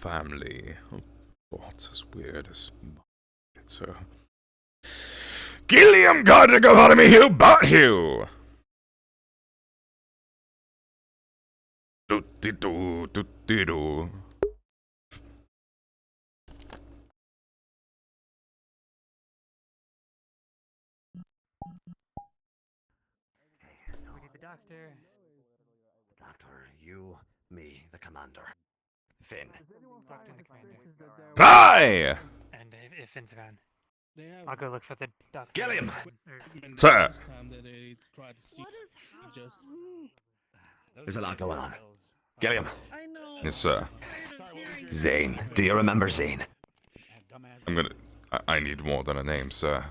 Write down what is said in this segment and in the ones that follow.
family. Oh, it's as weird as it's Gilliam, Godric of me, who bought you? Do-de-do, do-de-do. We need the doctor. Doctor, you, me, the commander. Finn. Doctor and the commander. Hi! And if Finn's around, I'll go look for the doctor. Gilliam! Sir. There's a lot going on. Gilliam. Yes, sir. Zane. Do you remember Zane? I need more than a name, sir.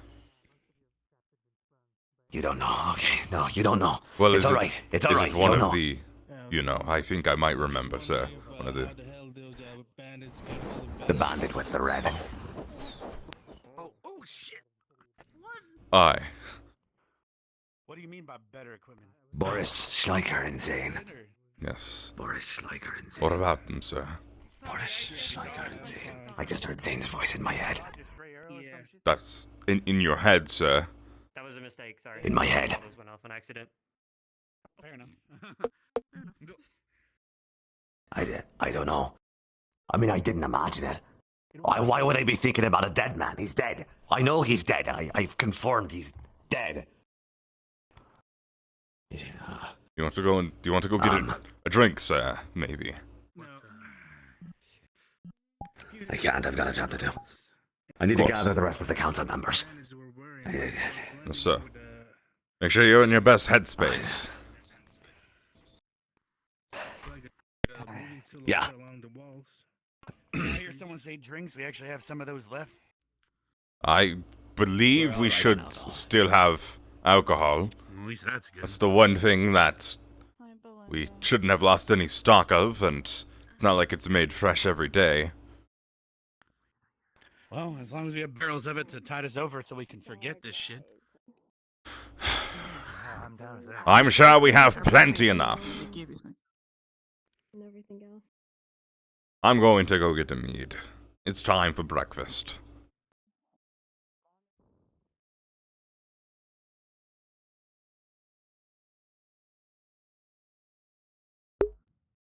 You don't know. Okay, no, you don't know. Well, it's alright. It's alright. Is it one of the... You know, I think I might remember, sir. One of the... The bandit with the red. Oh shit! What? Aye. What do you mean by better equipment? Boris Schleicher and Zane. Yes. Boris Schleicher and Zane. What about them, sir? Boris Schleicher and Zane. I just heard Zane's voice in my head. Yeah. That's in your head, sir. That was a mistake, sorry. In my head. All those went off on accident. Fair enough. I don't know. I mean, I didn't imagine it. Why would I be thinking about a dead man? He's dead. I know he's dead. I've confirmed he's dead. You want to go and... Do you want to go get a drink, sir? Maybe. No. I can't. I've got a job to do. I need to gather the rest of the council members. Yes, sir. Make sure you're in your best headspace. Yeah. I hear someone say drinks. We actually have some of those left. I believe we should still have alcohol. At least that's good. That's the one thing that we shouldn't have lost any stock of, and it's not like it's made fresh every day. Well, as long as we have barrels of it to tide us over so we can forget this shit. I'm down with that. I'm sure we have plenty enough. And everything else. I'm going to go get a mead. It's time for breakfast.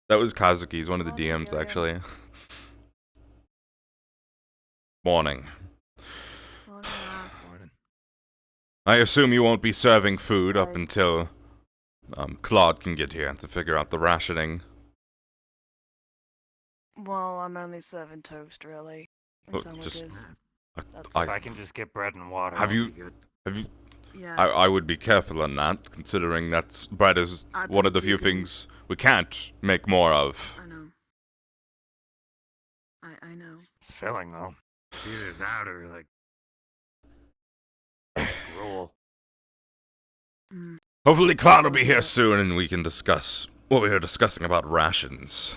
That was Kazuki. He's one of the DMs, actually. Morning. I assume you won't be serving food up until Claude can get here to figure out the rationing. Well, I'm only serving toast, really. And Well, sandwiches. If I can just get bread and water. Have that'll you- be good. Yeah. I would be careful on that, considering that bread is I've one of the been few keeping- things we can't make more of. I know. I know. It's filling though. It's either that or like Roll. Mm. Hopefully Claude will be here soon and we can discuss what we were discussing about rations.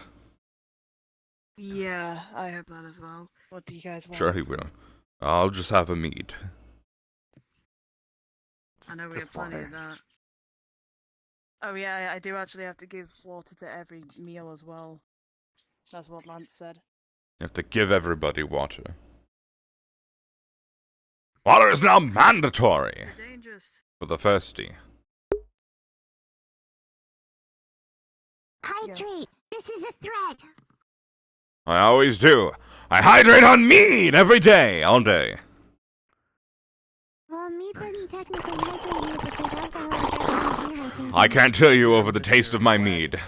Yeah, I hope that as well. What do you guys want? Sure he will. I'll just have a mead. I know we have plenty of that. Oh yeah, I do actually have to give water to every meal as well. That's what Lance said. You have to give everybody water. Water is now mandatory You're dangerous. for the thirsty. Hydrate! This is a threat! I always do. I hydrate on mead every day, all day. Well, me doesn't technically hydrate you because alcohol is dehydrating. I can't tell you over the taste of my mead.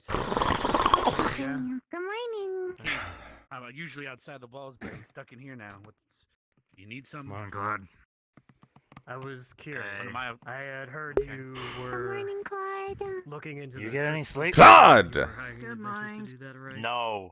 Good morning. I'm usually outside the walls, but I'm stuck in here now. What's you need something? Come on, Claude. I was curious. What am I- I had heard you Good were morning, Clyde. looking into. You get any sleep? Claude! Good morning. No.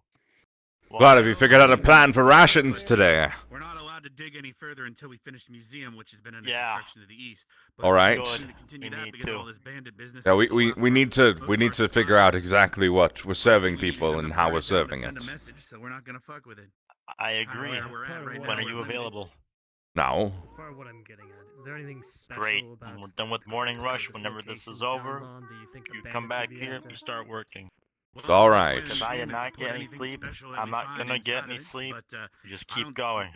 Glad have you figured out a plan for rations today. We're not allowed to dig any further until we finish the museum, which has been under Yeah. construction to the east. But All right. we Good. need to continue We that need because to. of all this bandit business. Yeah, that's we going on. need to Most of our figure out supplies- exactly what we're serving Usually people on and the how party we're to serving send it. a message, so we're not gonna fuck with it. I Kinda agree. where we're at right When now, are we're you limited. available? Now, That's part of what I'm getting at. Is there anything special Great. about When we're done with morning rush, whenever this is over, do you think the you bandits come will back be here, after? we start working. It's all right. If I did not get any sleep, I'm not gonna get any sleep. You just keep going.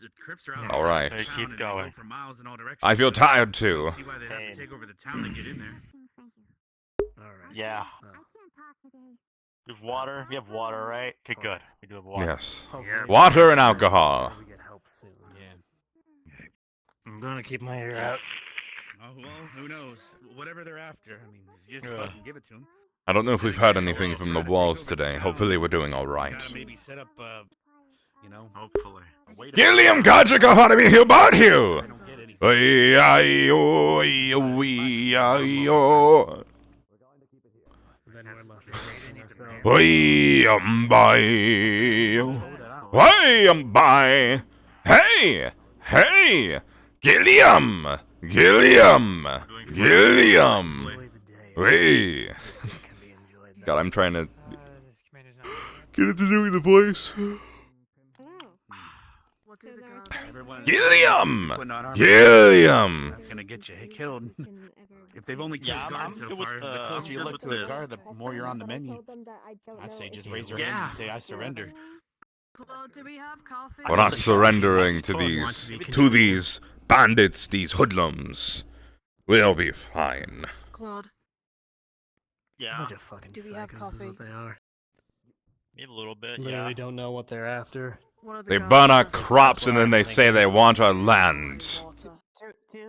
The Crips are All right. outside Keep town and they going. go for miles in all directions, I feel so tired I too. don't see why they'd have to take over the town to get in there. Alright. Yeah. Oh. You have water? You have water, right? Okay, good. We do have water. Yes. Yeah. Water and alcohol. We get help soon. Yeah. I'm gonna keep my ear out. Oh, well, who knows? Whatever they're after, I mean, you just fucking give it to them. I don't know if we've heard anything from the walls today. Hopefully we're doing all right. Gotta maybe set up, you know. Hopefully. Wait a Gilliam, Godric, how do you about I you? don't get any. Then we're left. Hey! Hey! Gilliam! Gilliam! Gilliam! Enjoy the day. Hey! Can be enjoyed. God, I'm trying to this commander's not. get it to do the voice. Hello. What do the So guards? there's- Everyone- Gilliam! Putting on armor. Gilliam! That's gonna get you killed. You can ever- If they've only killed Yeah, I'm guards so good with far, the the- closer I'm you good look with to the this. guard, the more you're on the But I menu. told them that I don't I'd know say if just it's raise your true. hand and Yeah. say, I surrender. Claude, do we have coffee? We're not Honestly, surrendering to Claude wants these, to be to these bandits, these hoodlums. We'll be fine. Claude, Yeah, Bunch of fucking Do we have psychos is coffee? what they are. maybe a little bit, Literally yeah. don't know what they're after. what are the They guards burn our asking for? crops and then they say they want our land. Water. Okay,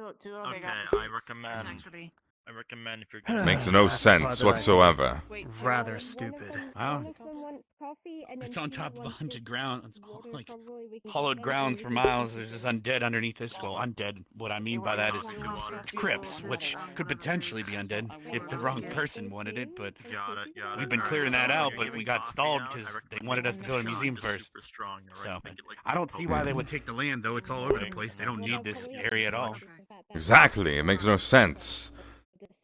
I recommend if you're gonna... Makes no That's the part sense that I whatsoever. Wait, Rather One of stupid. them- Wow. one of them wants coffee, and It's then on two top of wants 100 it. ground. It's Water, like probably we can get hollowed them, grounds and for we can miles. get There's just them. undead underneath this. Well, undead. What I mean by that is Crips, which could potentially be undead if the wrong person wanted it, but Got it. we've been clearing that out, but we got stalled because they wanted us to go to the museum first. So, I don't see why they would take the land, though. It's all over the place. They don't need this area at all. Exactly, it makes no sense.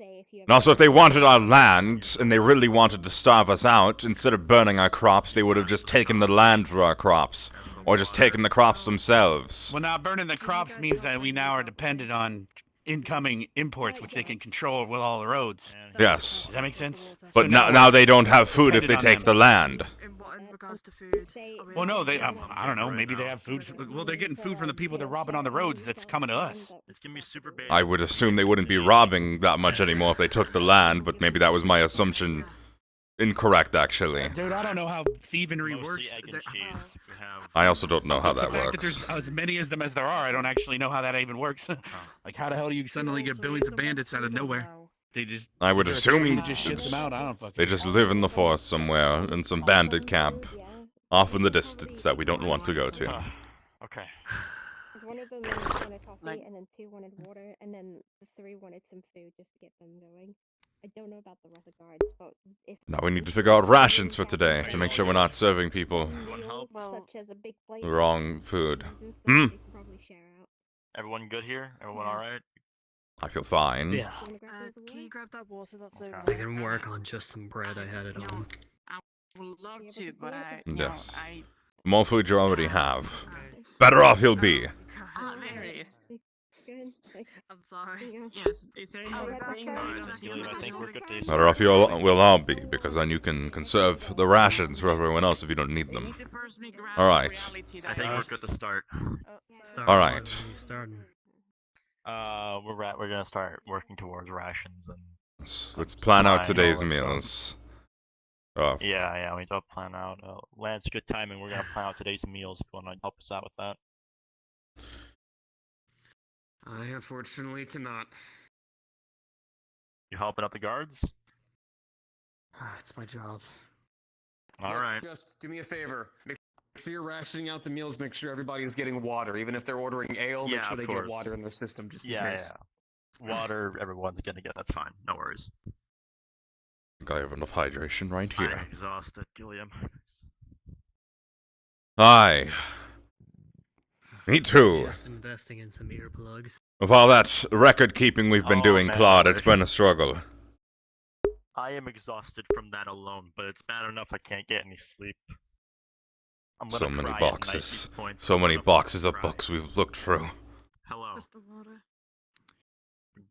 And also, if they wanted our land, and they really wanted to starve us out, instead of burning our crops, they would have just taken the land for our crops. Or just taken the crops themselves. Well, now burning the crops means that we now are dependent on incoming imports, which they can control with all the roads. Yes. Does that make sense? But So now they don't have food if they dependent on take the them. land. In regards to food. are we Well, no, allowed to they. get I don't know. Maybe they have food. Well, they're getting food from the people they're robbing on the roads. That's coming to us. It's gonna be super bad. I would assume they wouldn't be robbing that much anymore if they took the land, but maybe that was my assumption. Incorrect, actually. Dude, I don't know how thievery Mostly works. egg and cheese. If we have... I also don't know how The that fact that works. there's as many as them as there are, I don't actually know how that even works. Like, how the hell do you suddenly get billions of bandits out of nowhere? They just. I would is there a tree assume that just ships them out. I don't fucking. they just live in the forest somewhere, in some bandit camp, off in the distance that we don't want to go to. Okay. One of them wanted coffee, and then two wanted water, and then the three wanted some food just to get them going. I don't know about the rest of the guards, but if Now we need to figure out rations for today to make sure we're not serving people meals, Well, such as a big plate the of wrong food. cheese and stuff, Hmm. we can probably share out. Everyone good here? Everyone Yeah. alright? I feel fine. Yeah. Do you wanna grab me some can you water? grab that water that's over I there? can work on just some bread I had at home. Would love Yeah, to, but but it's I, Yes. I The more food you already have, better off you'll be. very. Good. Like, I'm sorry. yeah. Yes, is there any Oh, more yeah, thing? that's or right. is it Gilliam, I human think we're good to... Better off we'll all be, because then you can conserve the rations for everyone else if you don't need We them. need to first make ground Alright. reality I that think we're is- good to start. Start Alright. when you starting. We're gonna start working towards rations and... Let's plan out Fine, today's let's go. meals. Yeah, we don't plan out. Lance, good timing. We're gonna plan out today's meals if you wanna help us out with that. I unfortunately cannot. You helping out the guards? It's my job. Alright. Just do me a favor. Make sure you're rationing out the meals. Make sure everybody's getting water. Even if they're ordering ale, Yeah, make sure of they course. get water in their system just in Yeah, case. yeah. Water, everyone's gonna get. That's fine. No worries. I think I have enough hydration right I'm here. exhausted, Gilliam. Aye. Me too. Just investing in some earplugs. With all that record keeping we've been Oh, doing, man, Claude, I it's wish. been a struggle. I am exhausted from that alone, but it's bad enough I can't get any sleep. I'm So gonna many cry at night boxes. these points. So I'm many gonna boxes fucking of cry. books we've looked through. Hello. Just the water.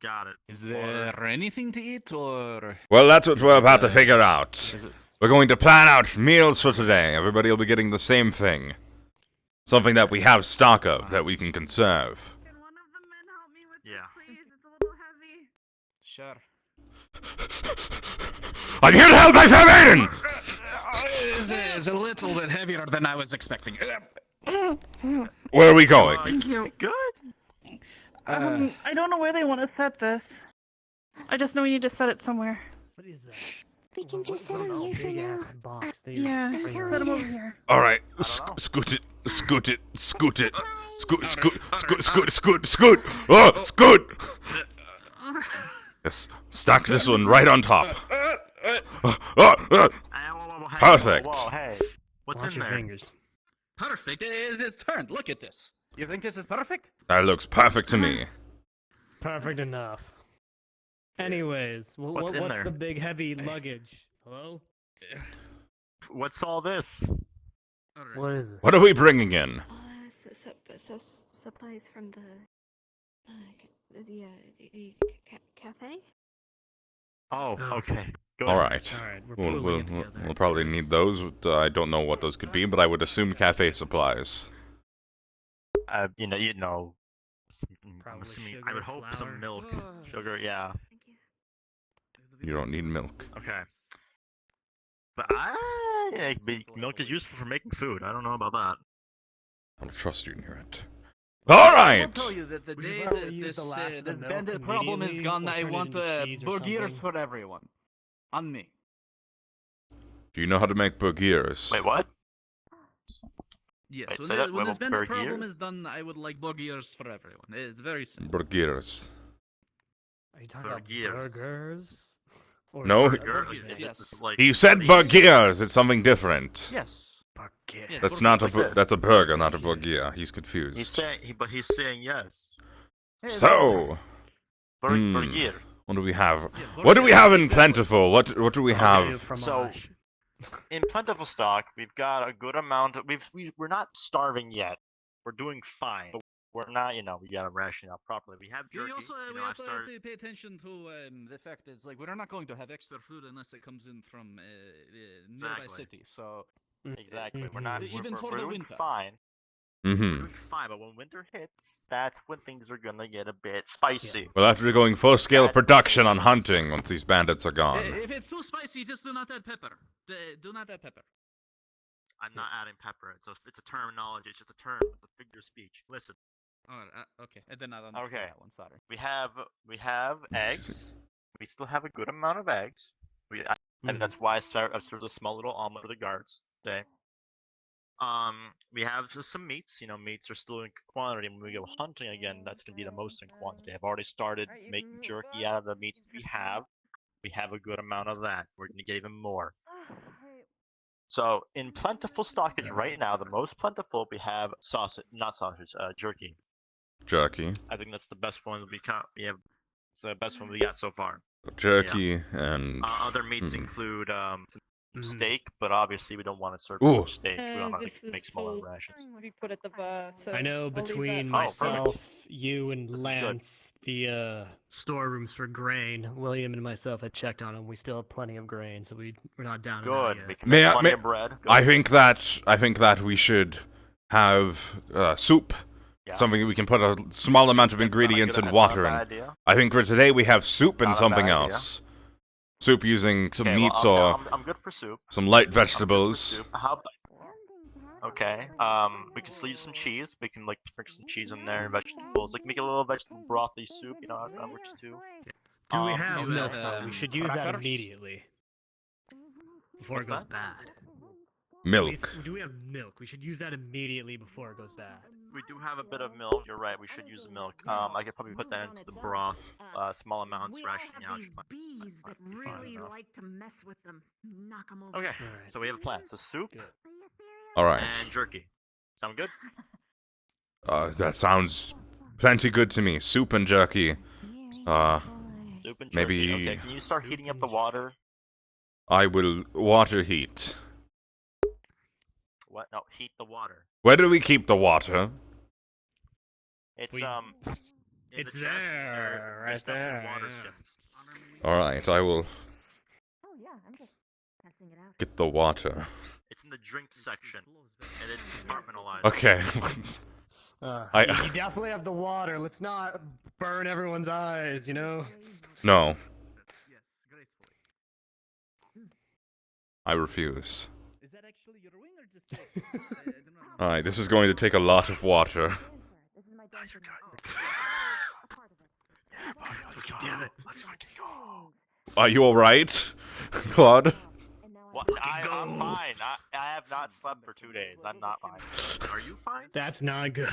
Got it. Is there anything to eat, or Well, that's what Is we're it, about to uh, figure out. is it? We're going to plan out meals for today. Everybody will be getting the same thing. Something that we have stock of, that we can conserve. Can one of the men help me with Yeah. this, please? It's a little heavy. Sure. I'm here to help my fair maiden! It's a little bit heavier than I was expecting. Where are we going? Thank you. Good. I don't know where they want to set this. I just know we need to set it somewhere. What is that? We can just set What him is here this for big now. ass box that you're Yeah, bringing until set him around? over here. Alright, scoot it, scoot it, scoot it. Scoot, scoot, scoot, scoot, scoot, scoot! Oh, scoot! Yes, stack this one right on top. Hey, Perfect. Whoa, hey. What's Watch in your there? fingers. Perfect. It's turned. Look at this. You think this is perfect? That looks perfect to me. Perfect enough. Anyways, What's in what's there? the big heavy luggage? Hello? What's all this? What is this? What are we bringing in? Supplies from the cafe. Oh, okay. Good. Alright. Alright, we're We'll, pulling we'll, it together. we'll probably need those. I don't know what those could be, but I would assume cafe supplies. You know. I'm Probably assuming. sugar, I would hope flour. some milk, sugar. Yeah. Thank you. You don't need milk. Okay. But milk is useful for making food. I don't know about that. I don't trust you near it. I will Alright! tell you that the Would you day rather that use the last of the this milk bandit problem is immediately gone, or I turn it want into cheese or burgers something? for everyone. On me. Do you know how to make burgers? Wait, what? Yes, Wait, when, say that, when this bandit burgers? problem is done, I would like burgers for everyone. It's very simple. Burgers. Are you talking Burgers. about burgers? Or No, Burgers, Is yes. it like He said burgers! It's something different. Yes. Burgers. Yes, That's burgers not a like bu- this. that's a burger, not a burger. He's he's confused. saying, but he's saying yes. So, Burger. what do we have? Yes, What do we have in exactly. plentiful? What do we have? Fromage. In plentiful stock, we've got a good amount. We're not starving yet. We're doing fine, but we're not. We gotta ration out properly. We have jerky. We also you we know, have I've started. to pay attention to the fact that it's like we're not going to have extra food unless it comes in from nearby Exactly. city. So Exactly. We're not. Even we're, for we're the doing winter. fine. Mm-hmm. We're doing fine, but when winter hits, that's when things are gonna get a bit spicy. Well, after going full-scale That's- production on hunting once these bandits are gone. if it's too spicy, just do not add pepper. Do not add pepper. I'm not adding pepper. It's a terminology. It's just a term. It's a figure of speech. Listen. Okay, I did not understand Okay. that one. Sorry. We have eggs. We still have a good amount of eggs. And that's why I served a small little omelet for the guards today. We have some meats. Meats are still in quantity. When we go hunting again, that's gonna be the most in quantity. I've already started making jerky out of the meats that we have. We have a good amount of that. We're gonna get even more. So in plentiful stockage right now, the most plentiful we have jerky. Jerky. I think that's the best one it's the best one we got so far. Jerky and... Other meats include some steak, but obviously we don't want to serve Ooh. much steak. We don't want This to was make smaller told- rations. We put at the bar, so I know I'll leave that. between Oh, perfect. myself, you, and This is good. Lance, the storerooms for grain, William and myself had checked on them. We still have plenty of grain, so we're not down and out Good. We yet. can May make I- plenty may- of bread. Good. I think that we should have soup. Yeah. Something that we can put a small amount of That's not a ingredients good- and that's not a water bad in. idea. I think for today we have soup and not a something bad idea. else. Soup using some Okay, meats well, or I'm good for soup. some light I'm good for vegetables. soup. Okay. We can still use some cheese. We can sprinkle some cheese in there and vegetables. Make a little vegetable brothy soup. That works too. Do we have you milk, have, though? We should use that crackers? immediately. Before What's it goes that? bad. Milk. Do we have milk? We should use that immediately before it goes bad. We do have a bit of milk. You're right. We should use the milk. I could probably put that into the broth. Small amounts, We all rationing have out. these bees that be fine really enough. like to mess with them. Knock them over. Okay. Alright. So we have a plan. So soup Good. Alright. and jerky. Sound good? That sounds plenty good to me. Soup and jerky. Soup and jerky. Maybe- Okay. Can you start Soup heating up and the water? I will water heat. What? No, heat the water. Where do we keep the water? It's We- In It's the chests, there, there's right stuff in there, water yeah. skins. Alright, I will Oh yeah, I'm just testing it out. get the water. It's in the drink section, and it's compartmentalized. Okay. You definitely have the water. Let's not burn everyone's eyes, you know? No. I refuse. Is that actually your wing or just Alright, this is going to take a lot of water. This is my dancing a part of it. Damn it. Let's fucking go. Are you alright, Claude? And now What? I'm fine. I have not slept for 2 days. I'm not fine. Are you fine? That's not good.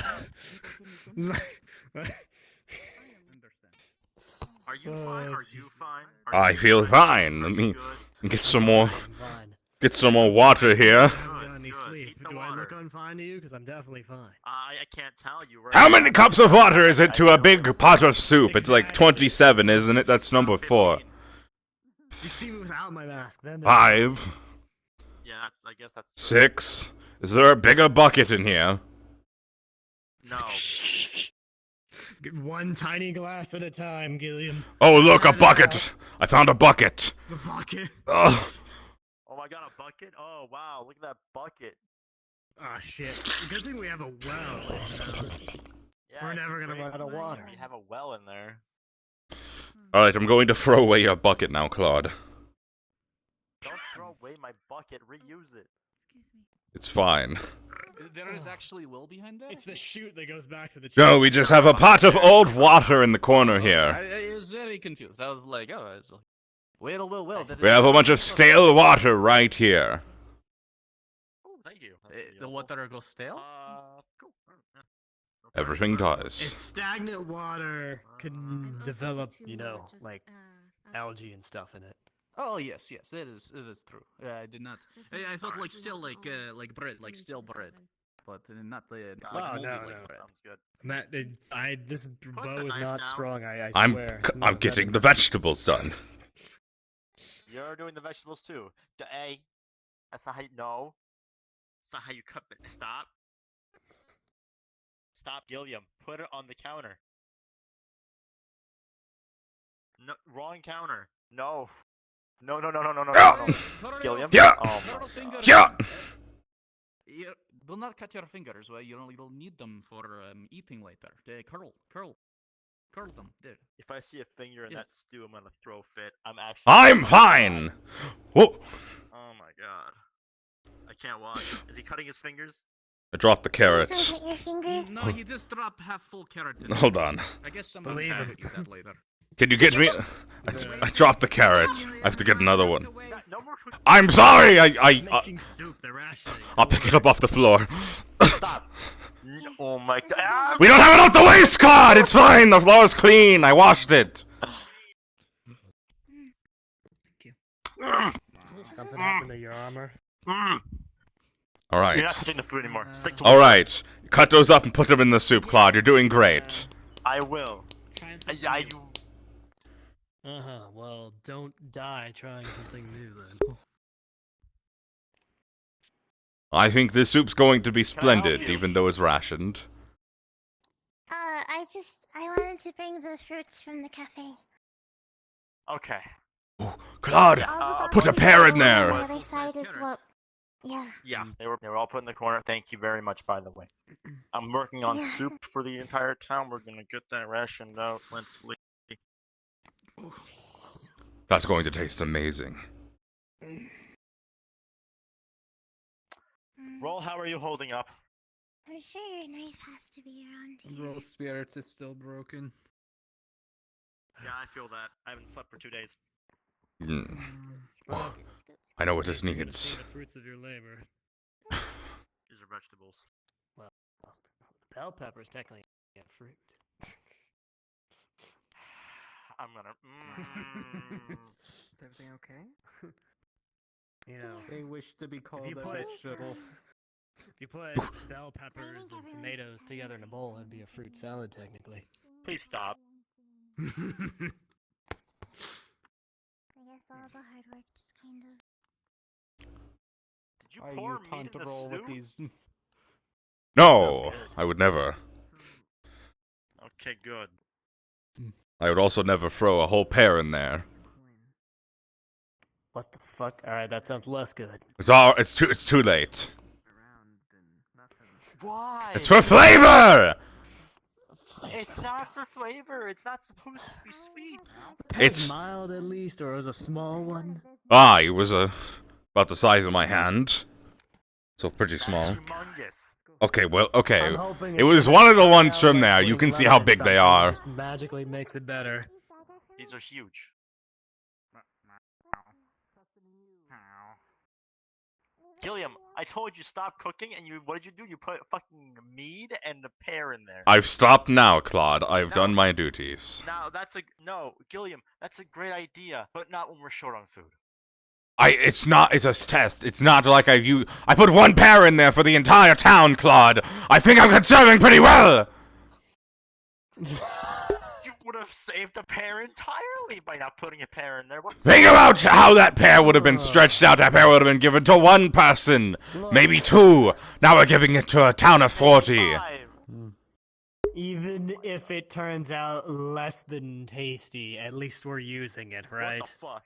Are you fine? Are you fine? I feel fine. Let me Good. get some more Fine. water here. Haven't gotten any Good. sleep. Eat the Do I look water. unfine to you? Because I'm definitely fine. I can't tell you. How many cups of water is it to a big pot of soup? It's like 27, isn't it? That's number 4. You see me without my mask, then. 5, Yeah, I guess that's 6. Is there a bigger bucket in here? No. Get one tiny glass at a time, Gilliam. Oh, look, a bucket! I found a bucket. The bucket. Ugh. Oh my god, a bucket? Oh wow, look at that bucket. Ah, shit. Good thing we have a well. Yeah, We're it's never gonna great. run out of water. We have a well in there. Alright, I'm going to throw away your bucket now, Claude. Don't throw away my bucket. Reuse it. It's fine. There is actually will behind that? It's the chute that goes back to the No, we just have a pot of old water in the corner I here. was very confused. I was like, oh, it's like, well. We have a bunch of stale water right here. Oh, thank you. That's pretty The helpful. water goes stale? Cool. Yeah. Everything If does. stagnant water can develop, you know, like algae. algae and stuff in it. Oh yes, it is true. I did not. I thought like still like bread, like stale bread, but not like moldy no, like no. bread. Sounds good. Matt, this bow is knife not down. strong. I I'm swear. I'm getting the vegetables done. You're doing the vegetables too. Hey, that's not how you. No, it's not how you cut it. Stop. Stop, Gilliam. Put it on the counter. No, wrong counter. No. No. Gilliam. Yeah. Oh my Curl fingers. Yeah. Do not cut your fingers. Well, you'll need them for eating later. Curl them. There. If I see a finger in Yes. that stew, I'm gonna throw a fit. I'm actually. I'm fine. Whoa! Oh my god. I can't watch. Is he cutting his fingers? I dropped the carrots. No, he just dropped half full carrot. in it. Hold on. I guess someone's Believe gonna it. eat that later. Can you get me? I dropped the carrots. I have to get another one. No more cooking. I'm sorry. I Making soup, they're rationing. I'll pick it up off the floor. Stop. Oh my god. Ah! We don't have enough to waste, Claude. It's fine. The floor's clean. I washed it. Something happened to your armor? All You're right. not touching the food anymore. Stick to All right. Cut those up and put them in the soup, Claude. You're doing great. I will. I Well, don't die trying something new then. I think this soup's going to be Can I help splendid, you? even though it's rationed. I wanted to bring the fruits from the cafe. Okay. Claude, Yeah, put a pear in there. The other side is what. Yeah. Yeah, they were all put in the corner. Thank you very much, by the way. I'm working on Yeah. soup for the entire town. We're gonna get that rationed out plentifully. That's going to taste amazing. Roll, how are you holding up? I'm sure your knife has to be around here. Roll spirit is still broken. Yeah, I feel that. I haven't slept for 2 days. Mm. I know what this needs. The fruits of your labor. These are vegetables. Bell pepper is technically a fruit. I'm gonna. Is everything okay? You know, They wish to be called you a put- vegetable. if you put bell peppers and tomatoes together in a bowl, it'd be a fruit salad technically. Please stop. I guess all the hard work just kind of. Did you Are pour you meat time in to the roll with stew? these? No, I would never. Okay, good. I would also never throw a whole pear in there. What the fuck? Alright, that sounds less good. It's too late. Why? It's for flavor! It's not for flavor. It's not supposed to be sweet. It's mild at least, or it was a small one? it was about the size of my hand. So pretty small. Humongous. Okay, well, okay. I'm hoping It was one of the ones from there. You putting can see how lemon big they something are. Just magically makes it better. These are huge. Gilliam, I told you stop cooking, and what did you do? You put fucking mead and a pear in there. I've stopped now, Claude. I've No. done my duties. Now no, Gilliam. That's a great idea, but not when we're short on food. It's a test. It's not like I put one pear in there for the entire town, Claude. I think I'm conserving pretty well. You would have saved the pear entirely by not putting a pear in there. Think about how that pear would have been stretched out. That pear would have been given to one person, maybe two. Now we're giving it to a town of 40. Even if it turns out less than tasty, at least we're using it, right? What the fuck?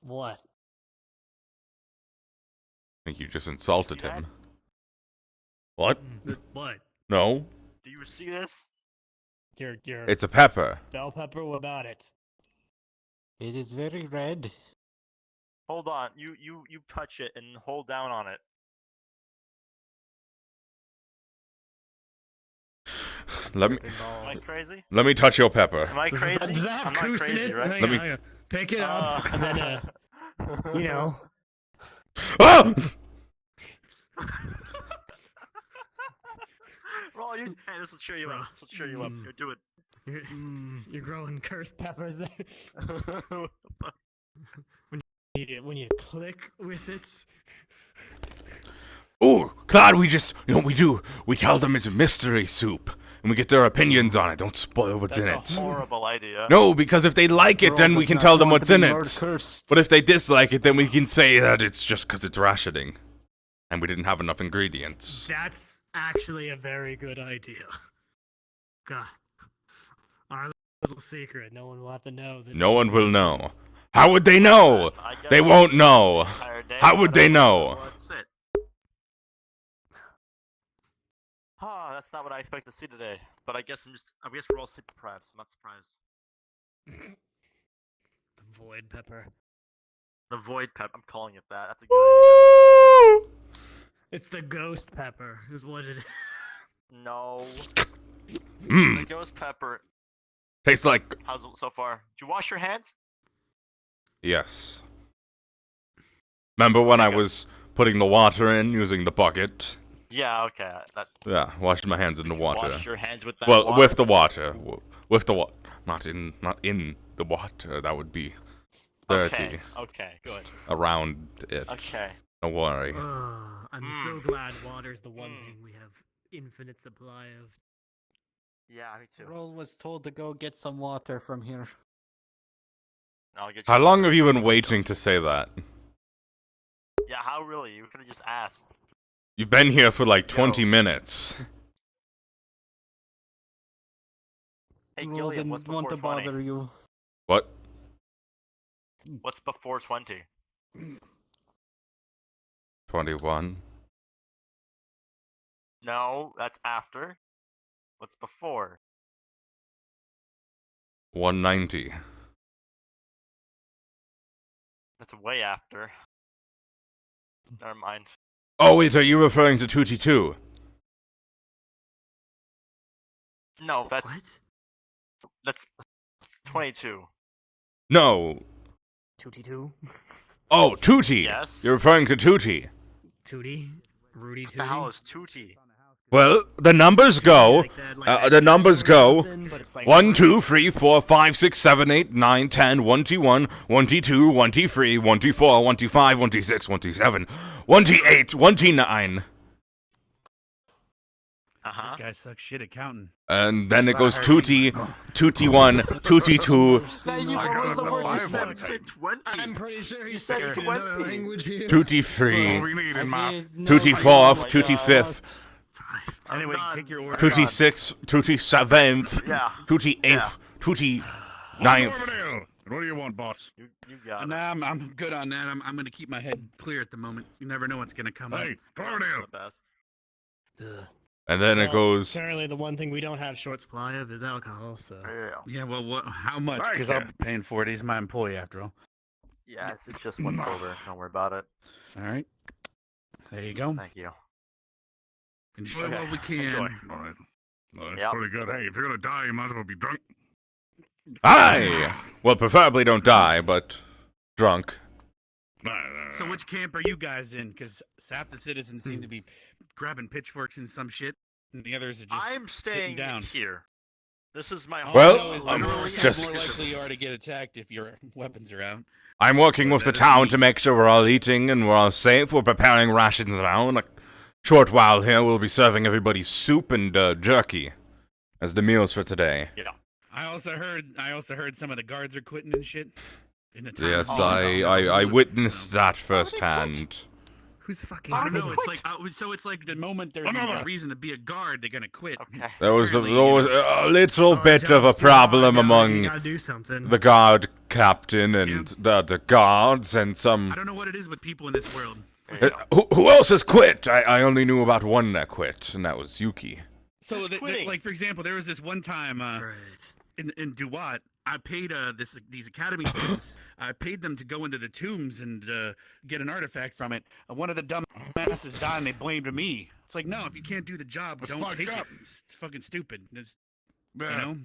What? I think you just insulted him. What? What? No. Do you see this? Your It's a pepper. bell pepper, what about it? It is very red. Hold on. You touch it and hold down on it. Let Am I crazy? me touch your pepper. Am I crazy? Zap I'm not koosing crazy, it. right? Let me- Hang on, pick it up, and then you know. Ah! Roll you. Hey, this will cheer you up. This will cheer you up. Here, do it. You're growing cursed peppers there. when you click with it. Ooh, Claude, you know what we do? We tell them it's a mystery soup, and we get their opinions on it. Don't spoil what's in That's it. a horrible idea. No, because if they like it, then we can tell them what's in it. But if they dislike it, then we can say that it's just because it's rationing, and we didn't have enough ingredients. That's actually a very good idea. God. Our little secret, no one will have to know. That No one will know. How would they know? They won't know. How would they know? That's it. That's not what I expect to see today. But I guess we're all sleep deprived. I'm not surprised. The void pepper. The void pep. I'm calling it that. That's a good It's the ghost pepper, is what it is. idea. No. The Mmm, ghost pepper. tastes like... How's it so far? Did you wash your hands? Yes. Remember when I was putting the water in using the bucket? Yeah. Okay. Yeah, washed my hands in the water. Wash your hands with that. Well, water? with the water. With the water. Not in the water. That would be dirty. Okay. Good. Just around it. Okay. Don't worry. I'm so glad water's the one thing we have infinite supply of. Yeah, me too. Roll was told to go get some water from here. I'll get you How long have you been waiting to say that? Yeah, how really? You could have just asked. You've been here for like 20 minutes. Hey, Roll Gilliam, didn't what's before want to 20? bother you. What? What's before 20? 21? No, that's after. What's before? 190. That's way after. Never mind. Oh wait, are you referring to Tootie 2? No, that's What? that's 22. No. Tootie 2? Oh, Tootie! Yes. You're referring to Tootie. Tootie? Rudy What the hell Tootie? is Tootie? Well, the numbers go. Like that, like The numbers go. but it's like 1, 2, 3, 4, 5, 6, 7, 8, 9, 10, 1T1, 1T2, 1T3, 1T4, 1T5, 1T6, 1T7, 1T8, 1T9. This guy sucks shit at counting. And then it goes Tootie, Tootie 1, Tootie 2, You I got the the word. You five said, one you said 20. I'm pretty sure you said said 20. another language here. Tootie 3, We need in my... Tootie 4th, Tootie 5th. Anyway, take your order. 26th, 27th, Yeah. 28th, Yeah. 29th. What do you want, boss? You got it. Nah, I'm good on that. I'm gonna keep my head clear at the moment. You never know what's gonna come up. Hey, You're Cloverdale. the best. And then it goes. Apparently, the one thing we don't have short supply of is alcohol. So Yeah. Yeah, well, how much? Thank Because you. I'll be paying for it. He's my employee after all. Yeah, it's just one silver. Don't worry about it. All right. There you go. Thank you. Enjoy Okay. what we can. Enjoy. All right. Well, that's Yep. pretty good. Hey, if you're gonna die, you might as well be drunk. Aye! Well, preferably don't die, but drunk. So which camp are you guys in? Because half the citizens seem to be grabbing pitchforks and some shit, and the others are just I'm sitting staying down. here. This is my home. Well, Literally, just- more likely you are to get attacked if your weapons are out. I'm working with the town to make sure we're all eating and we're all safe. We're preparing rations now. In a short while here, we'll be serving everybody soup and jerky as the meals for today. Yeah. I also heard some of the guards are quitting and shit. In the town. Yes, Oh, I witnessed that firsthand. who's fucking? I don't know. It's like so. It's like the moment there's a reason to be a guard, they're gonna quit. Okay. There was a Apparently, little bit of a problem You among gotta do something. the guard captain and the guards and I some. don't know what it is with people in this world. There you go. Who else has quit? I only knew about one that quit, and that was Yuki. So, Who's quitting? like for example, there was this one time Right. in Duat, I paid these academy students. I paid them to go into the tombs and get an artifact from it. One of the dumbasses died, and they blamed me. It's like, no, if you can't do the job, That's don't fucked take up. it. It's fucking stupid. It's, Yeah. you know.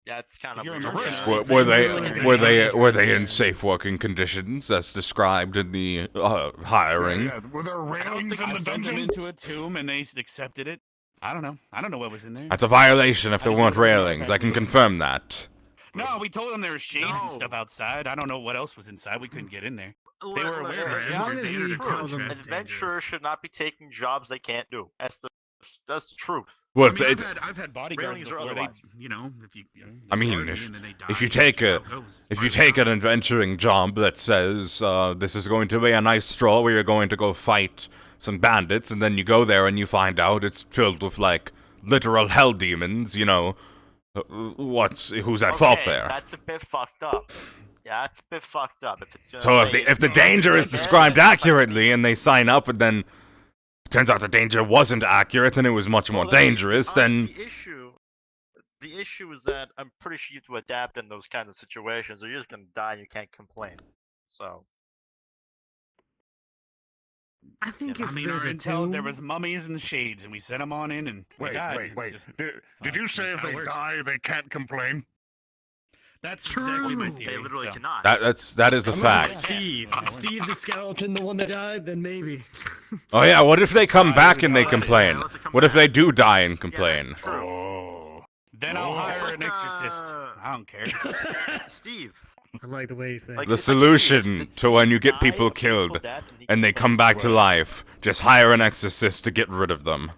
Yeah, it's kind If of you're a weird. mercenary- Were they in safe working conditions as described in the hiring? Yeah, were there railings in I the sent them dungeon? into a tomb, and they accepted it. I don't know. I don't know what was in there. That's a violation if there I just weren't know it was an railings. I artifact. can confirm that. No, we told them there were shades and No. stuff outside. I don't know what else was inside. We couldn't get in there. They were aware Look, that As it long was as you dangerous tell them contract. it's Adventurers dangerous. should not be taking jobs they can't do. That's the truth. Well, I mean, I've had bodyguards Railings or before. They, otherwise. you know, if you. I mean, guard me if- and then they die, if you that's take how a- it goes. if you take an adventuring job that says this is going to be a nice stroll where you're going to go fight some bandits, and then you go there and you find out it's filled with like literal hell demons, you know, who's at fault Okay, there? That's a bit fucked up. Yeah, that's a bit fucked up. If it's So if the danger is described accurately and they sign up and then turns out the danger wasn't accurate and it was much more dangerous, then the issue is that I'm pretty sure you have to adapt in those kinds of situations, or you're just gonna die and you can't complain. So I think Yeah, if I mean, there's our a intel, tomb, there was mummies in the shades, and we sent them on in, and they Wait, died. wait. It's just- Did you say that's if how it they works. die, they can't complain? That's exactly my True. theory. they literally so. cannot. that is a unless it's fact. Steve the skeleton, the one that died, then maybe. Oh yeah, what if they come back and they Yeah, complain? unless they come What if back. they do die and Yeah, complain? that's true. Oh. Then I'll Oh. hire It's an like, exorcist. I don't care. Steve. I like the way you think. Like, The it's like solution Steve. Did to when Steve you get die people of painful killed death and they come back to life, just hire an exorcist to get rid of them.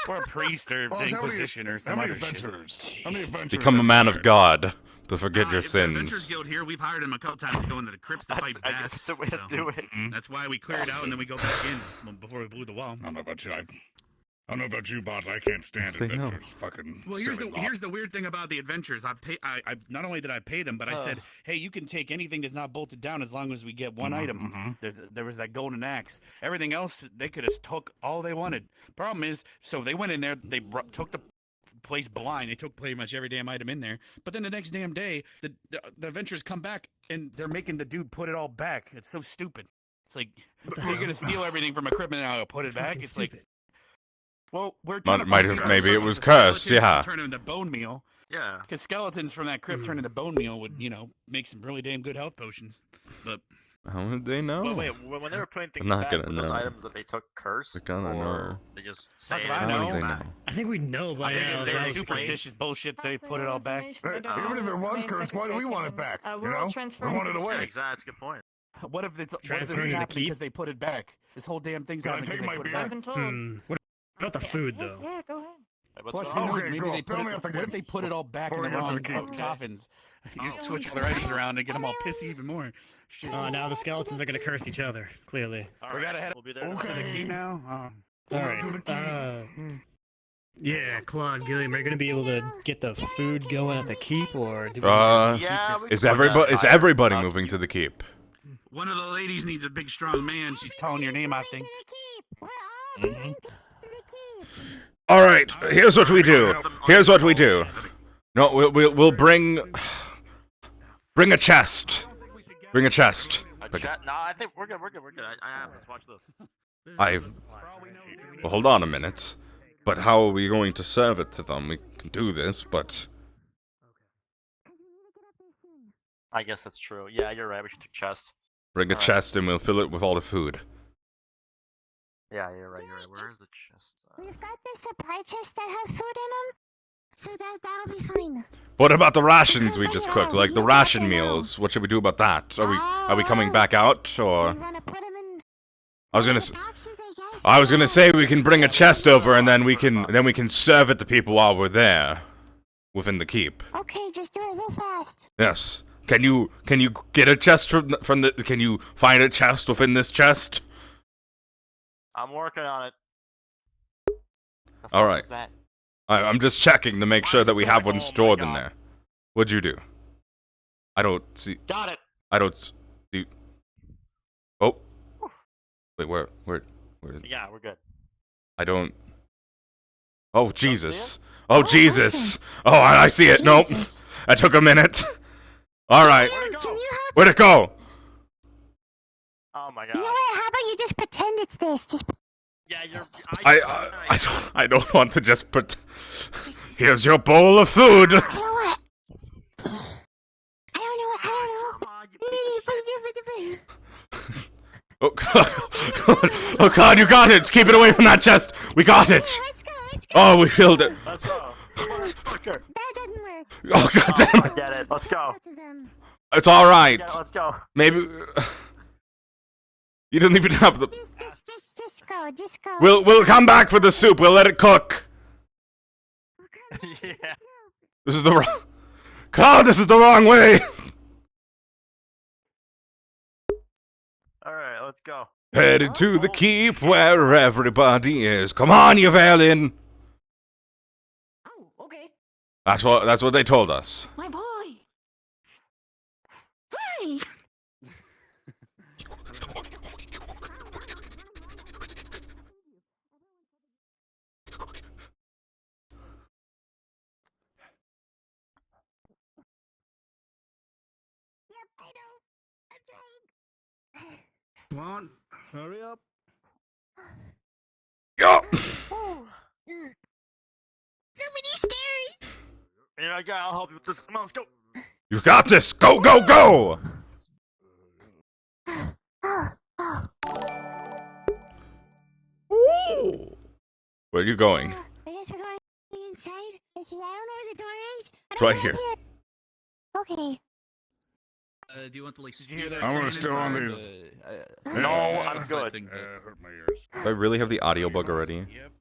Or a priest or Boss, the how many- Inquisition or How some many other shit. adventures? How many adventures? Become a have man you of had? God to forget your If the Adventurers sins. Guild here, we've hired him a couple times to go into the crypts to fight I guess bats. that's the way so to do it. That's why we clear it out and then we go back in before we blew the wall. I don't know about you. I don't know about you, boss. I can't stand They know. adventures. Fucking. Well, here's silly the lot. here's the weird thing about the adventures. I not only did I pay them, but I said, hey, you can take anything that's not bolted down as long as we get one item. There was that golden axe. Everything else they could have took all they wanted. Problem is, so they went in there, they took the place blind. They took pretty much every damn item in there. But then the next damn day, the adventurers come back and they're making the dude put it all back. It's so stupid. It's like you're gonna steal everything from a crypt and now put it back. It's like, well, we're trying to Might find have- some maybe it sort of was the cursed, skeletons yeah. Turn into bone meal. Yeah. Because skeletons from that crypt turn into bone meal would, you know, make some really damn good health potions. But How would they know? Well, wait, when they were putting things They're not back, gonna were those know. items that they took cursed? They're gonna or know. They just say Fuck it if I and How know. would they back? know? I think we know by I think now. they- that they was superstitious crazy. bullshit, they put it all back. Even if it was cursed, why do we want it back? You We're all know? transferring We want it to- away. Exactly, that's a good point. What if this Transferring is to the happening keep? because they put it back? This whole damn thing's Can I happening take because my they put it beer? back. I've been told. What about the food Yes, though? yeah, go ahead. Hey, what's Plus, wrong? who knows? Okay, Maybe cool. they put Fill me it. up What if again. they put it all back Before in we the get to wrong the fucking keep. coffins? You Oh. switch all their items around and get them all pissy even more. Shit. Now the skeletons are gonna curse each other. Clearly. All We right, gotta head we'll be there. to the Okay. key now. Alright, yeah, Claude, Gilliam, are you gonna be able to get the food going at the keep, or do we keep this? Is everybody moving to the keep? One of the ladies needs a big, strong man. She's calling your name, I think. All right, here's what we do. Here's what we do. No, we'll bring a chest. Bring a chest. No, I think we're good. We're good. Let's watch this. Well, hold on a minute. But how are we going to serve it to them? We can do this, but I guess that's true. Yeah, you're right. We should take chest. bring a chest and we'll fill it with all the food. Yeah, you're right. Where is the chest? We've got the supply chests that have food in them, so that'll be fine. What about the rations we just cooked? Like the ration meals? What should we do about that? Are we coming back out, or? I was gonna say we can bring a chest over and then we can serve it to people while we're there, within the keep. Okay, just do it real fast. Yes. Can you get a chest from the? Can you find a chest within this chest? I'm working on it. All right. I'm just checking to make sure that we have one stored in there. What'd you do? I don't see. Got it. I don't see. Oh. Wait, where is it? Yeah, we're good. I don't. Oh Jesus! Oh Jesus! Oh, I see it. Nope. That took a minute. All right. Where'd it go? Oh my god. You know what? How about you just pretend it's this? Just. Yeah, you're. I don't want to just put. Here's your bowl of food. I don't know. Come on, you Oh God. Oh God, you got it! Keep it away from that chest! We got it! Let's go. Oh, we filled it! Let's go. Quicker. That doesn't work. Oh God damn I it! get it. Let's go. Both of them. It's alright! Yeah, let's go. Maybe... You didn't even have the... Just go. Just go. We'll come back for the soup, we'll let it cook! Yeah. This is the wrong... God, this is the wrong way! Alright, let's go. Headed to the keep where everybody is. Come on, you Valen! Oh, okay. That's what they told us. My boy. Hi. Yep, I know. I'm trying. Come on, hurry up. Yo! So many stairs. Yeah, I got. I'll help you with this. Come on, let's go. You got this! Go, go, go! Ooh. Where are you going? I guess we're going inside. I don't know where the door is. It's right here. Okay. Do you want to like Did you hear that? I want to stay on these. No, I'm good. Hurt my ears. Do I really have the audio bug already? Yep.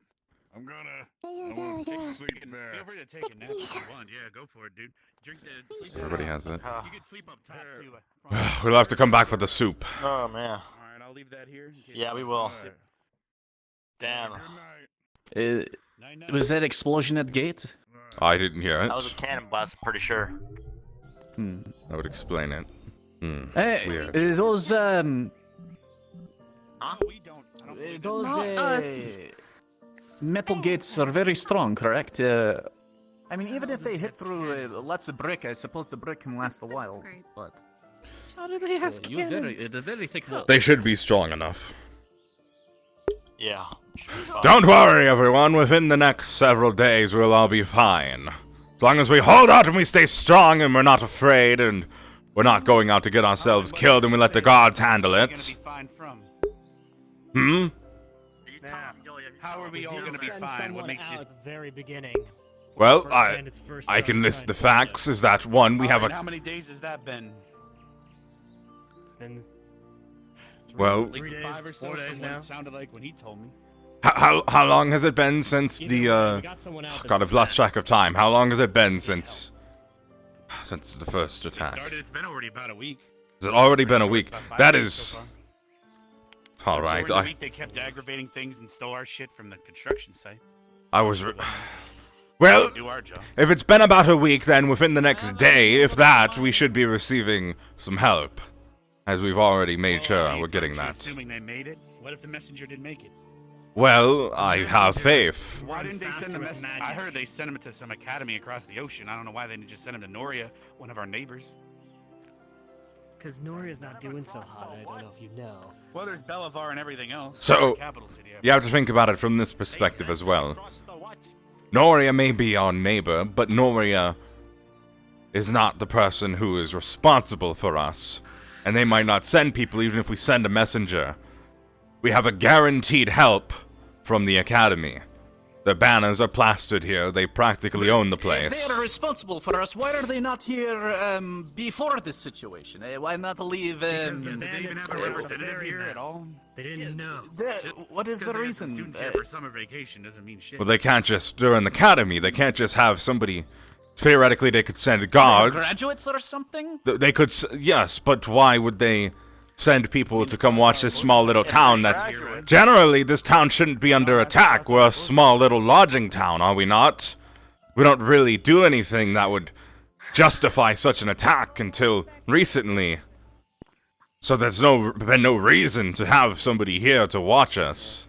I'm gonna. Yeah. Sleep in there. Feel free to take a nap if you want. Yeah, go for it, dude. Drink the. Sleep Everybody has it. You can sleep up top too. We'll have to come back for the soup. Oh man. All right, I'll leave that here. in case Yeah, we you- will. Damn. Good night. Night, night. Was that explosion at gate? I didn't hear That was a it. cannon blast. I'm pretty sure. That would explain it. Hey, Weird. those Huh? We don't. I don't believe it. those Not us. metal gates are very strong, correct? I mean, even if they hit through lots of brick, I suppose the brick can last a while. Great. But How do they have you very, cannons? the very thick wall. They should be strong enough. Yeah. Don't worry, everyone. Within the next several days, we'll all be fine. As long as we hold out and we stay strong and we're not afraid and we're not going out to get ourselves killed and we let the gods handle Where are we it. gonna be fine from? Hmm? How are we all gonna be Send fine? What someone makes you? out at the very beginning. Well, For I Bandit's first can time list the trying to facts. Is that one, we have Alright, a... How many days has that been? It's been Well, Like 3 days, 5 or so 4 from days what now. it sounded like when he told me. how long has it been since Either way, the, we got someone out that's God, I've lost fast. track of time. How long has it been since the first It attack? started. It's been already about a week. Has it already been a week? About 5 That days is... so far. All right, During the week, they kept aggravating things and stole our shit from the construction site. Well, Do our job. if it's been about a week, then within the next day, if that, we should be receiving some help. As we've already made sure we're getting that. Assuming they made it, what if the messenger didn't make it? Well, I have faith. Why didn't they send the messenger? I heard they sent him to some academy across the ocean. I don't know why they didn't just send him to Noria, one of our neighbors. Because Noria's not doing so hot, I don't know if you know. Well, there's Belivar and everything else. So, Capital city. you have to think about it from this perspective as well. Noria may be our neighbor, but Noria is not the person who is responsible for us. And they might not send people even if we send a messenger. We have a guaranteed help from the academy. The banners are plastered here. They practically own the If place. they are responsible for us, why are they not here before this situation? Why not leave? Did they even have a representative here at all? They didn't know. What is the Because reason? students here for summer vacation doesn't mean shit. Well, they can't just, they're in the academy. They can't just have somebody, theoretically they could send guards. Graduates or something? They could, yes, but why would they send people to come watch this small little town that's... Generally, this town shouldn't be under attack. We're a small little lodging town, are we not? We don't really do anything that would justify such an attack until recently. So there's been no reason to have somebody here to watch us.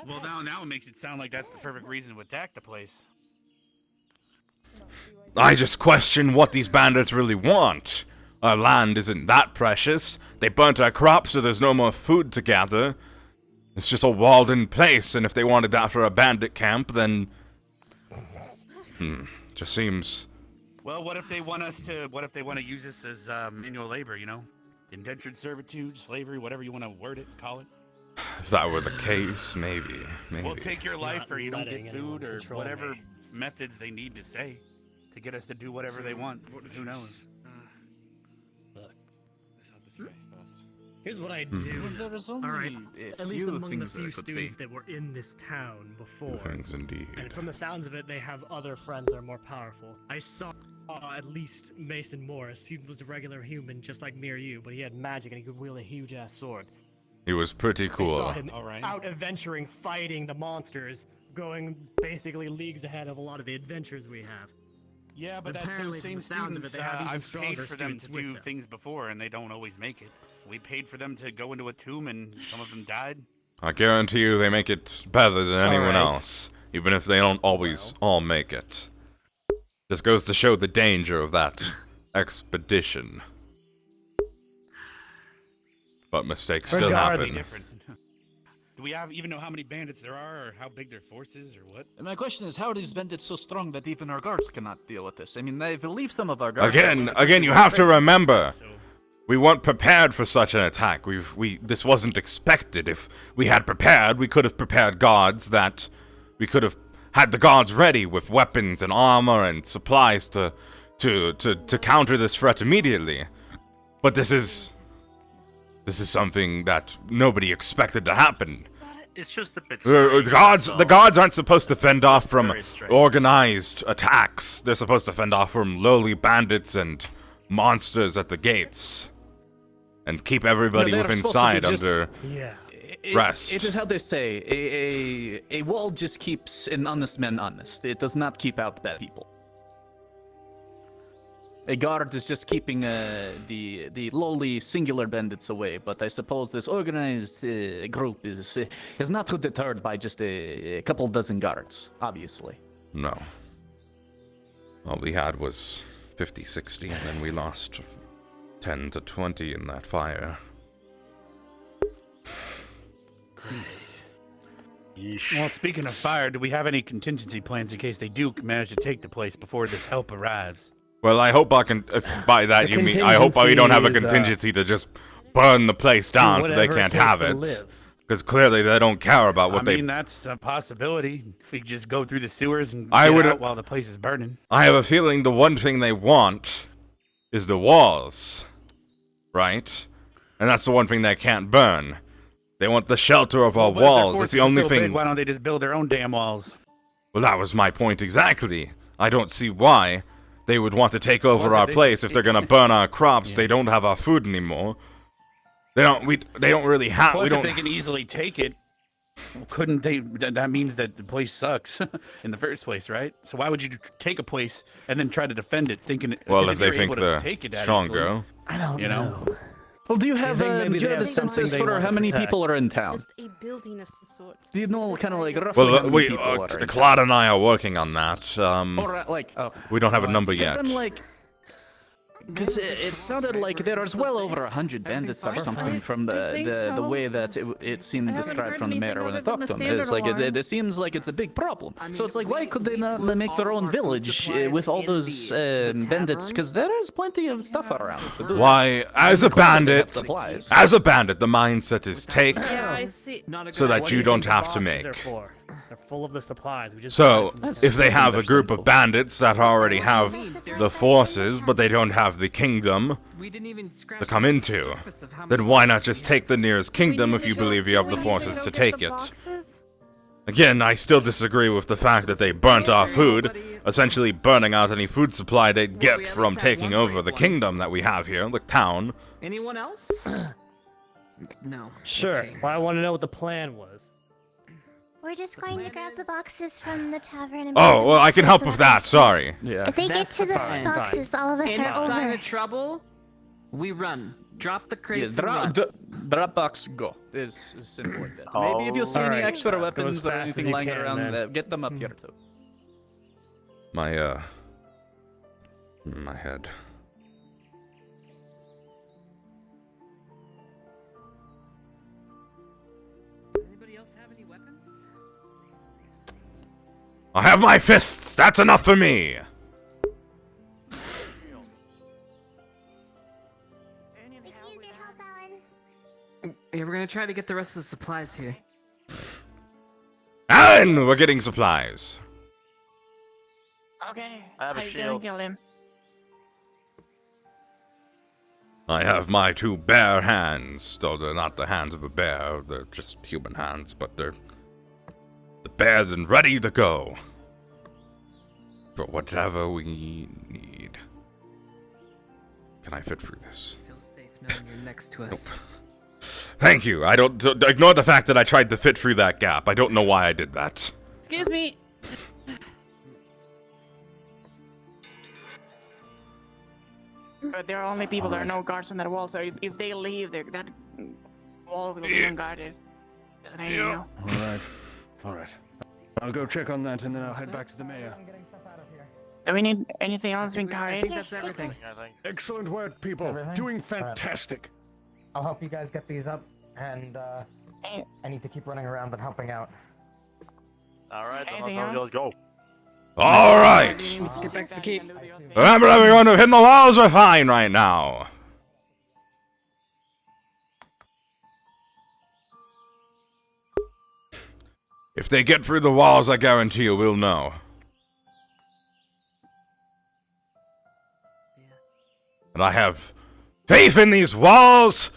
Well, now it makes it sound like that's the perfect reason to attack the place. I just question what these bandits really want. Our land isn't that precious. They burnt our crops, so there's no more food to gather. It's just a walled-in place, and if they wanted that for a bandit camp, then... just seems... Well, what if they want us to? What if they want to use us as manual labor? You know, indentured servitude, slavery, whatever you want to word it, call it. If that were the case, maybe. We'll take your life, Not or you don't letting get anyone food, or control whatever me. methods they need to say to get us to do whatever they want. Who knows? Look, here's what I do. There is All right, only a at least few among the things that few it could students be. that were in this town before. Things indeed. And from the sounds of it, they have other friends that are more powerful. I saw at least Mason Morris. He was a regular human, just like me or you, but he had magic and he could wield a huge-ass sword. He was pretty I saw cool. him Alright. out adventuring, fighting the monsters, going basically leagues ahead of a lot of the adventures we have. Yeah, but Apparently, those from same the sounds of students, it, they have even I've stronger paid for them students to with do them. things before, and they don't always make it. We paid for them to go into a tomb, and some of them died. I guarantee you they make it better than anyone Alright. else. Even if they don't always all make it. Just goes to show the danger of that expedition. But mistakes still happen. Different. Do we even know how many bandits there are, or how big their force is, or what? And my question is, how are these bandits so strong that even our guards cannot deal with this? I mean, I believe some of our guards... Again, you have to remember, we weren't prepared for such an attack. This wasn't expected. If we had prepared, we could have prepared guards that... We could have had the guards ready with weapons and armor and supplies to counter this threat immediately. But this is something that nobody expected to happen. It's just a bit. The guards aren't supposed to fend off from very strange. organized attacks. They're supposed to fend off from lowly bandits and monsters at the gates, and keep everybody No, they're within supposed to be sight just- under Yeah. rest. It is how they say, a wall just keeps an honest man honest. It does not keep out bad people. A guard is just keeping the lowly singular bandits away, but I suppose this organized group is not too deterred by just a couple dozen guards, obviously. No. All we had was 50, 60, and then we lost 10 to 20 in that fire. Well, speaking of fire, do we have any contingency plans in case they do manage to take the place before this help arrives? Well, I hope I can. If by that The you mean, I hope we don't have a contingency is, contingency to just burn the place down so they whatever it can't takes have to it. live. Because clearly they don't care about what I they. mean, that's a possibility. We could just go through the sewers and I get would- out while the place is burning. I have a feeling the one thing they want is the walls, right? And that's the one thing they can't burn. They want the shelter of our Well, but if their walls. force It's the is only so thing. big, why don't they just build their own damn walls? Well, that was my point exactly. I don't see why they would want to take over Was it our they- place if they're gonna burn our crops. They don't have our food anymore. They don't really have. Plus, We if don't. they can easily take it, couldn't they? That means that the place sucks in the first place, right? So why would you take a place and then try to defend it, thinking? Well, 'cause if they you're think able to they're take it that stronger. easily, I don't you know. Well, do you have think maybe do you they have a have something census they for want how to many protect? people are in town? Just a building of some sort. Do you know kind of like roughly how Well, many people are in town? Claude and I are working on that. Or like, oh, We don't have a number because yet. I'm like, because it sounded like there was well over 100 bandits or something from the way that it seemed described from the mayor when I talked to him. It's like it seems like it's a big problem. So it's like, why could they not make their own village with all those bandits? Because there is plenty of stuff around to do. Why, as a bandit, supplies. the mindset is take Yeah, I see. so that you don't have to make. They're full of the supplies. We just So, That's- if they that's have a group simple. of bandits that already have the forces, but they don't have the kingdom to come into, then why not just take the nearest kingdom if you believe you have the forces to take it? Again, I still disagree with the fact that they burnt our food, essentially burning out any food supply they'd get from taking over the kingdom that we have here, the town. Anyone else? No. Sure. Okay. Well, I want to know what the plan was. We're just going to grab the boxes from the tavern and... Oh, well, I can help with that, sorry. Yeah. If they get That's to the fine. boxes, all of us In are sign over. of trouble, we run. Drop the Yeah, crates and run. drop box, go. Is simple like that. Maybe if you see any Alright. extra Go as weapons or fast as anything you lying can, around, then. get them up here too. My head. Does anybody else have any weapons? I have my fists! That's enough for me! Yeah, we're gonna try to get the rest of the supplies here. Alan! We're getting supplies. Okay. I have a how you shield. doing, Gilliam? I have my two bare hands, though they're not the hands of a bear, they're just human hands, but they're bared and ready to go. For whatever we need. Can I fit through this? Feel safe knowing you're next to us. Thank you. I don't ignore the fact that I tried to fit through that gap. I don't know why I did that. Excuse me. But there are only people. There are no guards on that wall. So if they leave, that wall will be unguarded. Doesn't anyone know? Alright. I'll go check on that and then I'll head back to the mayor. Do we need anything else I in think CARI? that's everything. Excellent work, people. Everything? Doing fantastic. I'll help you guys get these up, and I need to keep running around and helping out. Alright, then Anything let's else? go. Alright! Let's get back to the keep. Remember everyone, we've hit the walls, we're fine right now. If they get through the walls, I guarantee you we'll know. And I have faith in these walls,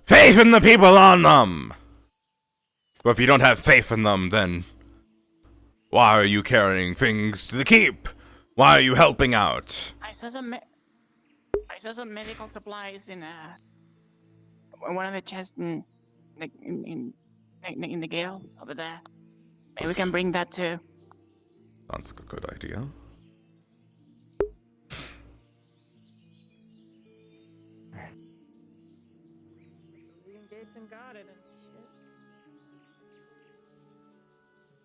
faith in the people on them. But if you don't have faith in them, then why are you carrying things to the keep? Why are you helping out? I saw some medical supplies in one of the chests in the gale over there. Maybe we can bring that too. That's a good idea.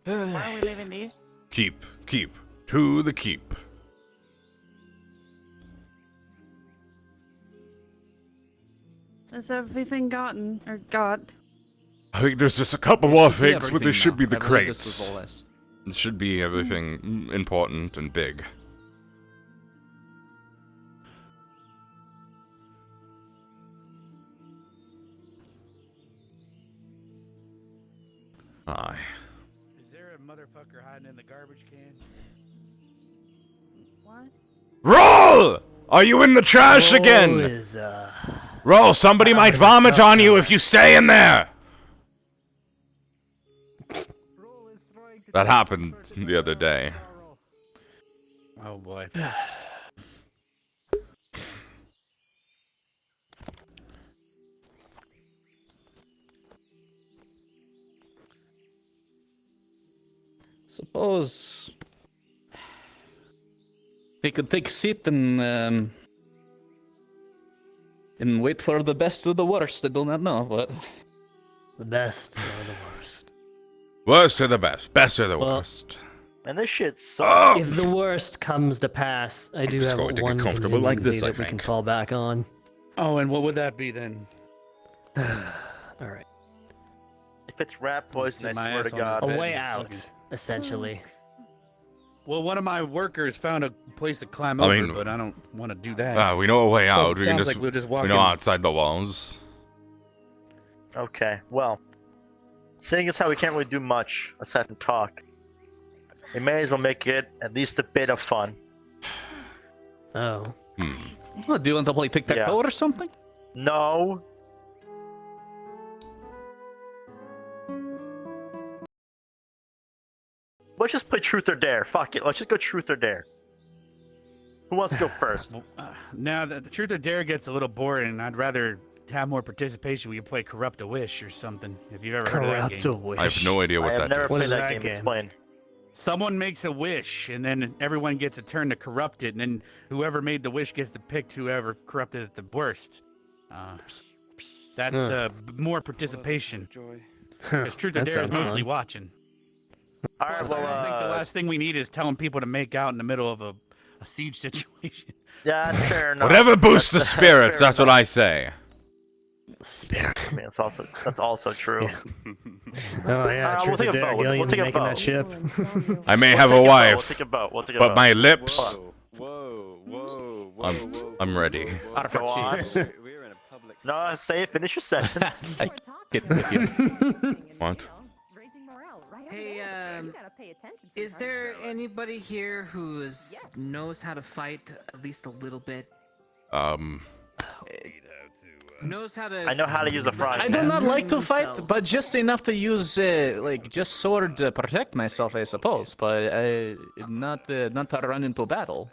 Why are we leaving these? Keep, to the keep. Is everything gotten or got? I think there's just a couple more should be things, but this everything should be now. the I believe this crates. was the last. This should be everything important and big. Aye. Is there a motherfucker hiding in the garbage can? What? Roll! Are you in the trash again? Roll, somebody might vomit on you if you stay in there! That happened the other day. Oh boy. Suppose we could take a seat and wait for the best or the worst. I do not know, but The best or the worst. Worst or the best? Best or the Well, worst? And this shit's so. Oh! If the worst comes to pass, I do just have going to get one comfortable like this, contingency I that we can think. fall back on. Oh, and what would that be then? All right. If it's rat poison, I Sit my swear to ass on God. this A bed way and out, fucking- essentially. Well, one of my workers found a place to climb I over, mean, but I don't want to do that. We know a way Plus, out. it We can sounds just, like we'll just walk we know in. outside the walls. Okay, well, seeing as how we can't really do much aside from talk, we may as well make it at least a bit of fun. Oh. What, do you want to play tic-tac-toe or something? No. Let's just play truth or dare. Fuck it. Let's just go truth or dare. Who wants to go first? Now, the truth or dare gets a little boring, and I'd rather have more participation. We could play Corrupt a Wish or something, if you've ever heard of that Corrupt game. a Wish. I have no idea what I have that never is. played is that that game. game? Explain. Someone makes a wish, and then everyone gets a turn to corrupt it, and then whoever made the wish gets to pick whoever corrupted it the worst. That's more participation. Because truth or That dare is sounds mostly fun. watching. All right, Plus, well, I think the last thing we need is telling people to make out in the middle of a siege situation. Yeah, that's fair enough. Whatever boosts the That's spirits, fair that's what enough. I say. Spirit. I mean, that's also true. Oh yeah, We'll truth take or a dare, vote. We'll Gilliam take a making that vote. ship. I may We'll have take a vote, wife, We'll take a vote. We'll take a but vote. my lips, Whoa. I'm ready. Go on. We're in a public. No, say it. Finish your sentence. Get with you. What? Hey, is there anybody here who knows how to fight at least a little bit? Knows how to. I know how to use a frying I pan. do not like to fight, but just enough to use, like, just sword to protect myself, I suppose. But not to run into battle.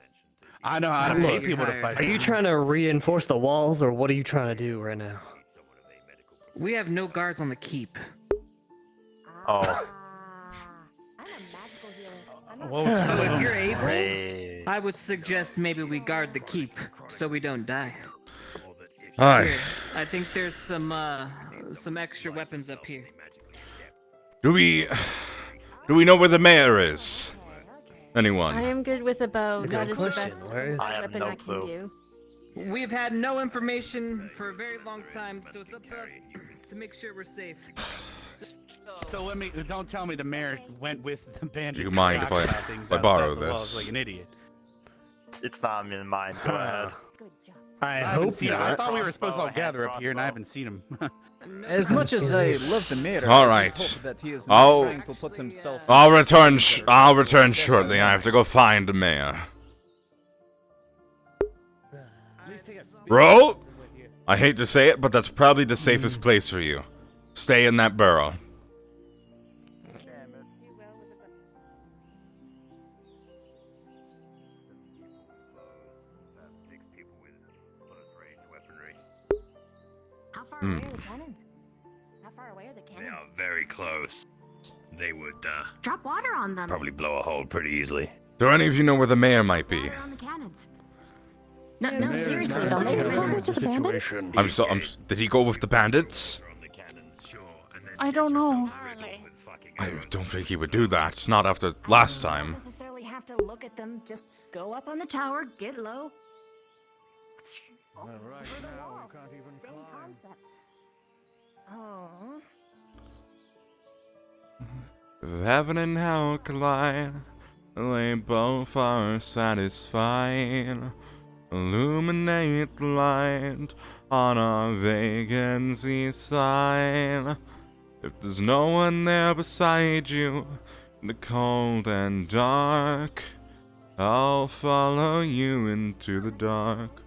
I know how to pay Look, people to you're fight. Are you trying to reinforce the walls, or what are you trying to do right now? We have no guards on the keep. Oh. Well, So if you're able, Great. I would suggest maybe we guard the keep so we don't die. Aye. Here, I think there's some extra weapons up here. Do we know where the mayor is? Anyone? I am good with a bow. That's a That good is the question. best Where is I have weapon no I can clue. do. We've had no information for a very long time, so it's up to us to make sure we're safe. So don't tell me the mayor went with the bandits. Do you and mind if talked I- about things if I outside borrow the walls this? like an idiot. It's not in mine. Go ahead. I haven't hope seen him. I not. thought we were supposed to all Crossbow, gather up hand here, and I crossbow. haven't seen him. As much as I love the mayor, All I right. just hope that he is I'll- not trying to put himself. I'll return shortly. I have to go find the mayor. Bro, I hate to say it, but that's probably the safest place for you. Stay in that burrow. How far Hmm. away are the cannons? How far away are the They cannons? are very close. They would Drop water on them. probably blow a hole pretty easily. Do any of you know where the mayor might be? Water on the cannons. No, No, seriously, don't they belong to the bandits? Did he go with the bandits? I don't know. I don't think he would do that. Not after last time. Don't necessarily have to look at them. Just go up on the tower, get low. Right now, we can't even climb. Oh. Heaven and hell collide. They both are satisfied. Illuminate the light on our vacancy sign. If there's no one there beside you, in the cold and dark, I'll follow you into the dark.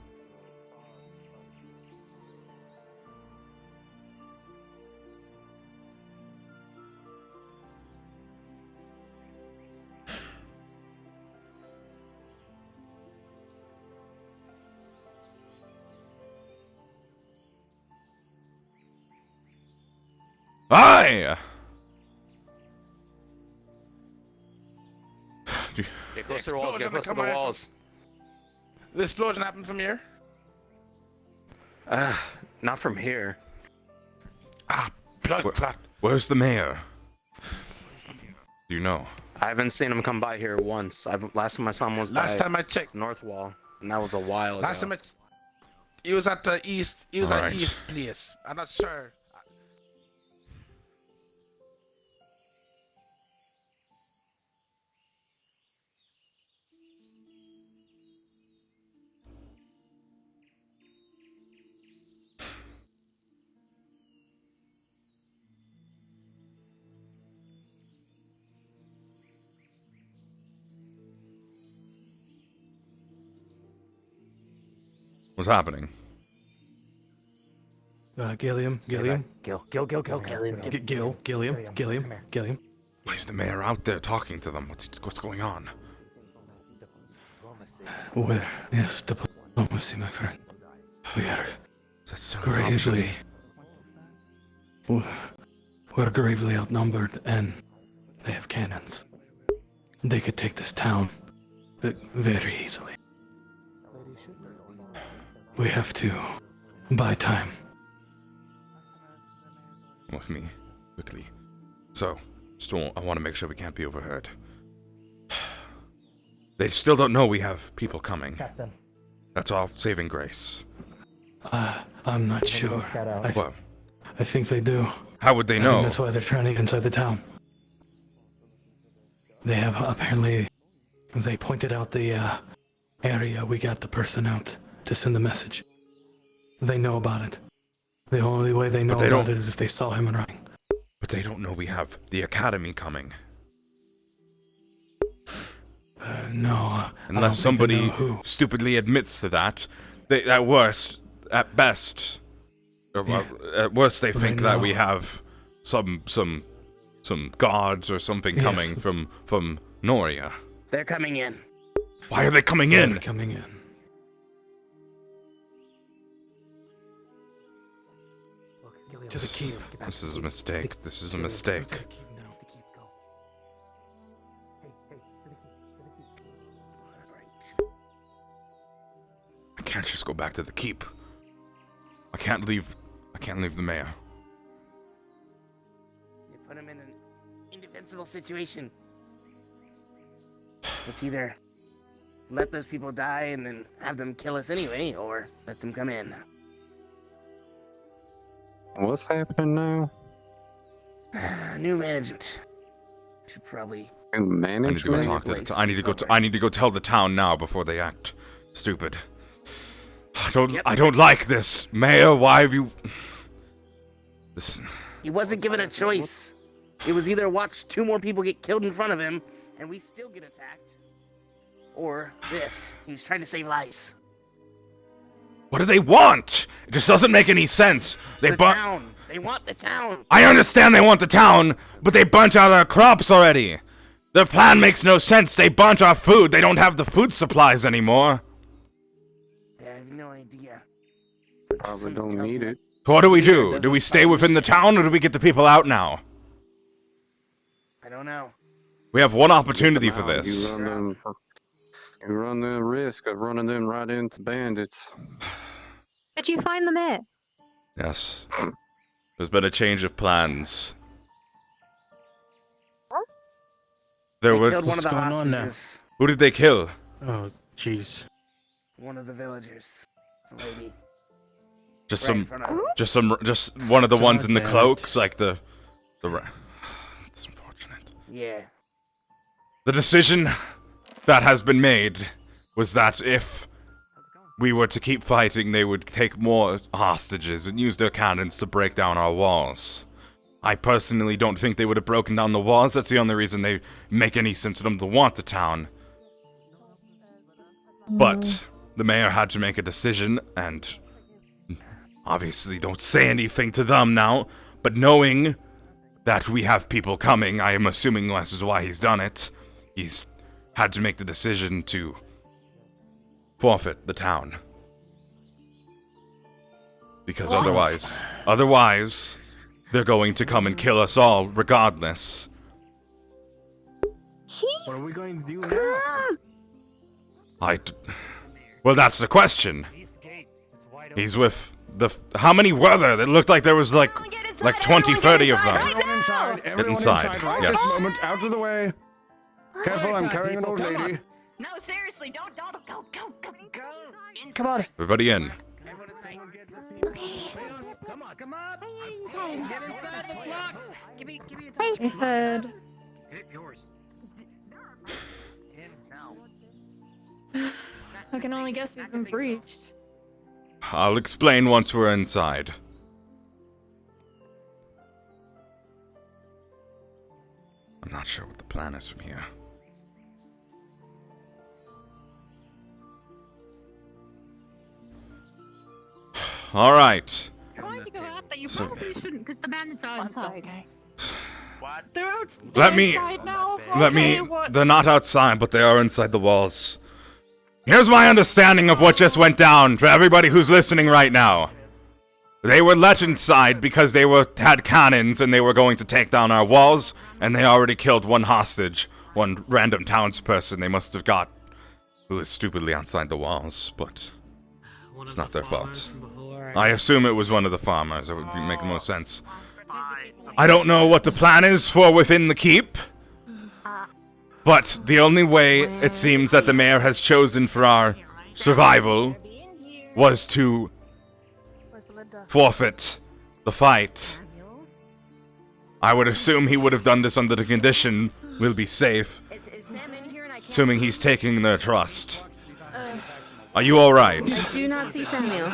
Aye! Get closer to the walls. Get closer to the walls. The explosion happened from here? Not from here. Blood clot. Where's the mayor? Do you know? I haven't seen him come by here once. Last time I saw him was Last by time I checked. North Wall, and that was a while ago. Last time he was at the east. He was at east place. I'm not sure. What's happening? Gilliam. Gilliam. Why is the mayor out there talking to them? What's going on? Well, yes, diplomacy, my friend. We are so gravely... We're gravely outnumbered, and they have cannons. They could take this town very easily. We have to buy time. With me, quickly. So, still, I want to make sure we can't be overheard. They still don't know we have people coming. Captain. That's all saving grace. I'm not sure. I think they do. How would they I know? think that's why they're trying to get inside the town. They have apparently... They pointed out the area we got the person out to send the message. They know about it. The only way they know about it is if they saw him running. But they don't know we have the academy coming. No. Unless somebody stupidly admits to that. They, at worst, at best, at worst, they think that we have some guards or something coming from Noria. They're coming in. Why are they coming in? They're coming in. To the keep. This is a mistake. This is a mistake. I can't just go back to the keep. I can't leave the mayor. You put him in an indefensible situation. It's either let those people die and then have them kill us anyway, or let them come in. What's happening now? New management. Should probably. New management. I need to go tell the town now before they act stupid. I don't like this, Mayor. Why have you? This. He wasn't given a choice. It was either watch 2 more people get killed in front of him, and we still get attacked, or this. He was trying to save lives. What do they want? It just doesn't make any sense. The town. They want the town. I understand they want the town, but they burnt out our crops already. Their plan makes no sense. They burnt our food. They don't have the food supplies anymore. I have no idea. Probably don't need it. What do we do? Do we stay within the town, or do we get the people out now? I don't know. We have one opportunity for this. You run the risk of running them right into bandits. Did you find the mayor? Yes. There's been a change of plans. There was. Killed one of the hostages. Who did they kill? Oh, jeez. One of the villagers. A lady. Just Right in front of us. just one of the ones in the cloaks, like the. It's unfortunate. Yeah. The decision that has been made was that if we were to keep fighting, they would take more hostages and use their cannons to break down our walls. I personally don't think they would have broken down the walls. That's the only reason they make any sense to them to want the town. But the mayor had to make a decision, and obviously don't say anything to them now, but knowing that we have people coming, I am assuming this is why he's done it. He's had to make the decision to forfeit the town. Because otherwise, they're going to come and kill us all regardless. What are we going to do now? Well, that's the question. He's with the. How many were there? It looked like there was like 20, 30 of them. Everyone Inside, right yes. this moment, out of the way. Careful, I'm carrying an old lady. No, seriously, don't go. Come on. Everybody in. Come on. Get inside this lock. Give me I heard. Hit yours. I can only guess we've been breached. I'll explain once we're inside. I'm not sure what the plan is from here. All right. Trying to go out there, you probably shouldn't, because the bandits are inside. What? They're out. Let me. Now. They're not outside, but they are inside the walls. Here's my understanding of what just went down for everybody who's listening right now. They were let inside because they had cannons and they were going to take down our walls, and they already killed one hostage, one random townsperson they must have got, who was stupidly outside the walls, but it's not their fault. I assume it was one of the farmers. It would make the most sense. I don't know what the plan is for within the keep, but the only way it seems that the mayor has chosen for our survival was to forfeit the fight. I would assume he would have done this under the condition we'll be safe, assuming he's taking their trust. Are you alright? I do not see Samuel.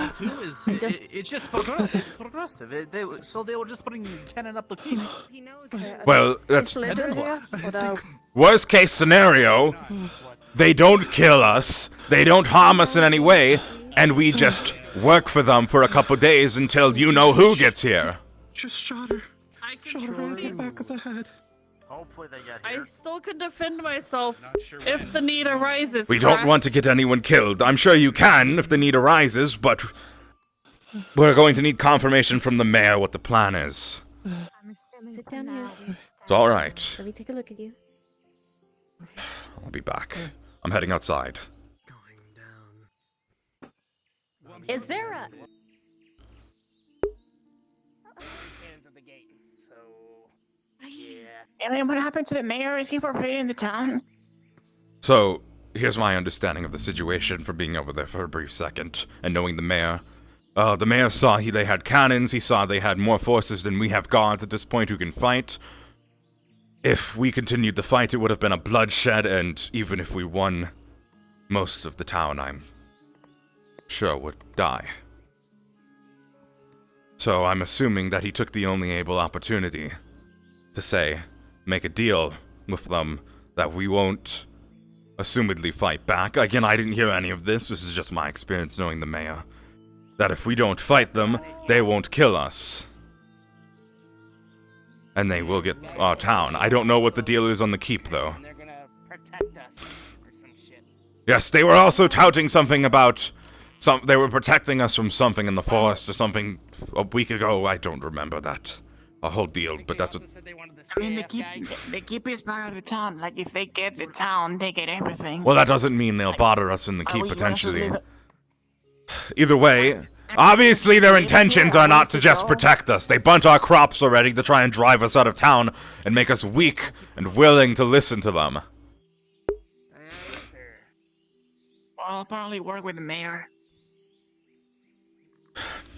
It's just progressive. So they were just putting cannon up the keep. Well, that's worst case scenario. They don't kill us, they don't harm us in any way, and we just work for them for a couple days until you know who gets here. Just shot her. Shot her right in the back of the head. Hopefully they get here. I still can defend myself if the need arises. We don't want to get anyone killed. I'm sure you can if the need arises, but we're going to need confirmation from the mayor what the plan is. Sit down here. It's alright. Let me take a look at you. I'll be back. I'm heading outside. Is there a... And then what happened to the mayor? Is he forbidden the town? So, here's my understanding of the situation from being over there for a brief second and knowing the mayor. The mayor saw they had cannons, he saw they had more forces than we have guards at this point who can fight. If we continued the fight, it would have been a bloodshed, and even if we won, most of the town, I'm sure, would die. So I'm assuming that he took the only able opportunity to say, make a deal with them that we won't assumedly fight back. Again, I didn't hear any of this. This is just my experience knowing the mayor. That if we don't fight them, they won't kill us. And they will get our town. I don't know what the deal is on the keep, though. They're gonna protect us or some shit. Yes, they were also touting something about... They were protecting us from something in the forest or something a week ago. I don't remember that. A whole deal, but that's what... I mean, the keep is part of the town. Like, if they get the town, they get everything. Well, that doesn't mean they'll bother us in the keep, potentially. Either way, obviously their intentions are not to just protect us. They burnt our crops already to try and drive us out of town and make us weak and willing to listen to them. Well, I'll probably work with the mayor.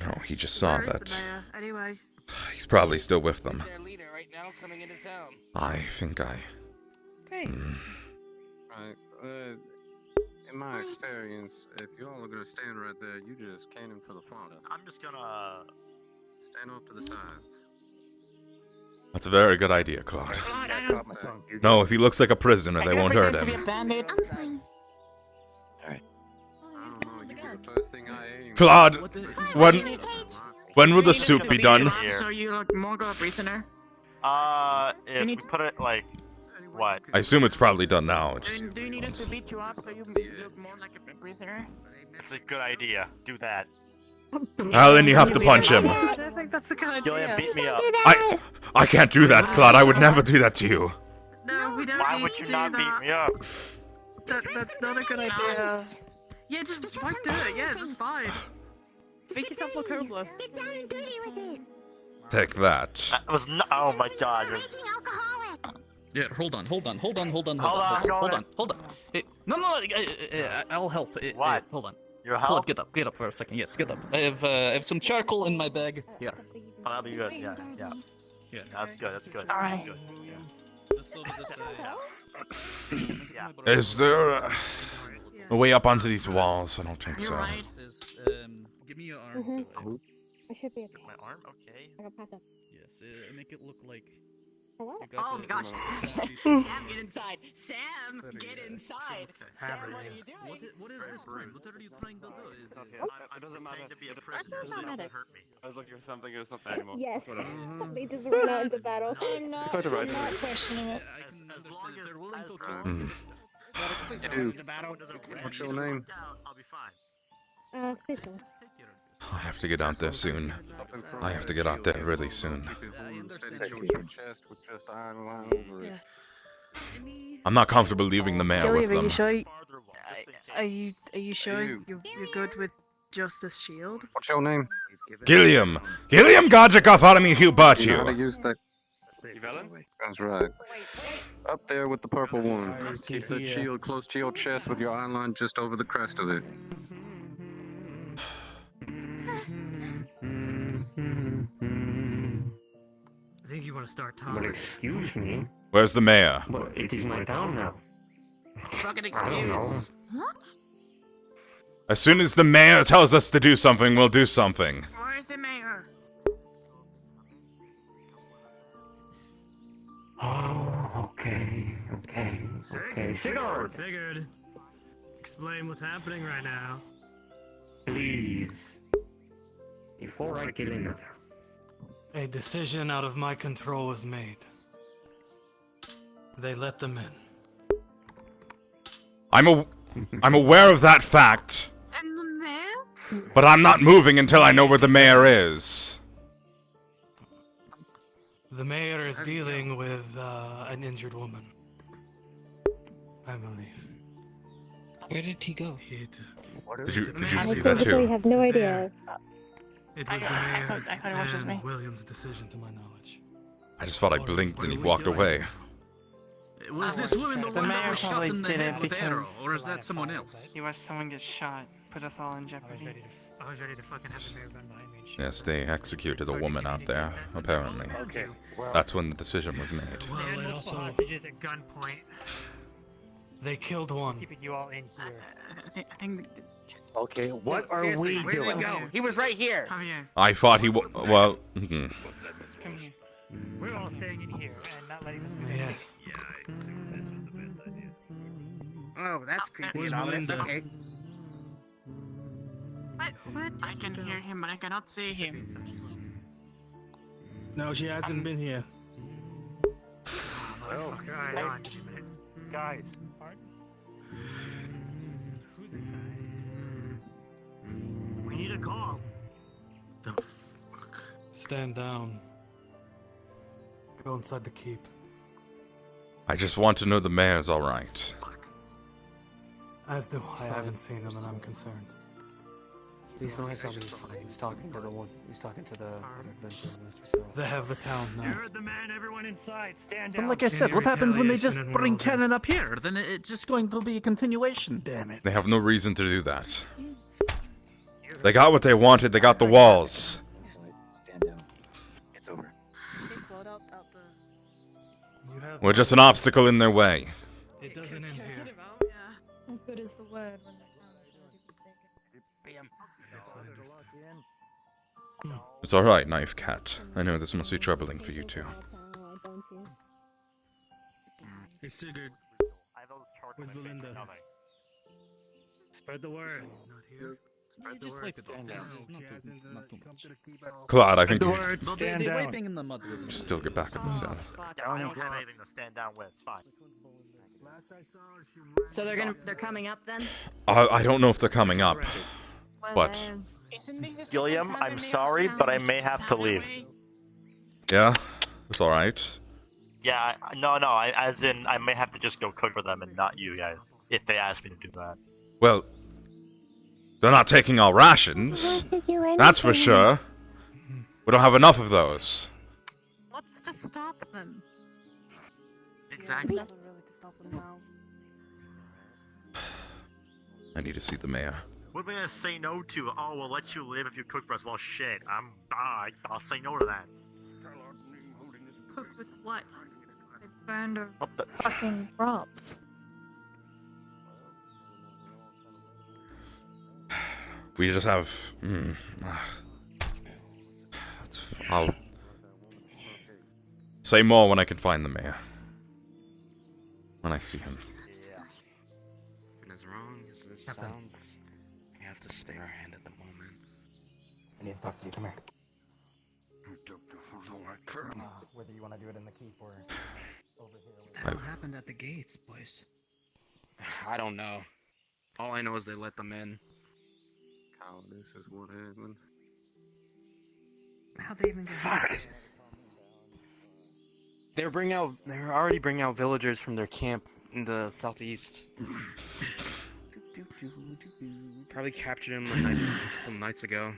No, he just saw Where is that. the mayor, anyway? He's probably still with them. Their leader right now coming into town. I think I... Okay. Right. In my experience, if you all are gonna stand right there, you just cannon for the fodder. I'm just gonna stand off to the sides. That's a very good idea, Claude. No, if he looks like a prisoner, they won't hurt him. Claude, when will the soup be done? So you look more of a prisoner? If we put it like, what? I assume it's probably done now. Do you need us to beat you up so you look more like a prisoner? It's a good idea. Do that. Well, then you have to punch him. I don't think that's the kind of Gilliam, beat me up. I can't do that, Claude. I would never do that to you. No, No, we don't Why need would to you do not that. beat me up? That's not a good idea. Yeah, just don't do it. Yeah, that's fine. Make yourself look hopeless. Get down and dirty with it. Take that. That was no. Oh my god. You're... Yeah, hold on. Hold on, Hold on. No, I'll help. What? Hold on. Your Hold, help? get up for a second. Yes, get up. I have some charcoal in my bag. Here. Oh, that'll be good. Yeah. Yeah. That's good. That's good. Alright. That's good. Yeah. Is there a way up onto these walls? I don't think so. Give me your arm. I should be okay. My arm? Okay. I got patch up. Yes, make it look like. Hello? Oh my gosh. Sam, get inside. Sam, get inside. Sam, what are you doing? What is this plan? What are you trying to do? I doesn't matter. To be a prisoner. paramedics. Hurt me. I was looking for something, it's not there anymore. Yes. That's whatever. They just ran out into battle. I'm not, Quite alright. I'm not questioning it. As long as they're willing to kill Hmm. Dude, what's your name? I'll be fine. Fizzle. I have to get out there soon. I have to get out there really soon. I'm not comfortable leaving the mayor with Gilliam, are them. you sure? Are you sure you're good with just this shield? What's your name? Gilliam! Gilliam Godric off out of me, who bought You know how to you? use that? That's right. Up there with the purple one. Keep that shield close to your chest with your iron line just over the crest of it. I think you want to start talking. But excuse me, Where's the mayor? but it is my town now. Fucking I don't know. excuse. What? As soon as the mayor tells us to do something, we'll do something. Where's the mayor? Oh, okay. Sigurd! Sigurd, explain what's happening right now. Please. Before I kill another. A decision out of my control was made. They let them in. I'm aware of that fact, And the mayor? but I'm not moving until I know where the mayor is. The mayor is dealing with an injured woman. I believe. Where did he go? Did you I see that basically too? have no idea. It was the I mayor thought it was just me. and William's decision, to my knowledge. I just thought I blinked and he walked away. Was this woman the one that mayor was shot probably in the did head it with arrow, because- or is that someone else? You watch someone get shot. Put us all in jeopardy. I was ready to fucking have the mayor gun behind me and shit. Yes, they executed a woman out there, apparently. Okay. That's when the decision was made. They Well, had it multiple also hostages at gunpoint. they killed one. Keeping you all in here. I think. Okay, what are Seriously, we where did doing? he go? He was right here. Come here. I thought he was. Well, Come here. We're all staying in here and not letting them Yeah. Oh, that's creepy Where's and ominous. Melinda? Okay. I can hear him, but I cannot see him. No, she hasn't been here. Motherfucker, alright, hold on, give me a minute. Guys. Pardon? Who's inside? We need a call. The fuck? Stand down. Go inside the keep. I just want to know the mayor's alright. As do I. I haven't seen him and I'm concerned. At least when I saw him, he was fine. He was talking to the one. He was talking to the other adventurer we saw. They have the town You now. heard the man, everyone inside. Stand But down. like I said, what happens when they just retaliation and bring we're all cannon up here? Then it's just going to be a continuation. Damn it. They have no reason to do that. They got what they wanted, they got the walls. Stand down. It's over. We're just an obstacle in their way. It doesn't end here. How good is the word when they're Yes, I understand. It's alright, Knife Cat. I know this must be troubling for you too. Hey, Sigurd. Where's Melinda? Spread the word. Not here. Just wipe it off. This is not too much. Claude, I think The you word. But Stand they're down. wiping in the mud with should still get back at the cell. Yeah, I don't have anything to stand down with. It's fine. So they're coming up then? I don't know if they're coming up, but Gilliam, I'm sorry, but I may have to leave. yeah, it's alright. Yeah, no, as in, I may have to just go cook for them and not you guys, if they ask me to do that. Well, they're not taking our rations. That's for sure. We don't have enough of those. Let's just stop them. Exactly. Nothing really to stop them now. I need to see the mayor. What am I gonna say no to? Oh, we'll let you live if you cook for us. Well, shit, I'll say no to that. Cook with what? A band of Fucking props. We just have. I'll say more when I can find the mayor. When I see him. And as wrong as this sounds, we have to stay our hand at the moment. I need to talk to you. Come here. Whether you want to do it in the keep or over here. What the hell happened at the gates, boys? I don't know. All I know is they let them in. This is what happened. How'd they even get Fuck. They're already bringing out villagers from their camp in the southeast. Probably captured him a couple nights ago.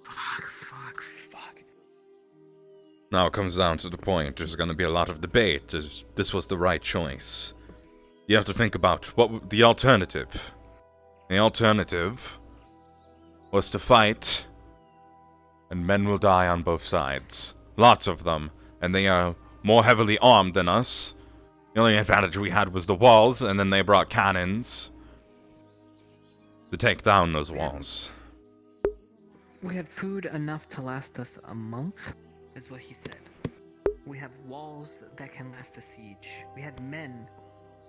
Fuck. Now it comes down to the point. There's going to be a lot of debate. This was the right choice. You have to think about what the alternative. The alternative was to fight, and men will die on both sides. Lots of them, and they are more heavily armed than us. The only advantage we had was the walls, and then they brought cannons to take down those walls. We had food enough to last us a month, is what he said. We have walls that can last a siege. We had men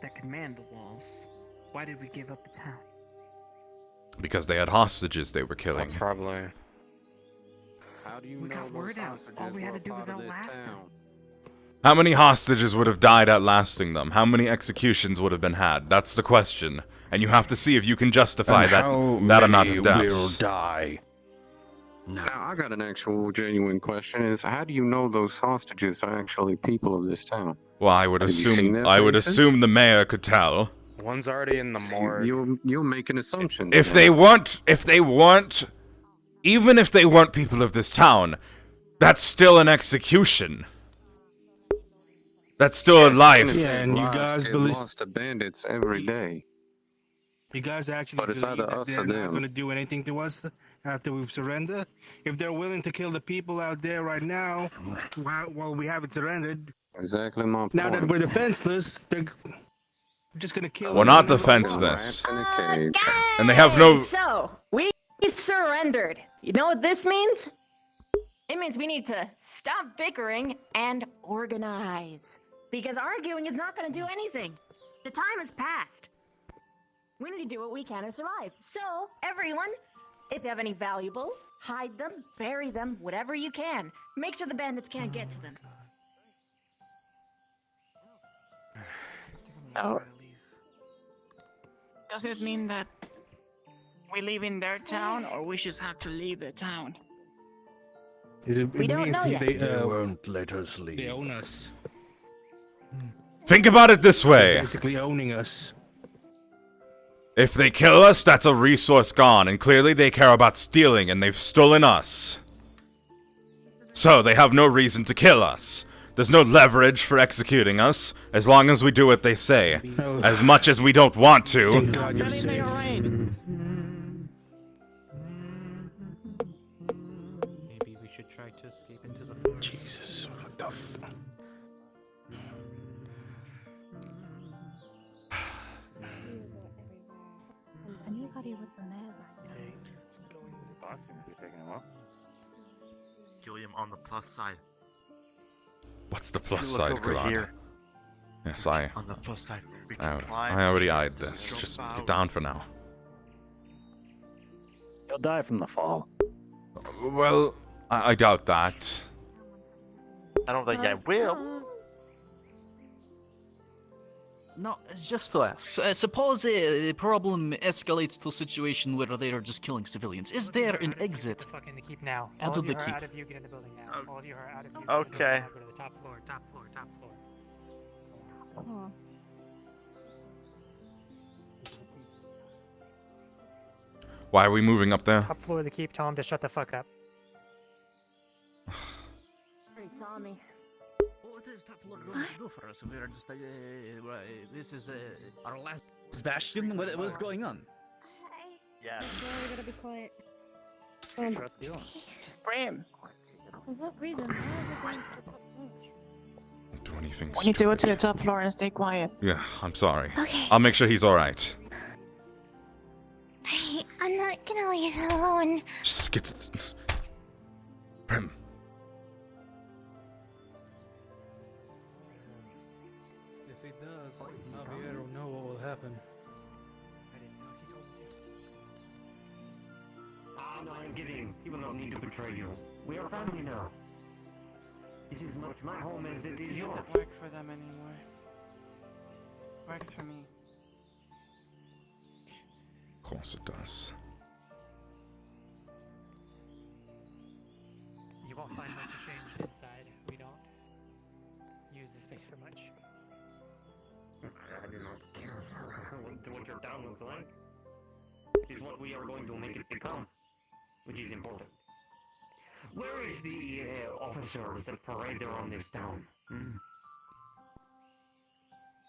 that could man the walls. Why did we give up the town? Because they had hostages they were killing. That's probably. How do you We know got those word out. All hostages we had were to do a was part of this outlast them. town? How many hostages would have died outllasting them? How many executions would have been had? That's the question. And you have to see if you can justify And that amount of deaths. will die? Now, I got an actual genuine question: is how do you know those hostages are actually people of this town? Well, I would Have you seen their faces? assume the mayor could tell. One's already in the morgue. You'll make an assumption. If they weren't, even if they weren't people of this town, that's still an execution. That's still a life. Yeah, and you guys believe lost to bandits every day. You guys actually But it's believe either that us they're or not them. going to do anything to us after we've surrendered? If they're willing to kill the people out there right now, while we haven't surrendered, Exactly my point. now that we're defenseless, they're just going to kill We're us. not defenseless. And they have no... So, we surrendered. You know what this means? It means we need to stop bickering and organize. Because arguing is not going to do anything. The time has passed. We need to do what we can to survive. So, everyone, if you have any valuables, hide them, bury them, whatever you can. Make sure the bandits can't get to them. So, does it mean that we live in their town, or we just have to leave the town? It means They won't let us leave. they own us. Think about it this They're way. basically owning us. If they kill us, that's a resource gone, and clearly they care about stealing, and they've stolen us. So, they have no reason to kill us. There's no leverage for executing us, as long as we do what they say. As much as we don't want to. Thank God you're safe. Maybe we should try to escape into the forest. Jesus, what the f... Anybody with the mayor Gilliam on the plus side. What's the plus Look side, over Kalana? here. Yes, On the plus side, we can climb. I already eyed this. Jump Just out. get down for now. You'll die from the fall. Well, I doubt that. I don't think I will. No, just to ask. Suppose a problem escalates to a situation where they are just killing civilians. Is there an exit? Fucking the keep now. Out All of of you the are keep. out of you. Get in the building now. All of you are out of you. Get in the building Okay. now. Go to the top floor. Top floor. Top floor. Oh. Why are we moving up there? Top floor of the keep. Tell him to shut the fuck up. Already saw me. What is top floor going to do for us? We're just this is our last bastion. What's going on? Yeah. We gotta be quiet. Trust you. Spray him. For what reason? Why are we going to the top floor? Do anything We need to go stupid. to the top floor and stay quiet. Yeah, I'm sorry. Okay. I'll make sure he's alright. I'm not gonna leave him alone. Just get to Prim. If he does, Javier will know what will happen. No, I'm kidding. He will not need to betray you. We are family now. This is not my home as it is yours. Doesn't work for them anymore. Works for me. Of course it does. You won't find much changed inside. We don't use the space for much. I do not care for what your town looks like. It is what we are going to make it become, which is important. Where is the officers that parade around this town?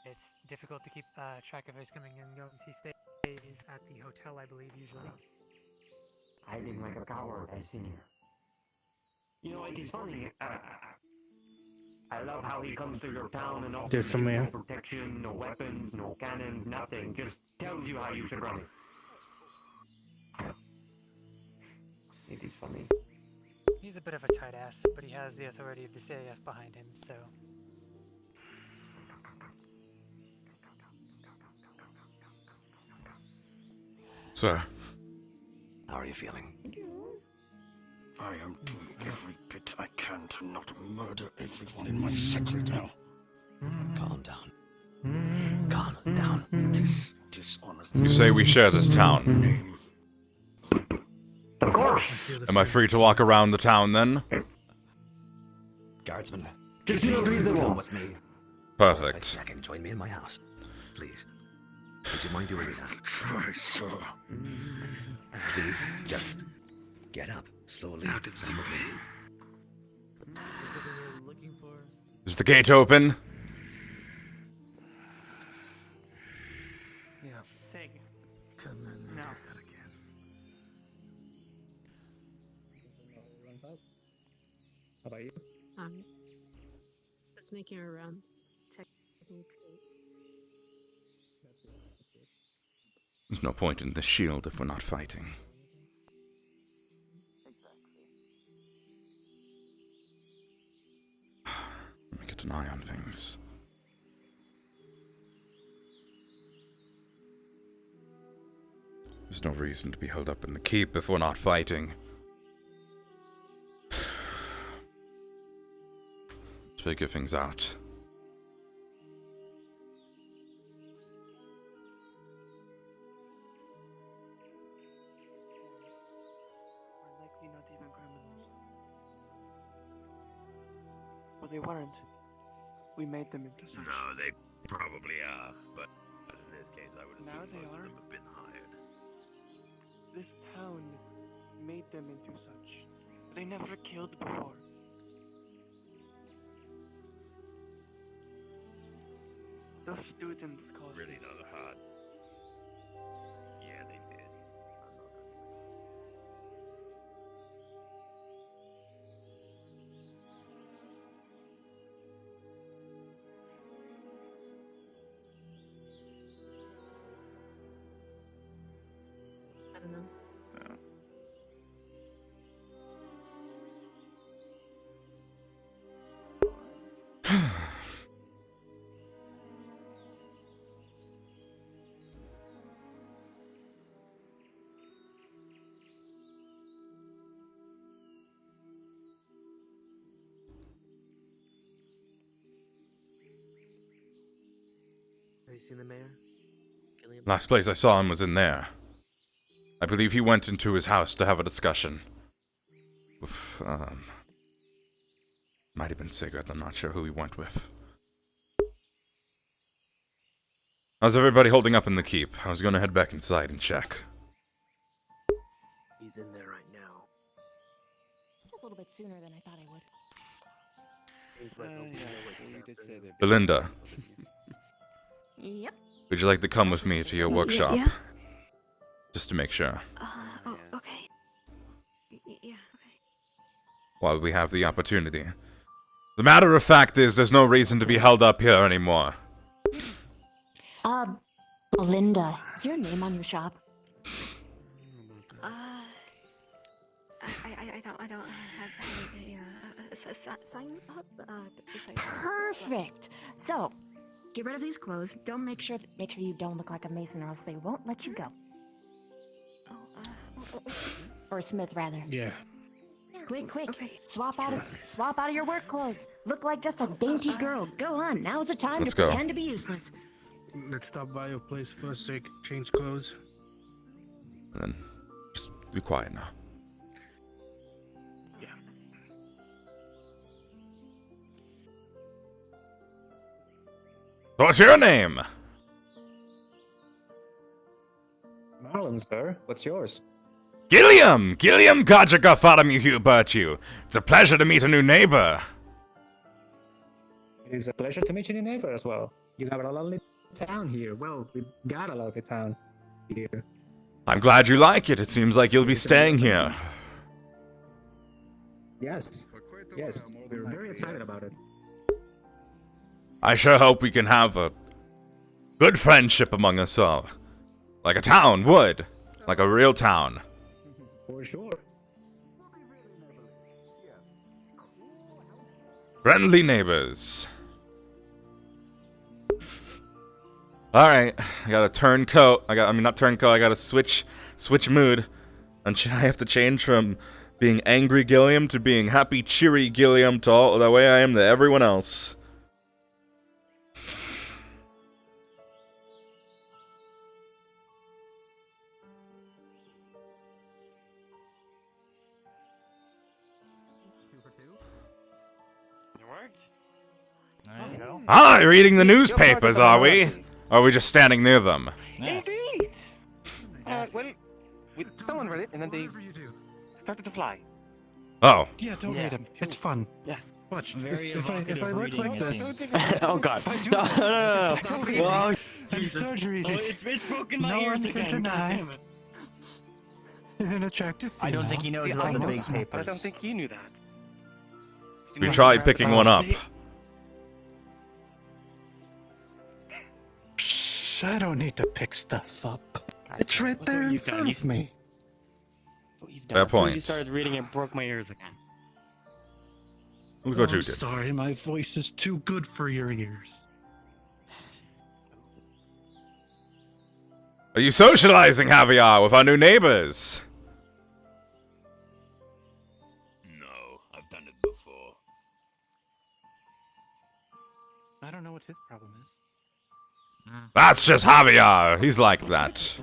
It's difficult to keep track of who's coming and going. He stays at the hotel, I believe, usually. Hiding like a coward, I see. You know, it is funny. I love how he comes to your town and offers Just you from no here. protection, no weapons, no cannons, nothing. Just tells you how you should run it. It is funny. He's a bit of a tight ass, but he has the authority of the CAF behind him, so. Sir. How are you feeling? I am doing every bit I can to not murder everyone in my sector now. Calm down. Calm down. This dishonest. You say we share this town. Of course. Am I free to walk around the town then? Guardsman, just do not leave the room with me. Perfect. Second, join me in my house, please. Would you mind doing that? Try, sir. Please, just get up slowly. Out of sympathy. Is the gate open? Yeah. Sig. Come in. No. How about you? Just making a round. Checking. There's no point in the shield if we're not fighting. Let me get an eye on things. There's no reason to be held up in the keep if we're not fighting. Let's figure things out. Are likely not even criminals. Well, they weren't. We made them into such. No, they probably are, but in this case, I would Now assume they most are. of them have been hired. This town made them into such. They never killed before. Those students caused Really this. not hard. Yeah, they did. I don't know. Have you seen the mayor? Gilliam? Last place I saw him was in there. I believe he went into his house to have a discussion. With, might have been Sigurd, I'm not sure who he went with. How's everybody holding up in the keep? I was gonna head back inside and check. He's in there right now. Just a little bit sooner than I thought I would. Seems like you did say that. Belinda, Yep. would you like to come with me to your workshop? Yeah. Just to make sure. Oh, okay. Yeah, okay. While we have the opportunity. The matter of fact is, there's no reason to be held up here anymore. Belinda, is your name on your shop? I don't have a sign up. Perfect. So, get rid of these clothes. Don't make sure you don't look like a mason, or else they won't let you go. Or a smith, rather. Yeah. Quick! Okay. Swap out of your work clothes. Look like just a dainty girl. Go on. Now's the time Let's to go. pretend to be useless. Let's stop by your place first so you can change clothes. And then, just be quiet now. Yeah. What's your name? Marlon, sir. What's yours? Gilliam! Gilliam Godric about you. It's a pleasure to meet a new neighbor. It is a pleasure to meet your new neighbor as well. You have a lovely town here. Well, we got a lovely town here. I'm glad you like it. It seems like you'll be staying here. Yes. Yes. We're very excited about it. I sure hope we can have a good friendship among us all. Like a town would. Like a real town. For sure. Friendly neighbors. Alright, I got a turncoat. I got a switch mood. I have to change from being angry Gilliam to being happy, cheery Gilliam to all the way I am to everyone else. Ah, reading the newspapers, are we? Or are we just standing near them? Indeed. Well, someone read it, and then they started to fly. Oh. Yeah, don't read them. It's fun. Yes. Watch. Very If I look reading, like it this. seems. Oh God. No. Oh, Jesus. surgery. Oh, it's broken my no ears one can again. God deny. damn it. Is an attractive female. I don't think he knows See, about the I big know. papers. I don't think he knew that. We tried picking one up. I don't need to pick stuff up. It's right there in front of me. Fair As soon as you point. started reading it, broke my ears again. Look what you I'm did. sorry, my voice is too good for your ears. Are you socializing, Javier, with our new neighbors? No, I've done it before. I don't know what his problem is. That's just Javier. He's like that.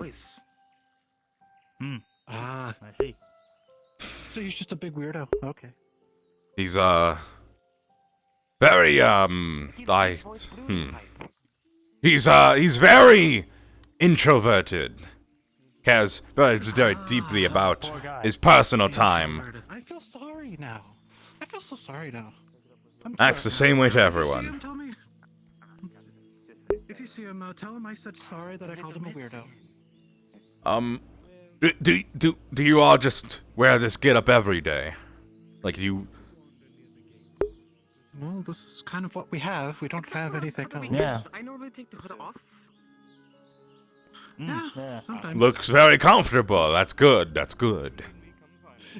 Ah, I see. so he's just a big weirdo. Okay. He's, very, he's very introverted. Cares very deeply about his personal time. I feel sorry now. I feel so sorry now. Acts the same way to If you see everyone. him, tell me. If you see him, tell him I said sorry that I called him a weirdo. Do you all just wear this get-up every day? Like you... Well, this is kind of what we have. We don't have anything else. Yeah. I normally take the hood off. Yeah, sometimes. Looks very comfortable. That's good. That's good.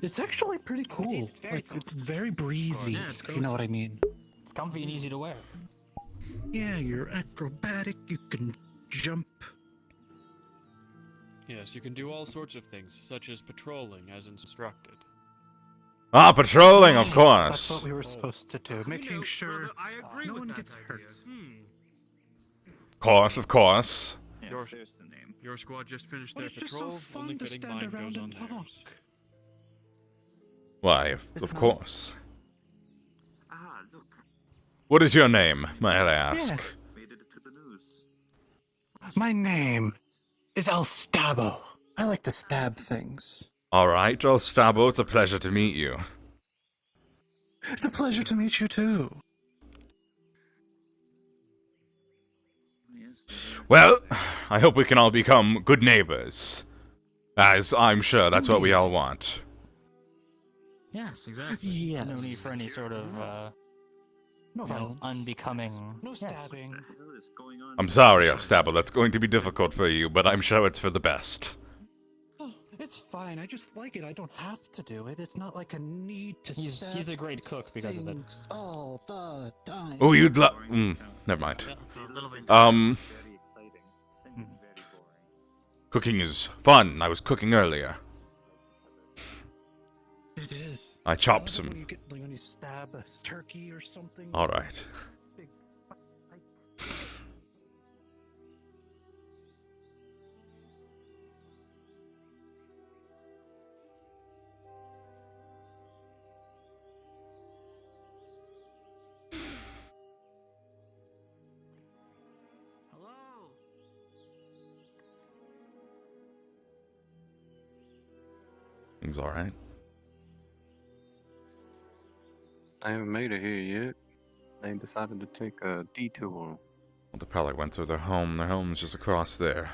It's actually pretty cool. Like, it's very breezy. Yeah, it's You know what I mean? It's comfy and easy to wear. Yeah, you're acrobatic. You can jump. Yes, you can do all sorts of things, such as patrolling as instructed. Ah, patrolling, of That's course. what we were supposed to do. Making sure no one gets hurt. Of course. Your, your squad just finished their patrol. Only fitting mine goes on theirs. Why, of course. What is your name, may I ask? My name is El Stabo. I like to stab things. Alright, Stabo, it's a pleasure to meet you. It's a pleasure to meet you too. Well, I hope we can all become good neighbors. As I'm sure that's what we all want. Yes, exactly. Yes. No need for any sort of, no violence. Unbecoming. No stabbing. I'm sorry, Stabo, that's going to be difficult for you, but I'm sure it's for the best. Oh, it's fine. I just like it. I don't have to do it. It's not like a need to He's a great cook because of it. All the time. Oh, you'd love. Never mind. Cooking is fun. I was cooking earlier. It is. I chopped some. When you stab a turkey or something. All right. Things all right. I haven't made it here yet. They decided to take a detour. Well, they probably went to their home. Their home's just across there.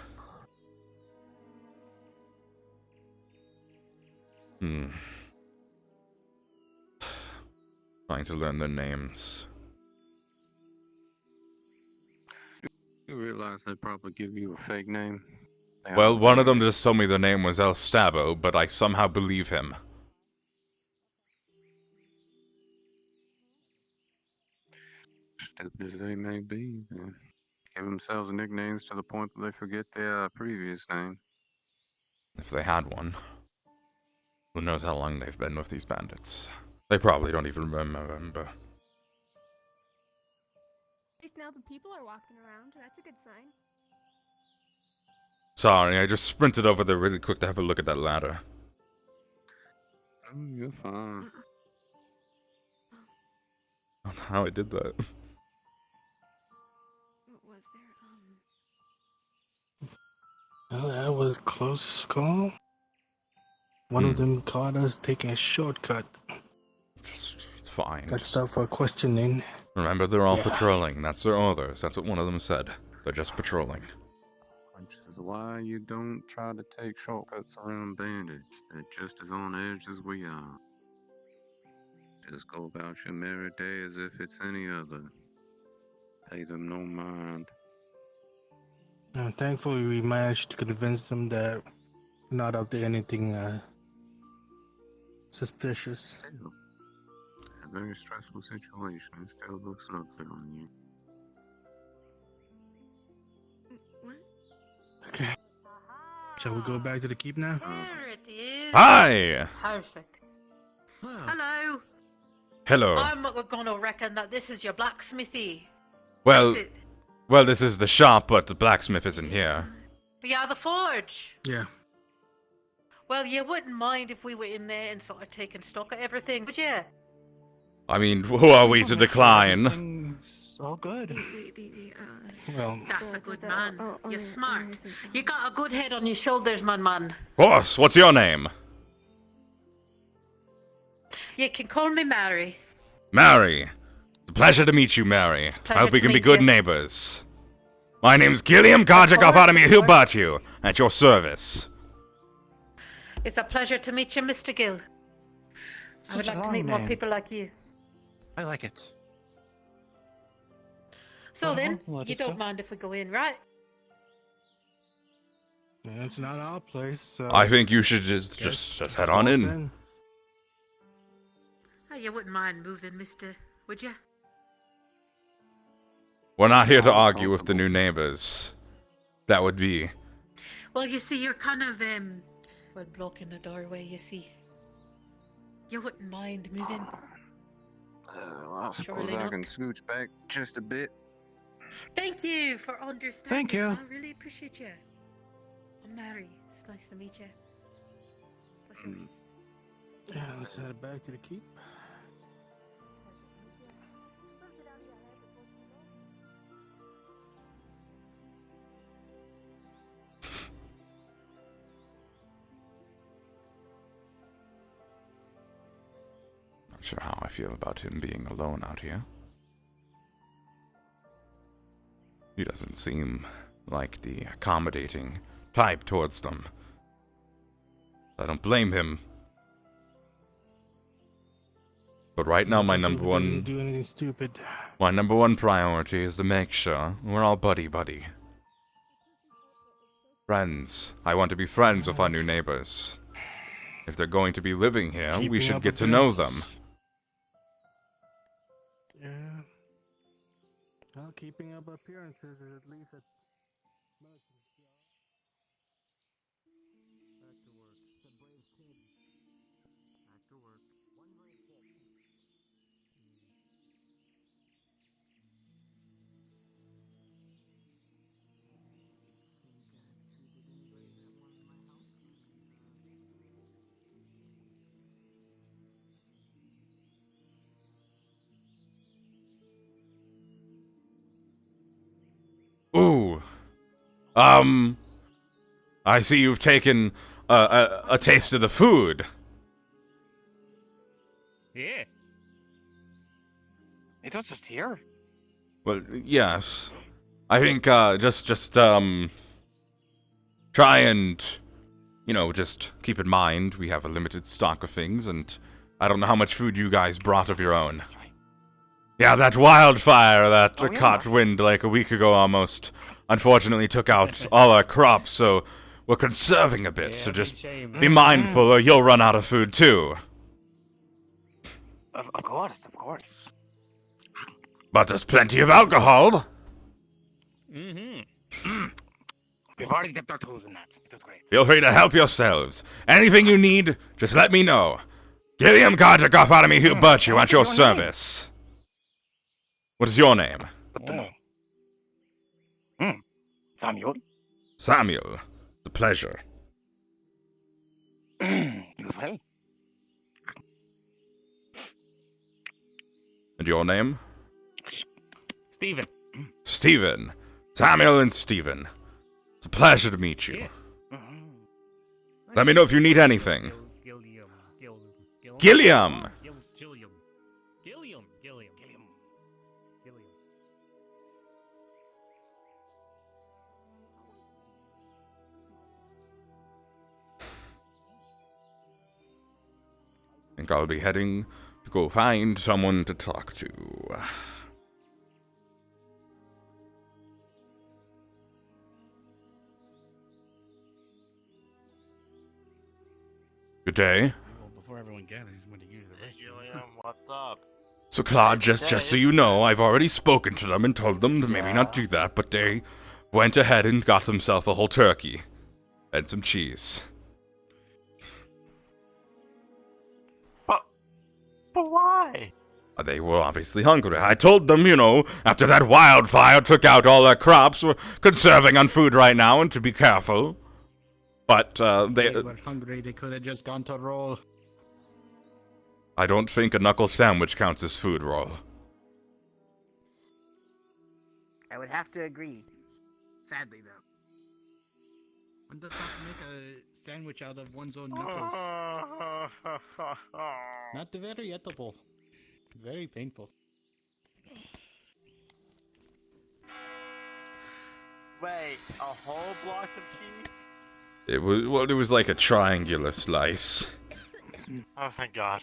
Trying to learn their names. You realize they'd probably give you a fake name? Well, one of them just told me their name was El Stabo, but I somehow believe him. Stupid as they may be, they give themselves nicknames to the point that they forget their previous name. If they had one. Who knows how long they've been with these bandits. They probably don't even remember. At least now the people are walking around. That's a good sign. Sorry, I just sprinted over there really quick to have a look at that ladder. Oh, you're fine. I don't know how I did that. What was there? Well, that was a close call. One of them caught us taking a shortcut. It's fine. Got stuff for questioning. Remember, they're all patrolling. That's their orders. That's what one of them said. They're just patrolling. Which is why you don't try to take shortcuts around bandits. They're just as on edge as we are. Just go about your merry day as if it's any other. Pay them no mind. Thankfully, we managed to convince them that we're not up to anything suspicious. Still, a very stressful situation. It still looks lovely on you. Okay. Shall we go back to the keep now? There it is. Hi! Perfect. Hello. Hello. I'm gonna reckon that this is your blacksmithy. Well, this is the shop, but the blacksmith isn't here. Yeah, the forge. Yeah. Well, you wouldn't mind if we were in there and sort of taking stock of everything, would you? I mean, who are we to decline? All good. Well, that's a good man. You're smart. You got a good head on your shoulders, man. Boss, what's your name? You can call me Mary. Mary. It's a pleasure to meet you, Mary. I hope we to can be meet good you. neighbors. My name's Gilliam, Godric of Academy you. At your service. It's a pleasure to meet you, Mr. Gill. I would Such a like to long meet more name. people like you. I like it. So then, let you us don't go. mind if we go in, right? it's not our place, so... I think you should just head on in. Oh, you wouldn't mind moving, mister, would you? We're not here to argue with the new neighbors. That would be... Well, you see, you're kind of, well, blocking the doorway, you see. You wouldn't mind moving? Well, I suppose Surely I not. can scooch back just a bit. Thank you for understanding. Thank you. I really appreciate you. I'm Mary. It's nice to meet you. What's yours? Yeah, let's head back to the keep. Not sure how I feel about him being alone out here. He doesn't seem like the accommodating type towards them. I don't blame him. But right now, my number Doesn't do anything stupid. my number one priority is to make sure we're all buddy-buddy. Friends. I want to be friends with our new neighbors. If they're going to be living here, we Keeping should up get to know them. appearances. Yeah. Well, keeping up appearances is at least a Ooh. I see you've taken a taste of the food. Yeah. It was just here. Well, yes. I think, try and, you know, just keep in mind we have a limited stock of things, and I don't know how much food you guys brought of your own. Yeah, that wildfire that caught wind like a week ago almost, unfortunately took out all our crops, so we're conserving a bit, so just be mindful or you'll run out of food too. Of course, of course. But there's plenty of alcohol. Mm-hmm. We've already dipped our toes in that. It was great. Feel free to help yourselves. Anything you need, just let me know. Gilliam, Godric, off out of me, who but you at your service. What is your name? Samuel. Samuel. It's a pleasure. You as well. And your name? Stephen. Stephen. Samuel and Stephen. It's a pleasure to meet you. Let me know if you need anything. Gilliam! Gilliam. I think I'll be heading to go find someone to talk to. Good day. Well, before everyone gathers, I'm going to use the restroom. Gilliam, what's up? So Claude, just so you know, I've already spoken to them and told them to maybe not do that, but they went ahead and got themselves a whole turkey. And some cheese. But why? They were obviously hungry. I told them, you know, after that wildfire took out all their crops, we're conserving on food right now and to be careful. But, They were hungry, they could have just gone to roll. I don't think a knuckle sandwich counts as food, Roll. I would have to agree. Sadly, though. One does not make a sandwich out of one's own knuckles. Not very edible. Very painful. Wait, a whole block of cheese? It was like a triangular slice. Oh, thank God.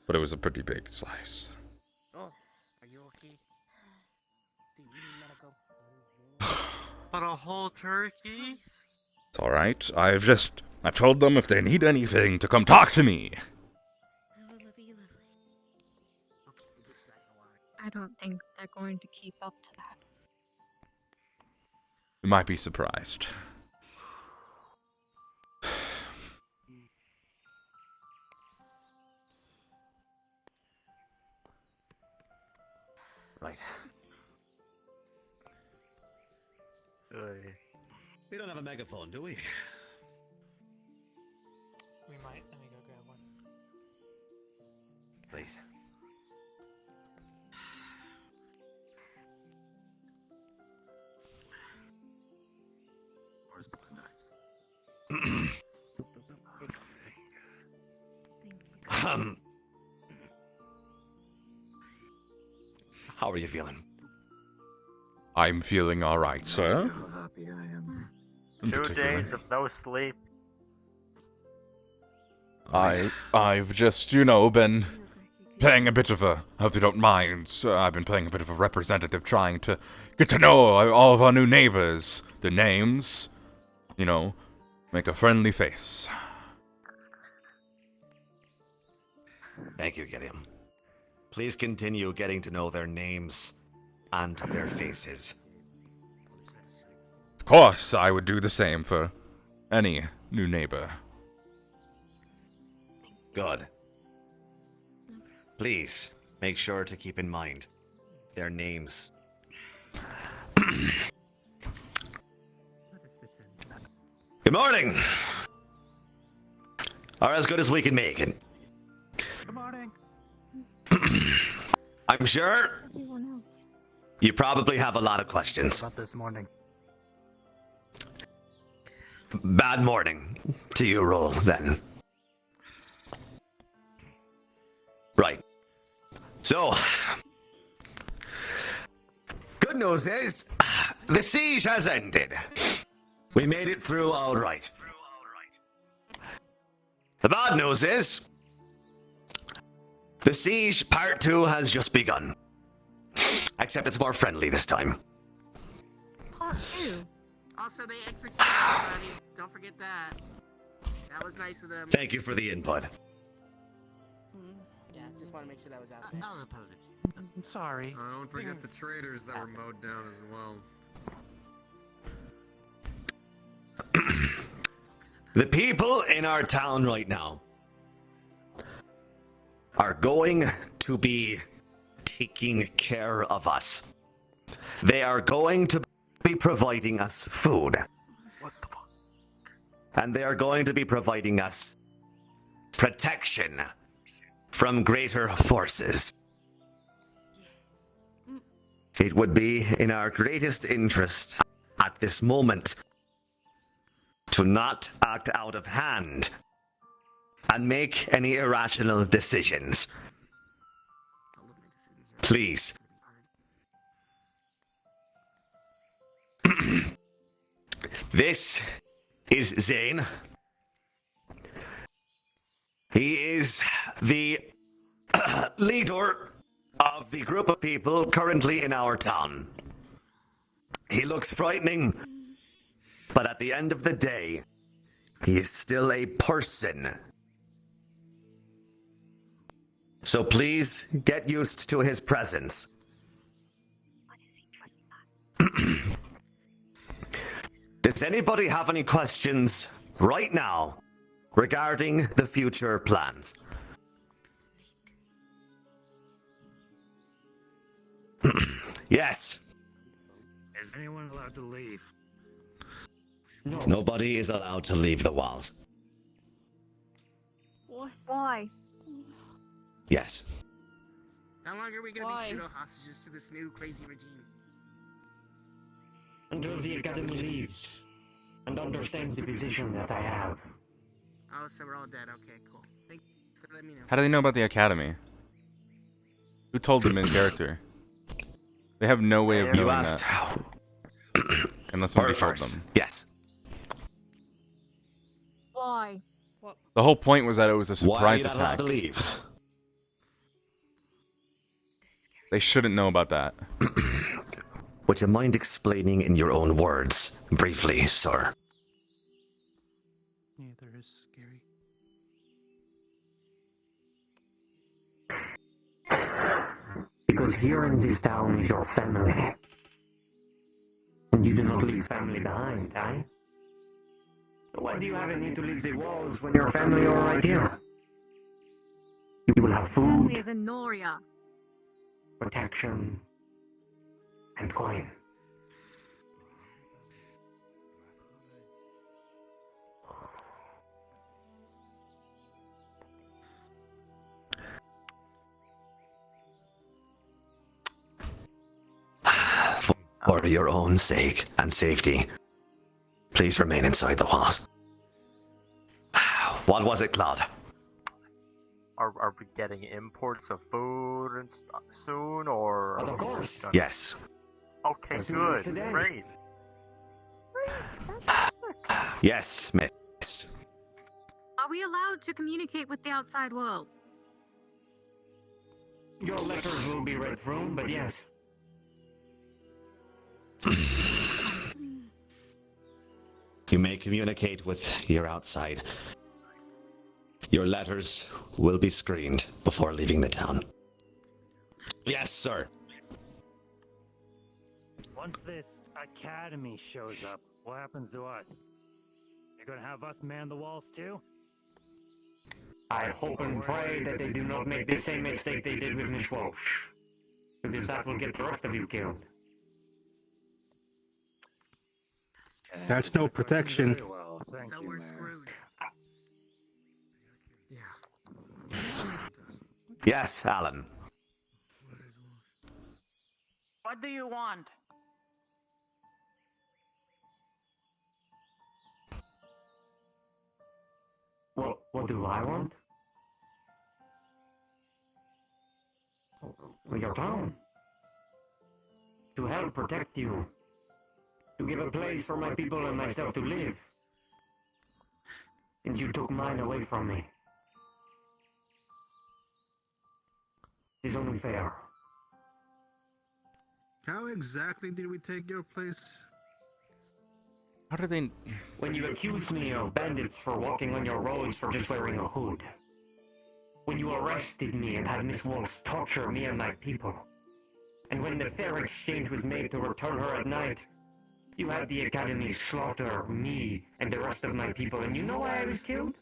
But it was a pretty big slice. Oh, are you okay? Do you need medical? But a whole turkey? It's alright. I've told them if they need anything to come talk to me. I don't think they're going to keep up to that. You might be surprised. Right. We don't have a megaphone, do we? We might. Let me go grab one. Please. How are you feeling? I'm feeling alright, sir. How happy I am. 2 days of no sleep. I've just, you know, been playing a bit of a, I hope you don't mind, I've been playing a bit of a representative trying to get to know all of our new neighbors, their names, you know, make a friendly face. Thank you, Gilliam. Please continue getting to know their names and their faces. Of course, I would do the same for any new neighbor. Good. Please, make sure to keep in mind their names. Good morning! Or as good as we can make it. Good morning. I'm sure you probably have a lot of questions. About this morning. Bad morning to you, Roll, then. Right. So, good news is, the siege has ended. We made it through all right. The bad news is, the siege part 2 has just begun. Except it's more friendly this time. Part 2. Also, they executed everybody. Don't forget that. That was nice of them. Thank you for the input. Yeah, just want to make sure that was out there. Our apologies. I'm sorry. Don't forget the traitors that were mowed down as well. The people in our town right now are going to be taking care of us. They are going to be providing us food. What the fuck? And they are going to be providing us protection from greater forces. It would be in our greatest interest at this moment to not act out of hand and make any irrational decisions. Please. This is Zane. He is the leader of the group of people currently in our town. He looks frightening, but at the end of the day, he is still a person. So please get used to his presence. Does anybody have any questions right now regarding the future plans? Yes. Is anyone allowed to leave? No. Nobody is allowed to leave the walls. Why? Yes. How long are we going to be pseudo hostages to this new crazy regime? Until the Academy leaves and understands the position that I have. Oh, so we're all dead. Okay, cool. Thanks for letting me know. How do they know about the academy? Who told them in character? They have no way of You knowing asked that. Unless somebody told first. them. Yes. Why? The whole point was that it was a Why are you surprise not allowed attack. to leave? They shouldn't know about that. Would you mind explaining in your own words, briefly, sir? Neither is scary. Because here in this town is your family. And you do not leave family behind, eh? Why do you have a need to leave the walls when your family are right here? You will have food, Family is in Noria. protection, and coin. For your own sake and safety, please remain inside the walls. What was it, Claude? Are we getting imports of food and soon, or? Of course. Yes. Okay, As soon as good, today. great. Yes, miss. Are we allowed to communicate with the outside world? Your letters will be read through, but yes. You may communicate with your outside. Your letters will be screened before leaving the town. Yes, sir. Once this academy shows up, what happens to us? You're gonna have us man the walls too? I hope and pray that they do not make the same mistake they did with Miss Walsh. Because that will get the rest of you killed. That's no protection. Well, thank So you, we're Mayor. screwed. Yes, Alan. What do you want? What do I want? Your town. To help protect you. To give a place for my people and myself to live. And you took mine away from me. It's only fair. How exactly did we take your place? How did they... When you accused me of bandits for walking on your roads for just wearing a hood. When you arrested me and had Miss Wolf torture me and my people. And when the fair exchange was made to return her at night, you had the Academy slaughter me and the rest of my people, and you know why I was killed?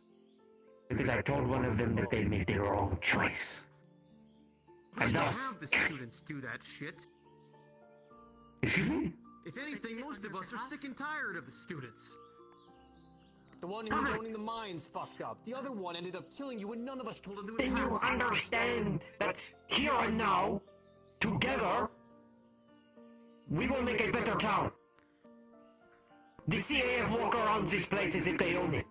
Because I told one of them that they made their wrong choice. We And don't thus... have the students do that shit. Excuse me? If anything, most of us are sick and tired of the students. The one who's owning the mines fucked up. The other one ended up killing you and none of us told him to Then attack. you understand that here and now, together, we will make a better town. The CAF walk around this place as if they own it.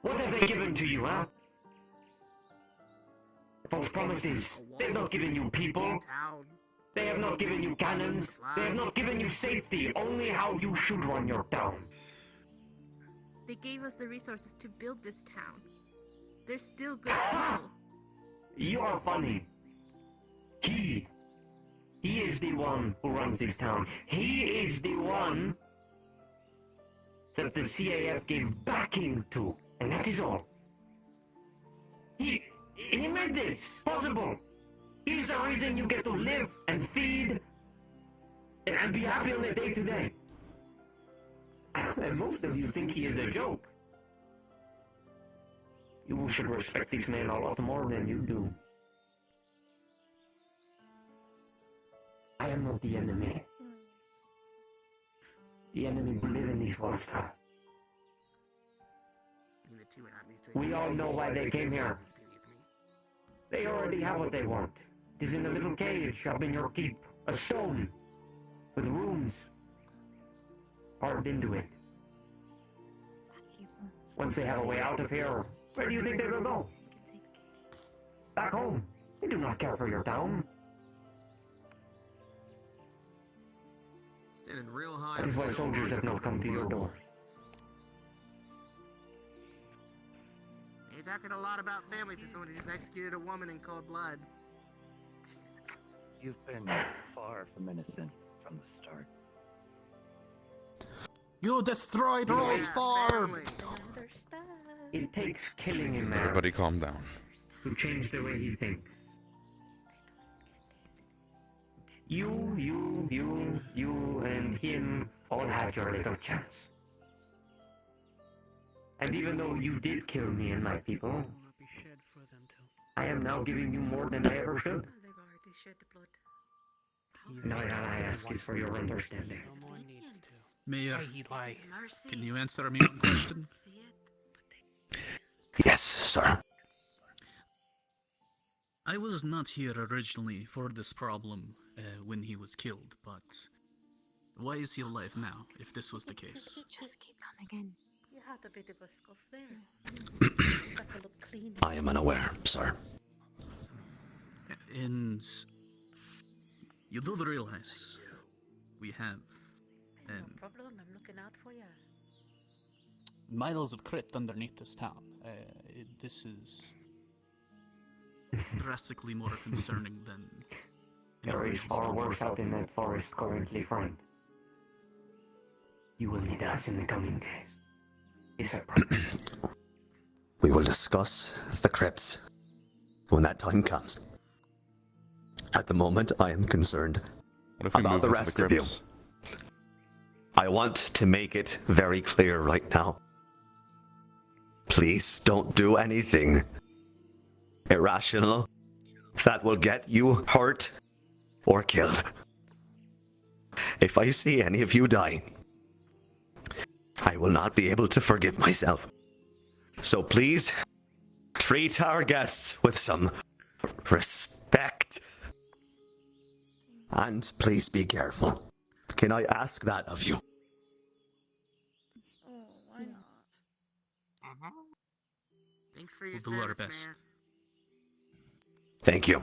What have they given to you, huh? False promises. They've not given you people. They have not given you cannons. They have not given you safety. Only how you should run your town. They gave us the resources to build this town. They're still good people. You are funny. He is the one who runs this town. He is the one that the CAF gave backing to, and that is all. He made this possible. He's the reason you get to live and feed and be happy on the day-to-day. And most of you think he is a joke. You should respect this man a lot more than you do. I am not the enemy. The enemy live in these walls. We all know why they came here. They already have what they want. It is in a little cage up in your keep. A stone. With runes carved into it. Once they have a way out of here, where do you think they will go? Back home. They do not care for your town. Standing real high. That is why soldiers have not come to your doors. You're talking a lot about family for someone who just executed a woman in cold blood. You've been far from innocent from the start. You destroyed Rose Farm! It takes killing a man Everybody calm down. to change the way he thinks. You, and him all had your little chance. And even though you did kill me and my people, I am now giving you more than I ever should. And all I ask is for your understanding. Mayor, can you answer me one question? Yes, sir. I was not here originally for this problem. when he was killed, but why is he alive now, if this was the case? Just keep coming in. You had a bit of a scuff there. You got to look clean. I am unaware, sir. And you do realize we have No problem, I'm looking out for you. miles of crypt underneath this town. This is drastically more concerning than... There is far worse out in that forest currently, friend. You will need us in the coming days. Yes, I promise. We will discuss the crypts when that time comes. At the moment, I am concerned What if we about move the into rest the of you. crypts? I want to make it very clear right now. Please don't do anything irrational that will get you hurt or killed. If I see any of you dying, I will not be able to forgive myself. So please, treat our guests with some respect. And please be careful. Can I ask that of you? Oh, why not? Thanks for your We'll do our service, best. man. Thank you.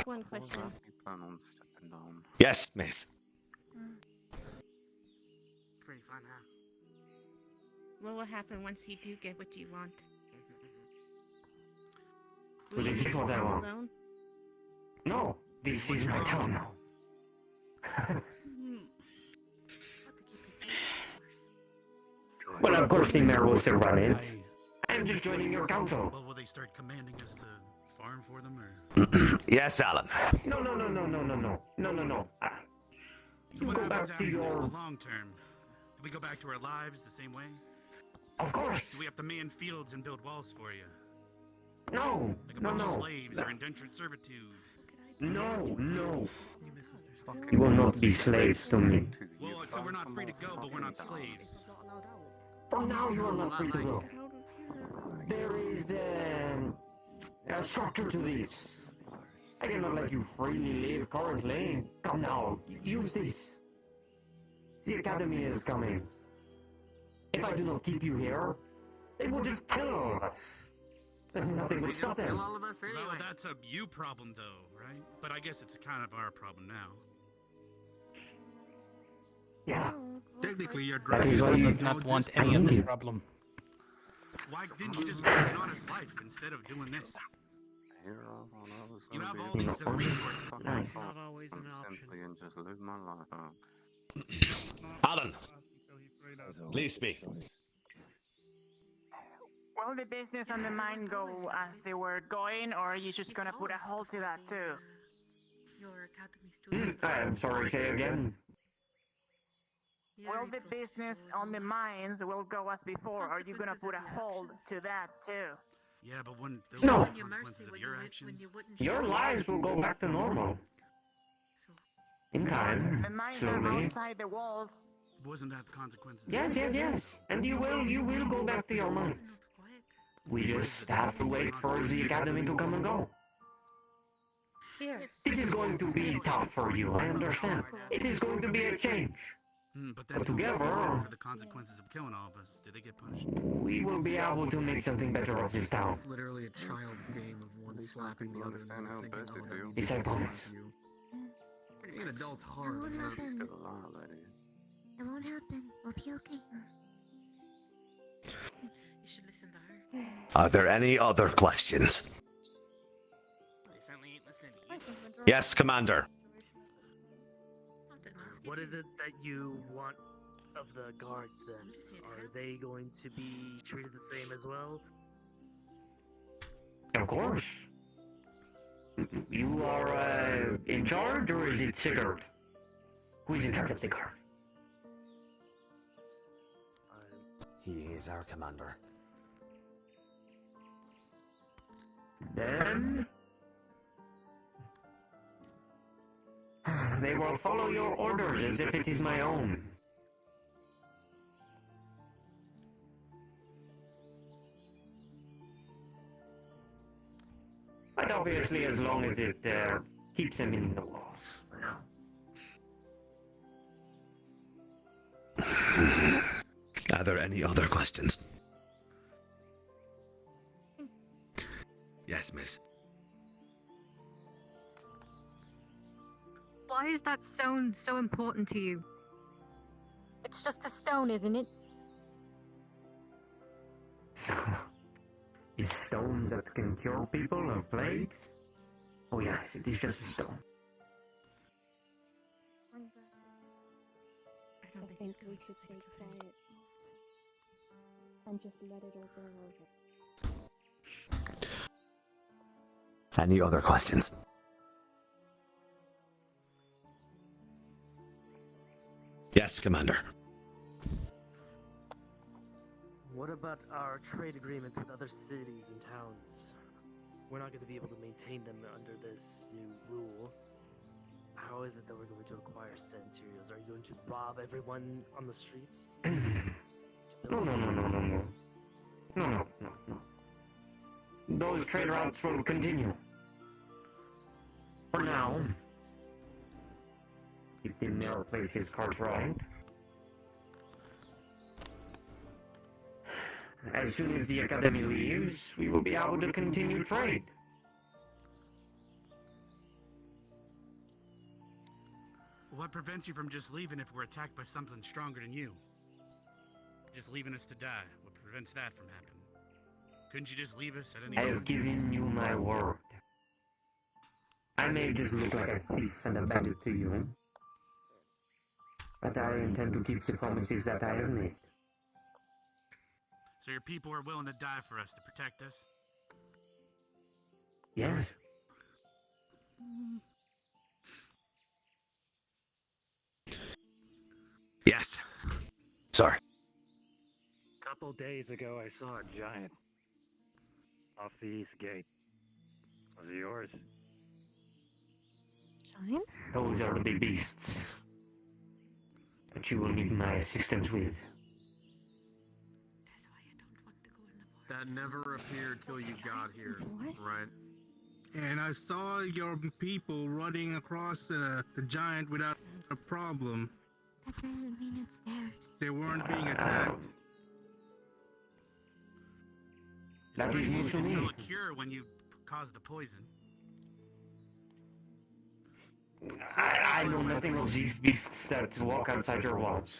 One question. Plan on stepping down. Yes, miss. Pretty fun, huh? What will happen once you do get what you want? Well, Will you this is what I stand want. alone? No, this is my town now. Well, of course the mayor will still run it. I'm just joining your council. Well, will they start commanding us to farm for them, or...? Yes, Alan. No. So You what go happens back to after this, your... the long term? Do we go back to our lives the same way? Of course. Do we have to man fields and build walls for you? No, Like a no, bunch of no. slaves or indentured servitude? No. You will not be slaves to me. Well, so we're not free to go, but we're not slaves. For now, you are not free to go. There is a structure to this. I cannot let you freely live currently. Come now, use this. The academy is coming. If I do not keep you here, they will just kill all of us. And nothing would stop them. All of us anyway. Well, that's a you problem, though, right? But I guess it's kind of our problem now. Yeah. Technically, your That is why you does not want any of this problem. Why didn't you just live an honest life instead of doing this? You have all these resources. Nice. It's not always an option. Simply and just live my life out. Alan, please speak. Will the business and the mine go as they were going, or are you just gonna put a halt to that too? Your academy students. I'm sorry, say again. Will the business on the mines will go as before, or are you gonna put a hold to that too? Yeah, but when those No. are the consequences of your actions. Your lives will go back to normal. In time, The mines are slowly. outside the walls. Wasn't that the consequences? Yes. And you will go back to your mind. We just have to wait for the academy to come and go. Here. This is going to be tough for you, I understand. It is going to be a change. But then But who was there together, for the consequences of killing all of us? Did they get punished? we will be able to make something better of this town. It's literally a child's game of one slapping the other and the other thinking, oh, that means Yes, I I slap promise. you. Being an adult's hard. Still isn't it? alive, lady. It won't happen. We'll be okay. You should listen to her. Are there any other questions? They certainly ain't listening to you. Yes, Commander. What is it that you want of the guards then? Are they going to be treated the same as well? Of course. You are in charge, or is it Sigurd? Who is in charge of the guard? He is our commander. Then they will follow your orders as if it is my own. But obviously, as long as it Keep them in the walls for now. Are there any other questions? Yes, miss. Why is that stone so important to you? It's just a stone, isn't it? It's stones that can cure people of plagues? Oh yes, it is just a stone. I think we should stay quiet and just let it all blow over. Any other questions? Yes, Commander. What about our trade agreements with other cities and towns? We're not going to be able to maintain them under this new rule. How is it that we're going to acquire said materials? Are you going to rob everyone on the streets? No. Those trade routes will continue. For now, if the mayor plays his cards right, as soon as the academy leaves, we will be able to continue trade. What prevents you from just leaving if we're attacked by something stronger than you? Just leaving us to die. What prevents that from happening? Couldn't you just leave us at any I moment? have given you my word. I may just look like a thief and a bandit to you, but I intend to keep the promises that I have made. So your people are willing to die for us to protect us? Yes. Yes. Sorry. Couple days ago, I saw a giant off the east gate. Was it yours? Giant? Those are the big beasts that you will need my assistance with. That never appeared till you got here, right? And I saw your people running across the giant without a problem. That doesn't mean it's theirs. They weren't being attacked. That is news to You me. sell a cure when you cause the poison. I know nothing of these beasts that walk outside your walls.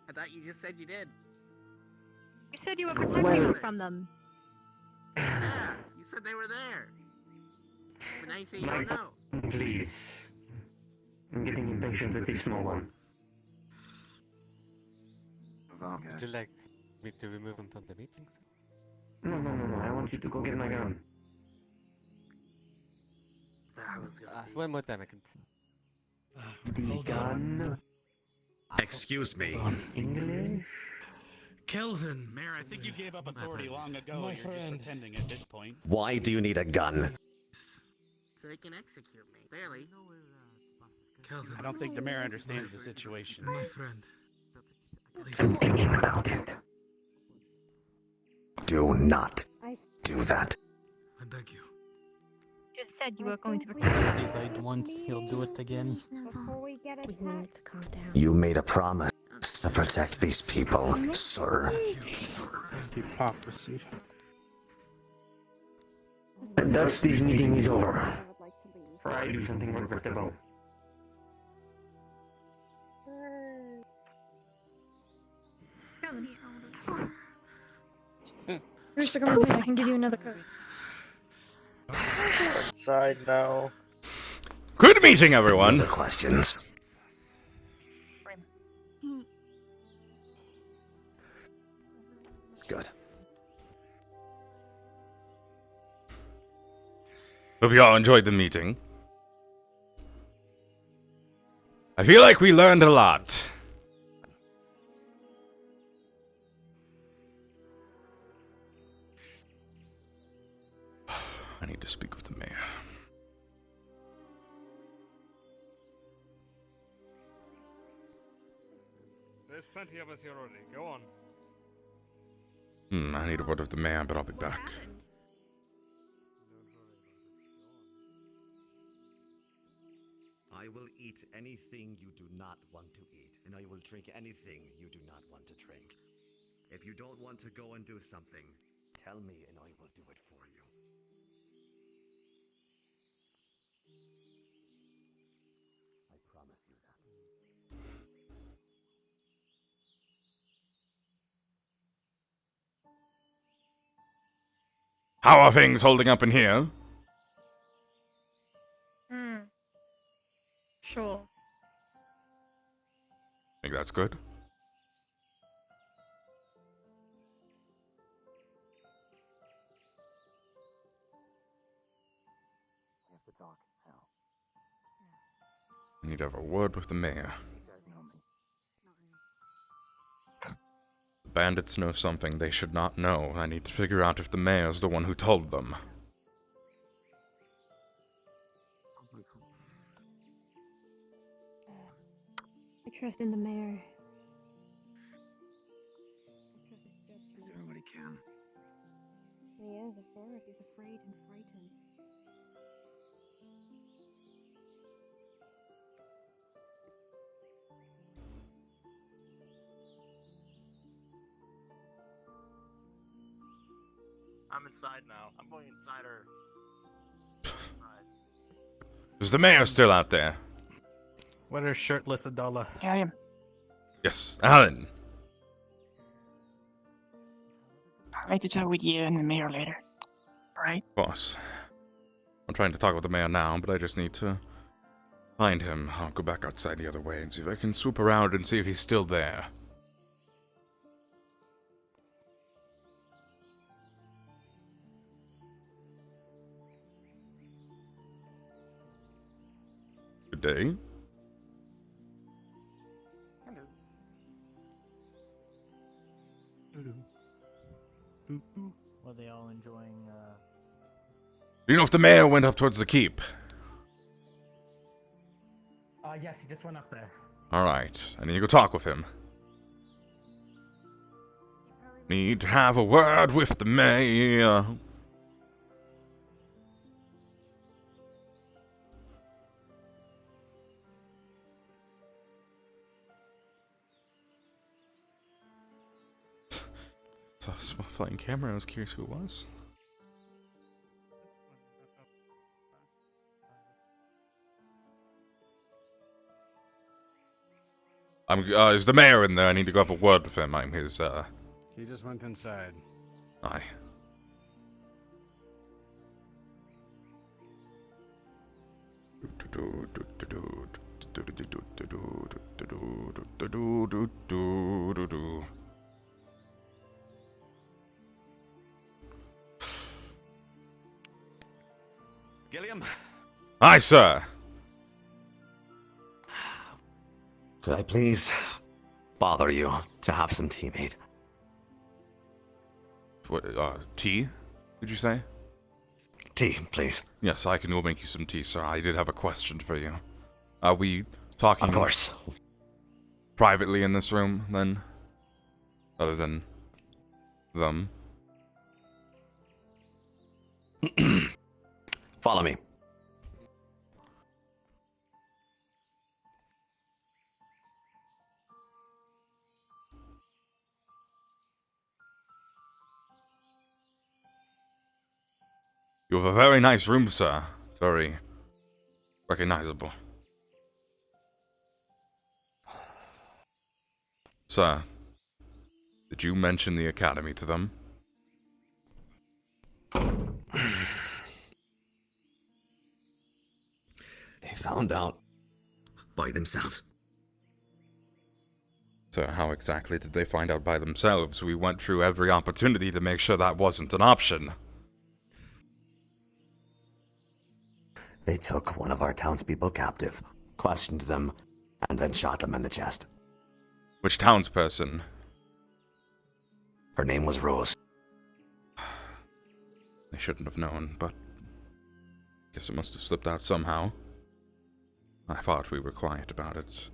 I thought you just said you did. You said you were protecting us from them. Yeah, you said they were there. But now you say you don't know. Please. I'm getting impatient with this small one. Would you like me to remove him from the meetings? No. I want you to go get my gun. One more time, I can. The gun? Excuse me. English? Kelvin! Mayor, I think you gave up authority long ago. My You're friend. just pretending at this point. Why do you need a gun? So they can execute me. Clearly. Kelvin. I don't think the mayor understands the situation. My friend. I'm thinking about it. Do not do that. I beg you. Just said you were going to He protect us. died once, he'll do it again. Before we get attacked. We need to calm down. You made a promise to protect these people, sir. Hypocrisy. And thus this meeting is over. For I do something regrettable. Rooster, come with me. I can give you another code. Outside now. Good meeting, everyone. Other questions? Good. Hope you all enjoyed the meeting. I feel like we learned a lot. I need to speak with the mayor. There's plenty of us here already. Go on. I need a word with the mayor, but I'll be back. I will eat anything you do not want to eat, and I will drink anything you do not want to drink. If you don't want to go and do something, tell me and I will do it for you. I promise you that. How are things holding up in here? Sure. Think that's good. I need to have a word with the mayor. The bandits know something they should not know. I need to figure out if the mayor's the one who told them. I trust in the mayor. Doing what he can. He is a forest. He's afraid and frightened. I'm inside now. I'm going inside her. Is the mayor still out there? What are shirtless Adala? Gilliam. Yes, Alan. I'd like to chat with you and the mayor later. Alright? Of course. I'm trying to talk with the mayor now, but I just need to find him. I'll go back outside the other way and see if I can swoop around and see if he's still there. Good day. Were they all enjoying, Do you know if the mayor went up towards the keep? Yes, he just went up there. Alright, I need to go talk with him. Need to have a word with the mayor. Saw a small flying camera. I was curious who it was. Is the mayor in there? I need to go have a word with him. I'm his, He just went inside. Aye. Gilliam? Hi, sir. Could I please bother you to have some tea made? What, tea? Did you say? Tea, please. Yes, I can go make you some tea, sir. I did have a question for you. Are we talking... Of course. Privately in this room, then? Other than... them? Follow me. You have a very nice room, sir. It's very recognizable. Sir, did you mention the academy to them? They found out by themselves. So how exactly did they find out by themselves? We went through every opportunity to make sure that wasn't an option. They took one of our townspeople captive, questioned them, and then shot them in the chest. Which townsperson? Her name was Rose. They shouldn't have known, but... guess it must have slipped out somehow. I thought we were quiet about it.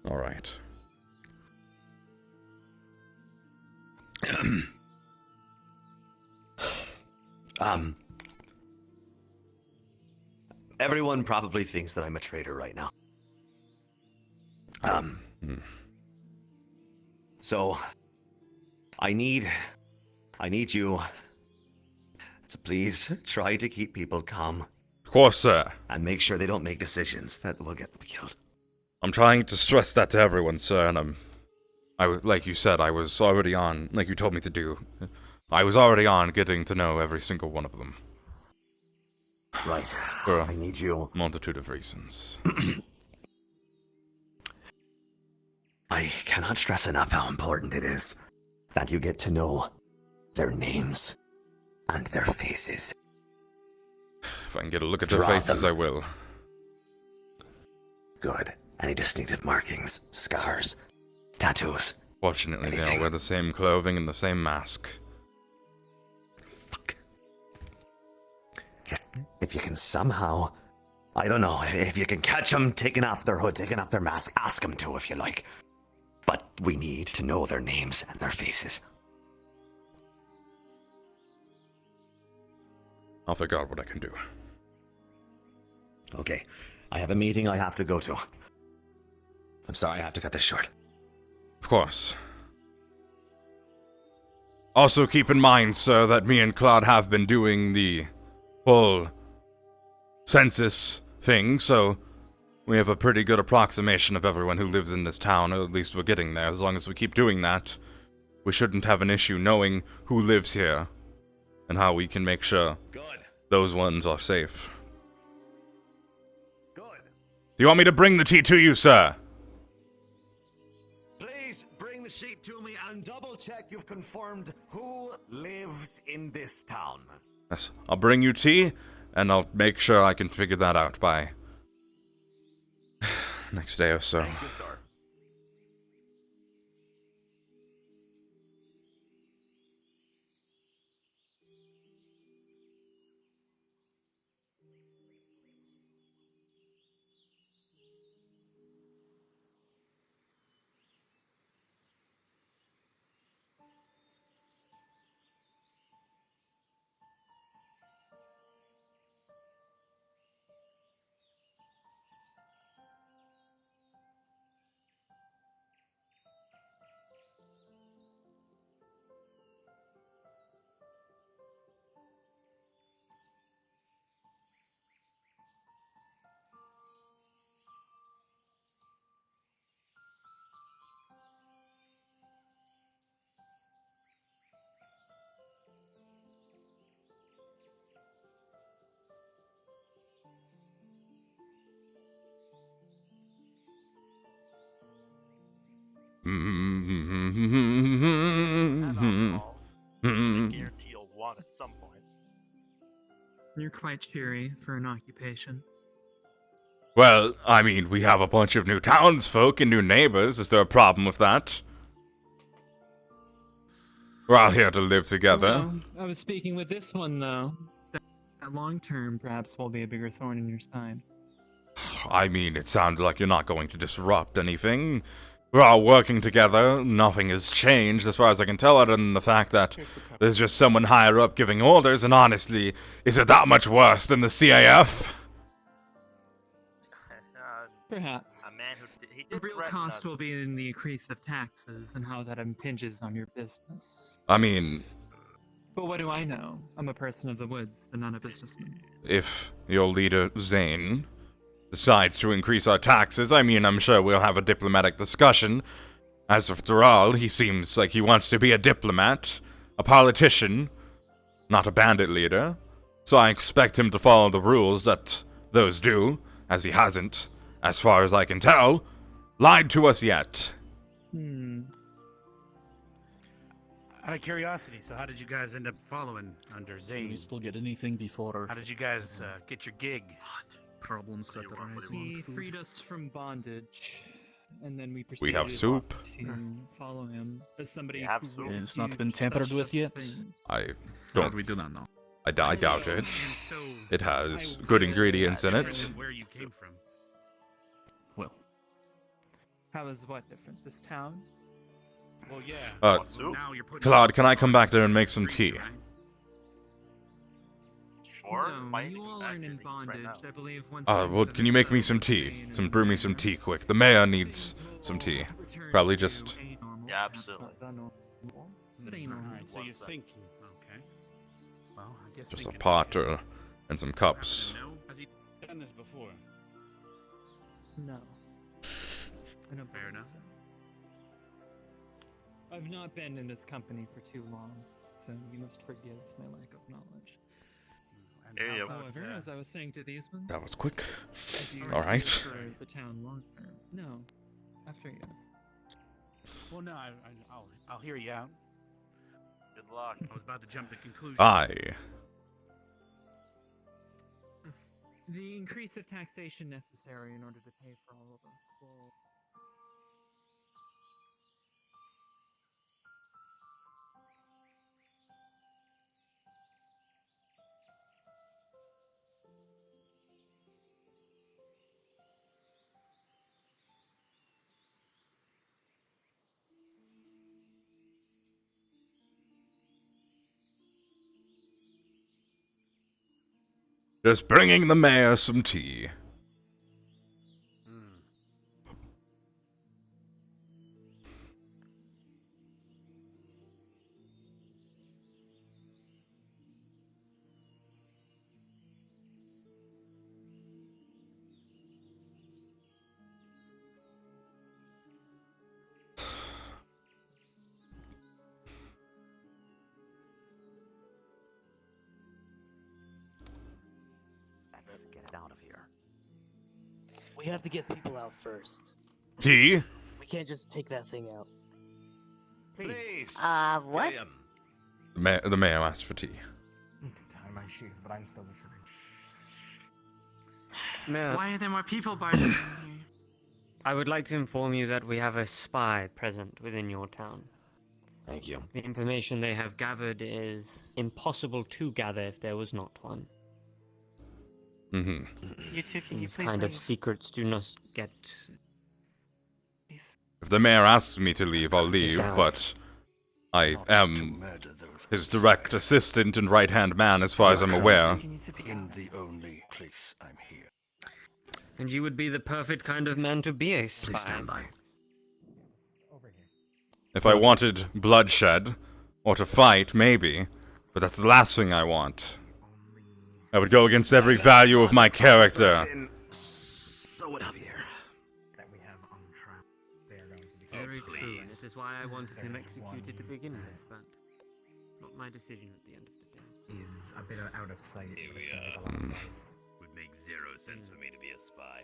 Alright. Everyone probably thinks that I'm a traitor right now. So, I need you to please try to keep people calm. Of course, sir. And make sure they don't make decisions that will get them killed. I'm trying to stress that to everyone, sir, and like you said, I was already on, like you told me to do. I was already on getting to know every single one of them. Right. For I need you. Multitude of reasons. I cannot stress enough how important it is that you get to know their names and their faces. If I can get a look at their faces, I will. Good. Any distinctive markings, scars, tattoos? Fortunately, they all wear the same clothing and the same mask. Fuck. Just, if you can somehow, I don't know, if you can catch them taking off their hood, taking off their mask, ask them to if you like. But we need to know their names and their faces. I'll figure out what I can do. Okay, I have a meeting I have to go to. I'm sorry I have to cut this short. Of course. Also keep in mind, sir, that me and Claude have been doing the full census thing, so we have a pretty good approximation of everyone who lives in this town, or at least we're getting there. As long as we keep doing that, we shouldn't have an issue knowing who lives here and how we can make sure those ones are safe. Good. Do you want me to bring the tea to you, sir? Please bring the sheet to me and double check you've confirmed who lives in this town. Yes, I'll bring you tea, and I'll make sure I can figure that out by next day or so. Thank you, sir. I guarantee you'll want at some point. You're quite cheery for an occupation. Well, I mean, we have a bunch of new townsfolk and new neighbors. Is there a problem with that? We're all here to live together. Well, I was speaking with this one, though. That long term perhaps will be a bigger thorn in your side. I mean, it sounds like you're not going to disrupt anything. We're all working together. Nothing has changed as far as I can tell, other than the fact that there's just someone higher up giving orders, and honestly, is it that much worse than the CAF? Perhaps. A man who he The did real threaten cost us. will be in the increase of taxes and how that impinges on your business. I mean, But what do I know? I'm a person of the woods and not a businessman. if your leader, Zane, decides to increase our taxes, I mean, I'm sure we'll have a diplomatic discussion. As after all, he seems like he wants to be a diplomat, a politician, not a bandit leader. So I expect him to follow the rules that those do, as he hasn't, as far as I can tell, lied to us yet. Out of curiosity, so how did you guys end up following under Do Zane? we still get anything before How did you guys get your gig? problems start arising? He freed us from bondage, and then we proceeded We have soup. to follow him as somebody have who soup. will It's not been tampered with yet. Things. I How don't. we do not know. I doubt it. It has good ingredients in it. Where you came from? Well, how is what different? This town? Well, yeah. Uh, Now you're putting Claude, can I come back there and make some tea? Or No, fighting you all back aren't in your leads right bondage. now. I believe once. Well, can you make me some tea? Brew me some tea quick. The mayor needs some tea. Probably just. Yeah, absolutely. But ain't normal. Alright, so you're thinking. Okay. Well, I guess Just a thinking pot and some cups. No? Has he done this before? No. I don't Fair believe enough. so. I've not been in this company for too long, so you must forgive my lack of knowledge. Yeah, However, as I was saying to these ones, That was quick. I do All right. care for the town long term. No, after you. Well, no, I'll hear you out. Good luck. I was about to jump to conclusions. Aye. The increase of taxation necessary in order to pay for all of us will. Just bringing the mayor some tea. Let's get it out of here. We have to get people out first. Tea? We can't just take that thing out. Please. What? Gilliam. The mayor asked for tea. Need to tie my shoes, but I'm still listening. Mayor, Why are there more people barging in here? I would like to inform you that we have a spy present within your town. Thank you. The information they have gathered is impossible to gather if there was not one. Mm-hmm. You two, can you These please kind of leave? secrets do not get... If the mayor asks me to leave, I'll leave, but I am his direct assistant and right-hand man as far as I'm aware. In the only place I'm here. And you would be the perfect kind of man to be a spy. Please stand by. If I wanted bloodshed, or to fight, maybe, but that's the last thing I want. I would go against every value of my character. So what have you here? That we have on track. They are going to be. Very true, and please. this is why I wanted him There's executed to one begin with, but not my decision at the end of the day. Is a bit out of sight. Here but we it's gonna take a are. lot of days. Would make zero sense for me to be a spy.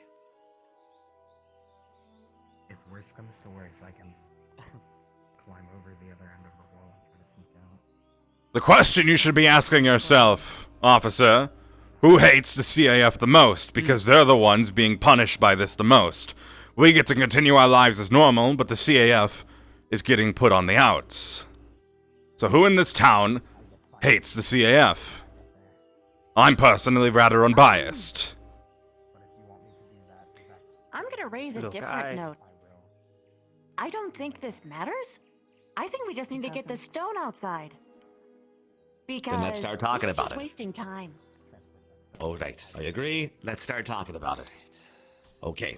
If worse comes to worse, I can climb over the other end of the wall and try to sneak out. The question you should be asking yourself, officer, who hates the CAF the most? Because they're the ones being punished by this the most. We get to continue our lives as normal, but the CAF is getting put on the outs. So who in this town hates the CAF? I'm personally rather unbiased. I'm gonna raise a Look, different note. I don't think this matters. I think we just need to get the stone outside. Because Then let's start talking this is about just it. wasting time. All right, I agree. Let's start talking about it. Okay.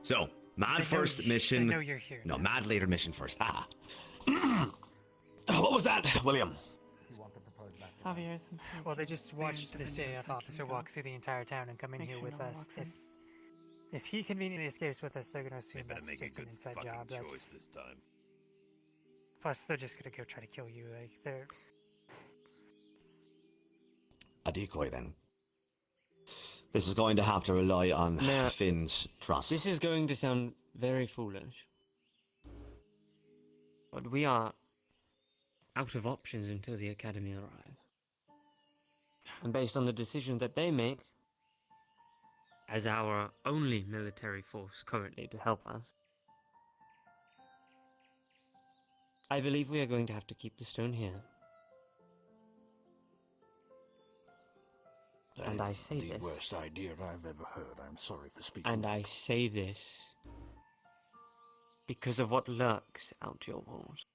So, mad first mission. I know you're here. No, mad later mission first. Ah. What was that, William? Javier's. Well, they just watched the CAF officer walk through the entire town and come in here with us. If he conveniently escapes with us, they're gonna assume Better that's make a just an good inside fucking job. choice this time. Plus, they're just gonna go try to kill you. Like they're. A decoy, then. This is going to have to rely on Now, Finn's trust. This is going to sound very foolish. But we are out of options until the Academy arrives. And based on the decision that they make, as our only military force currently to help us, I believe we are going to have to keep the stone here. And I say the this. worst idea I've ever heard. I'm sorry for speaking. And I say this because of what lurks out your walls,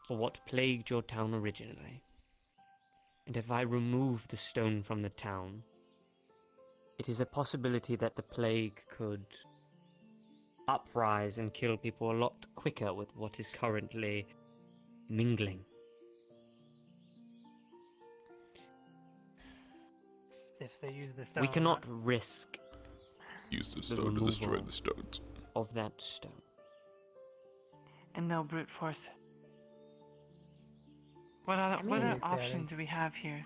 or what plagued your town originally. And if I remove the stone from the town, it is a possibility that the plague could uprise and kill people a lot quicker with what is currently mingling. If they use the stone. We cannot risk Use the stone to destroy the stones. Of that stone. And they'll brute force it. What other option do we have here?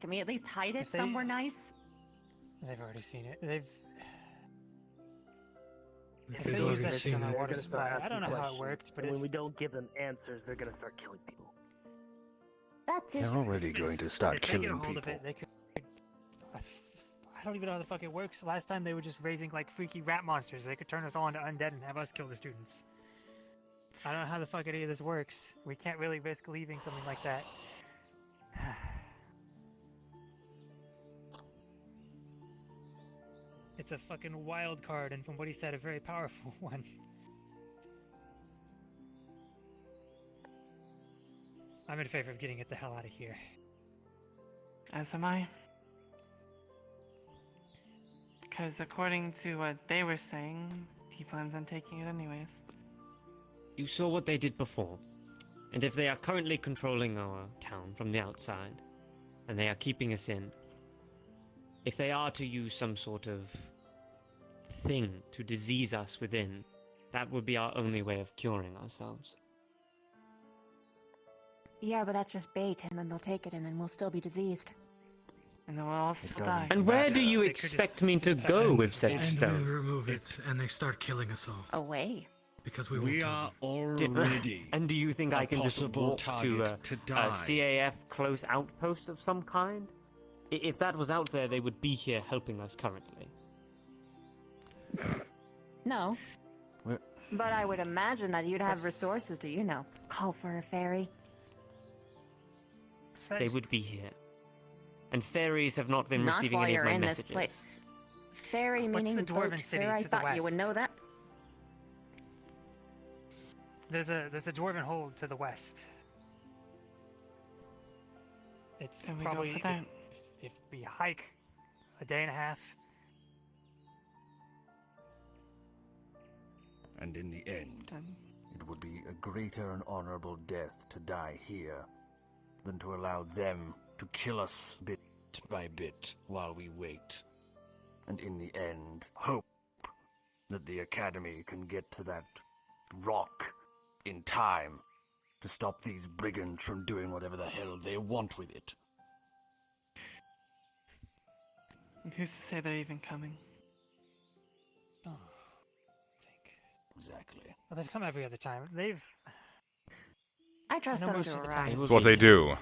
Can we at least hide it If they- somewhere nice? They've already seen it. They've. If If they've they use already that seen stone on it, water they're gonna start supply, I asking don't know how it questions, works, but and it's. when we don't give them answers, they're gonna start killing people. That's They're already going to start if they get a killing hold of people. it, they could. I don't even know how the fuck it works. Last time they were just raising like freaky rat monsters. They could turn us all into undead and have us kill the students. I don't know how the fuck any of this works. We can't really risk leaving something like that. It's a fucking wild card, and from what he said, a very powerful one. I'm in favor of getting it the hell out of here. As am I. Because according to what they were saying, he plans on taking it anyways. You saw what they did before. And if they are currently controlling our town from the outside, and they are keeping us in, if they are to use some sort of thing to disease us within, that would be our only way of curing ourselves. Yeah, but that's just bait, and then they'll take it, and then we'll still be diseased. And then we'll all still die. And where do you expect me to go with said And stone? we remove it, and they start killing us all. Away. Because we are Did- already And do you think a I can just possible walk to target to a die. CAF close outpost of some kind? If that was out there, they would be here helping us currently. No. Where- But I would imagine that you'd have resources to, call for a ferry. They would be here. And fairies have not been Not receiving while any of you're my in messages. this place. Ferry What's meaning the dwarven boat, city sir. I to the thought you would west? know that. There's a dwarven hold to the west. It's Then we probably go for that. if we hike a day and a half. And in the end, it would be a greater and honorable death to die here than to allow them to kill us bit by bit while we wait. And in the end, hope that the Academy can get to that rock in time to stop these brigands from doing whatever the hell they want with it. And who's to say they're even coming? Oh, Exactly. well, they've come every other time. I trust know them most to of the arrive. time. That's what they do.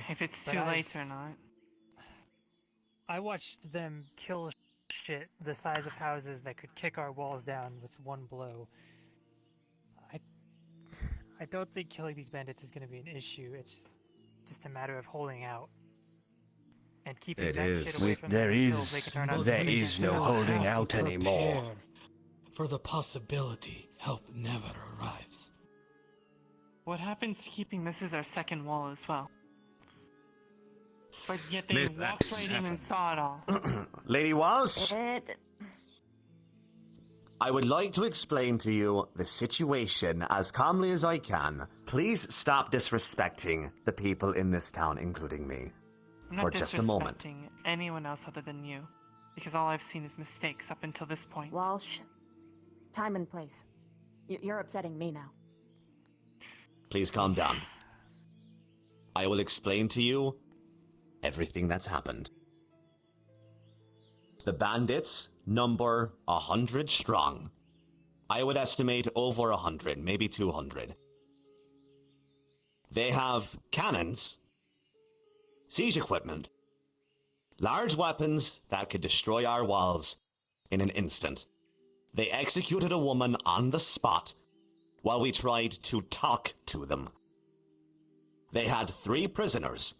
If it's But too I've- late or not. I watched them kill shit the size of houses that could kick our walls down with one blow. I don't think killing these bandits is going to be an issue. It's just a matter of holding out and keeping It that is. shit away from them There until is- they can turn out there to be is no still holding have to out anymore. prepare. For the possibility help never arrives. What happens to keeping this as our second wall as well? But yet they Miss, walked that's right in and happened. saw it all. Lady Was, I would like to explain to you the situation as calmly as I can. Please stop disrespecting the people in this town, including me, I'm for not just a moment. disrespecting anyone else other than you. Because all I've seen is mistakes up until this point. Walsh, time and place. You're upsetting me now. Please calm down. I will explain to you everything that's happened. The bandits number 100 strong. I would estimate over 100, maybe 200. They have cannons, siege equipment, large weapons that could destroy our walls in an instant. They executed a woman on the spot while we tried to talk to them. They had 3 prisoners,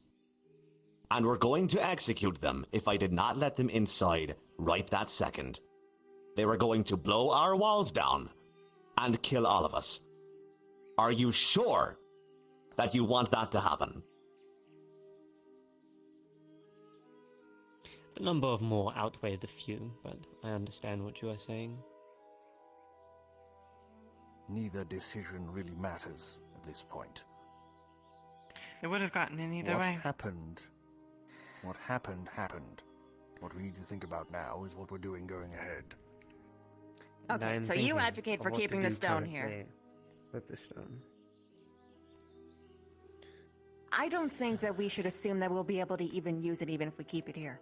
and were going to execute them if I did not let them inside right that second. They were going to blow our walls down and kill all of us. Are you sure that you want that to happen? A number of more outweigh the few, but I understand what you are saying. Neither decision really matters at this point. It would have gotten in either What way. happened? What happened, happened. What we need to think about now is what we're doing going ahead. And I Okay, am so you thinking advocate of for what to keeping the do stone here. currently with the stone. I don't think that we should assume that we'll be able to even use it even if we keep it here.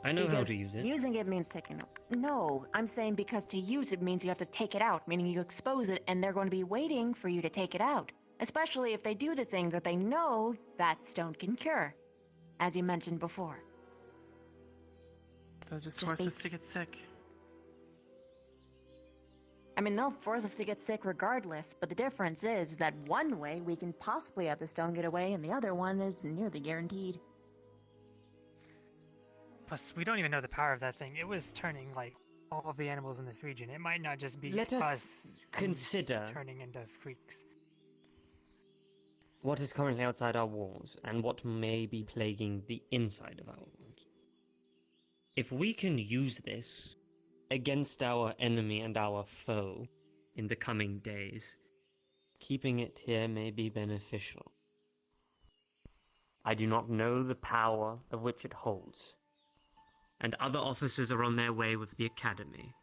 I know how Because to use it. Using it means taking it. No, I'm saying because to use it means you have to take it out, meaning you expose it, and they're going to be waiting for you to take it out. Especially if they do the thing that they know that stone can cure, as you mentioned before. They'll just Just force be- us to get sick. I mean, they'll force us to get sick regardless, but the difference is that one way we can possibly have the stone get away, and the other one is nearly guaranteed. Plus, we don't even know the power of that thing. It was turning, like, all of the animals in this region. It might not just be Let us consider turning into freaks. what is currently outside our walls and what may be plaguing the inside of our walls. If we can use this against our enemy and our foe in the coming days, keeping it here may be beneficial. I do not know the power of which it holds, and other officers are on their way with the Academy.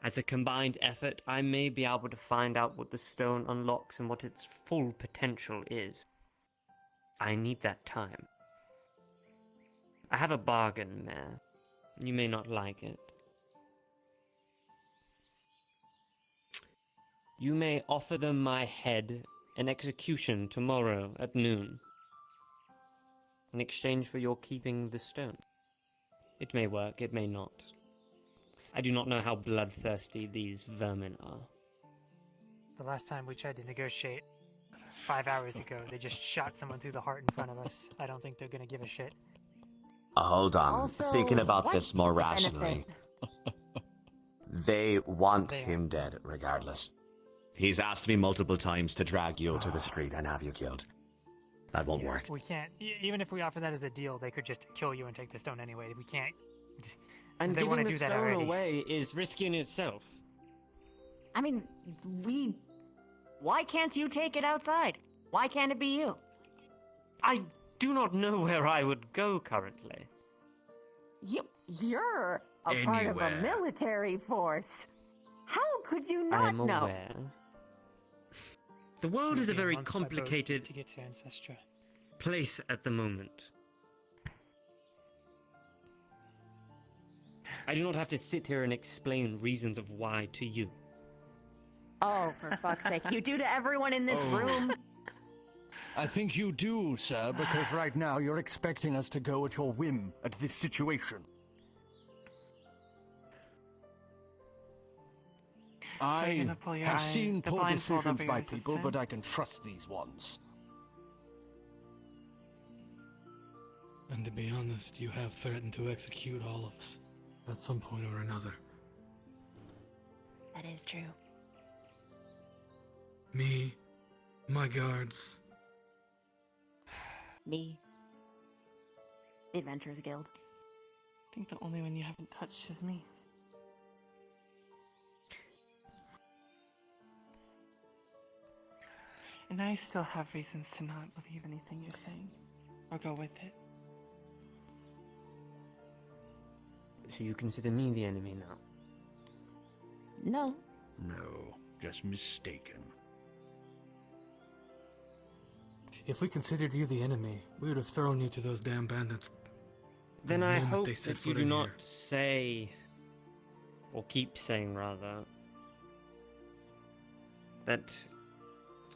As a combined effort, I may be able to find out what the stone unlocks and what its full potential is. I need that time. I have a bargain, Mayor. You may not like it. You may offer them my head and execution tomorrow at noon, in exchange for your keeping the stone. It may work, it may not. I do not know how bloodthirsty these vermin are. The last time we tried to negotiate 5 hours ago, they just shot someone through the heart in front of us. I don't think they're gonna give a shit. Hold on. Also, Thinking about what this more benefit? rationally. They want him dead, regardless. He's asked me multiple times to drag you to the street and have you killed. That won't work. We can't. Even if we offer that as a deal, they could just kill you and take the stone anyway. We can't. And they giving want to the do that stone already. away is risky in itself. I mean, why can't you take it outside? Why can't it be you? I do not know where I would go currently. You're a part of a Anywhere. military force. How could you not I am know? aware. The world is a Being very launched by boat complicated just to get to Ancestra. place at the moment. I do not have to sit here and explain reasons of why to you. Oh, for fuck's sake. You do to everyone in this Oh. room. I think you do, sir, because right now you're expecting us to go at your whim at this situation. you're I gonna pull your have eye- seen the poor blindfold decisions over by yours this people, time? but I can trust these ones. And to be honest, you have threatened to execute all of us at some point or another. That is true. Me, my guards. Me. The Adventurers Guild. I think the only one you haven't touched is me. And I still have reasons to not believe anything you're saying, or go with it. So you consider me the enemy now? No. No, just mistaken. If we considered you the enemy, we would have thrown you to those damn bandits. the Then I moment hope they set that you foot do in not here. say, or keep saying rather, that,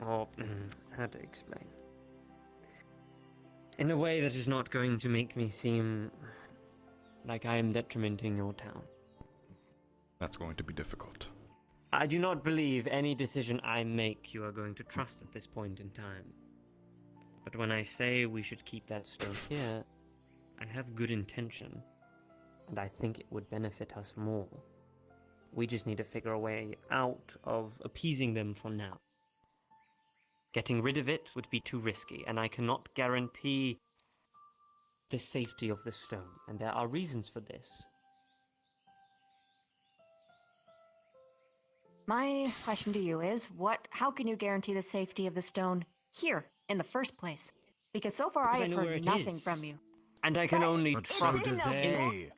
or how to explain, in a way that is not going to make me seem like I am detrimenting your town. That's going to be difficult. I do not believe any decision I make you are going to trust at this point in time. But when I say we should keep that stone here, I have good intention, and I think it would benefit us more. We just need to figure a way out of appeasing them for now. Getting rid of it would be too risky, and I cannot guarantee the safety of the stone, and there are reasons for this. My question to you is, how can you guarantee the safety of the stone here in the first place? Because so far Because I I have know where heard it nothing is. from you. And I can only But trust so do they.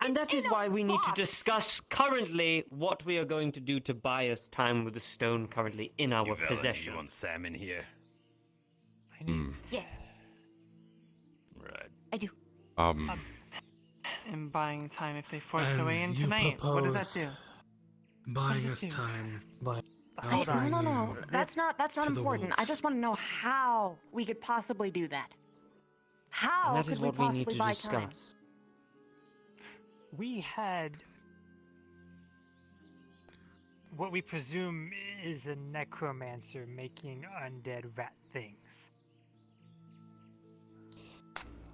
And that is why we need to discuss currently what we are going to do to buy us time with the stone currently in our possession. You want salmon here? Yeah, Right. I do. And buying time if they force their And way in you tonight. What does that propose do? Buying does us it do? time by No, offering no. you That's not to the important. I wolves. just want to know how we could possibly do that. How And that could is we what we need possibly to buy time? discuss. We had what we presume is a necromancer making undead rat things.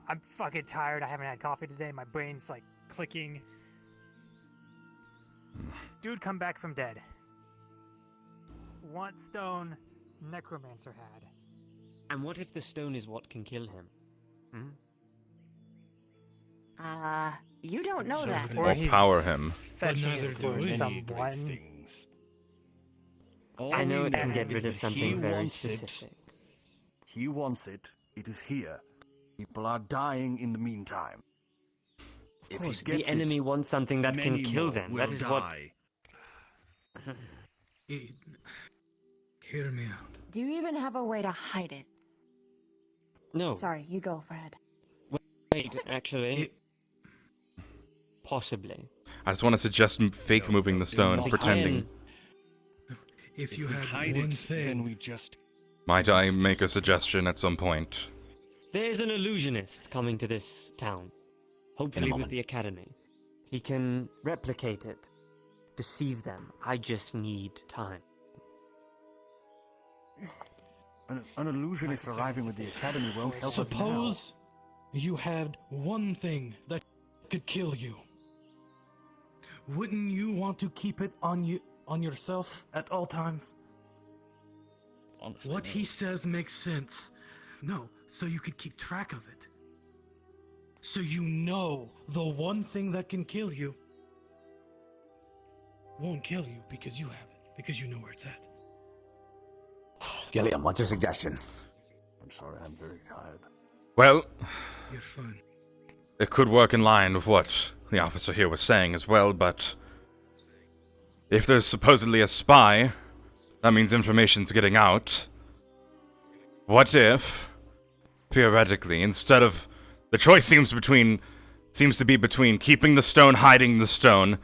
I'm fucking tired. I haven't had coffee today. My brain's like clicking. Dude come back from dead. What stone necromancer had? And what if the stone is what can kill him? You don't know that. Or power him. But Fetching neither it do for we. someone. I know it can get is rid of he something very wants it. specific. He wants it. It is here. People are dying in the meantime. Of course, the enemy wants something that can kill them. That is what. Hear me out. Do you even have a way to hide it? No. Sorry, you go, Fred. Wait, actually. Possibly. I just want to suggest fake moving the stone, pretending. If you we had hide one it, thing, then we just. Might I make a suggestion at some point? There's an illusionist coming to this town. Hopefully with the academy. He can replicate it. Deceive them. I just need time. An illusionist arriving with the academy won't help us now. suppose you had one thing that could kill you. Wouldn't you want to keep it on yourself at all times? Honestly, What he says makes sense. No, so you could keep track of it. So you know the one thing that can kill you won't kill you because you have it, because you know where it's at. Gilliam, what's your suggestion? I'm sorry, I'm very tired. Well, You're fine. it could work in line with what the officer here was saying as well, but if there's supposedly a spy, that means information's getting out. What if, theoretically, instead of the choice seems to be between keeping the stone, hiding the stone,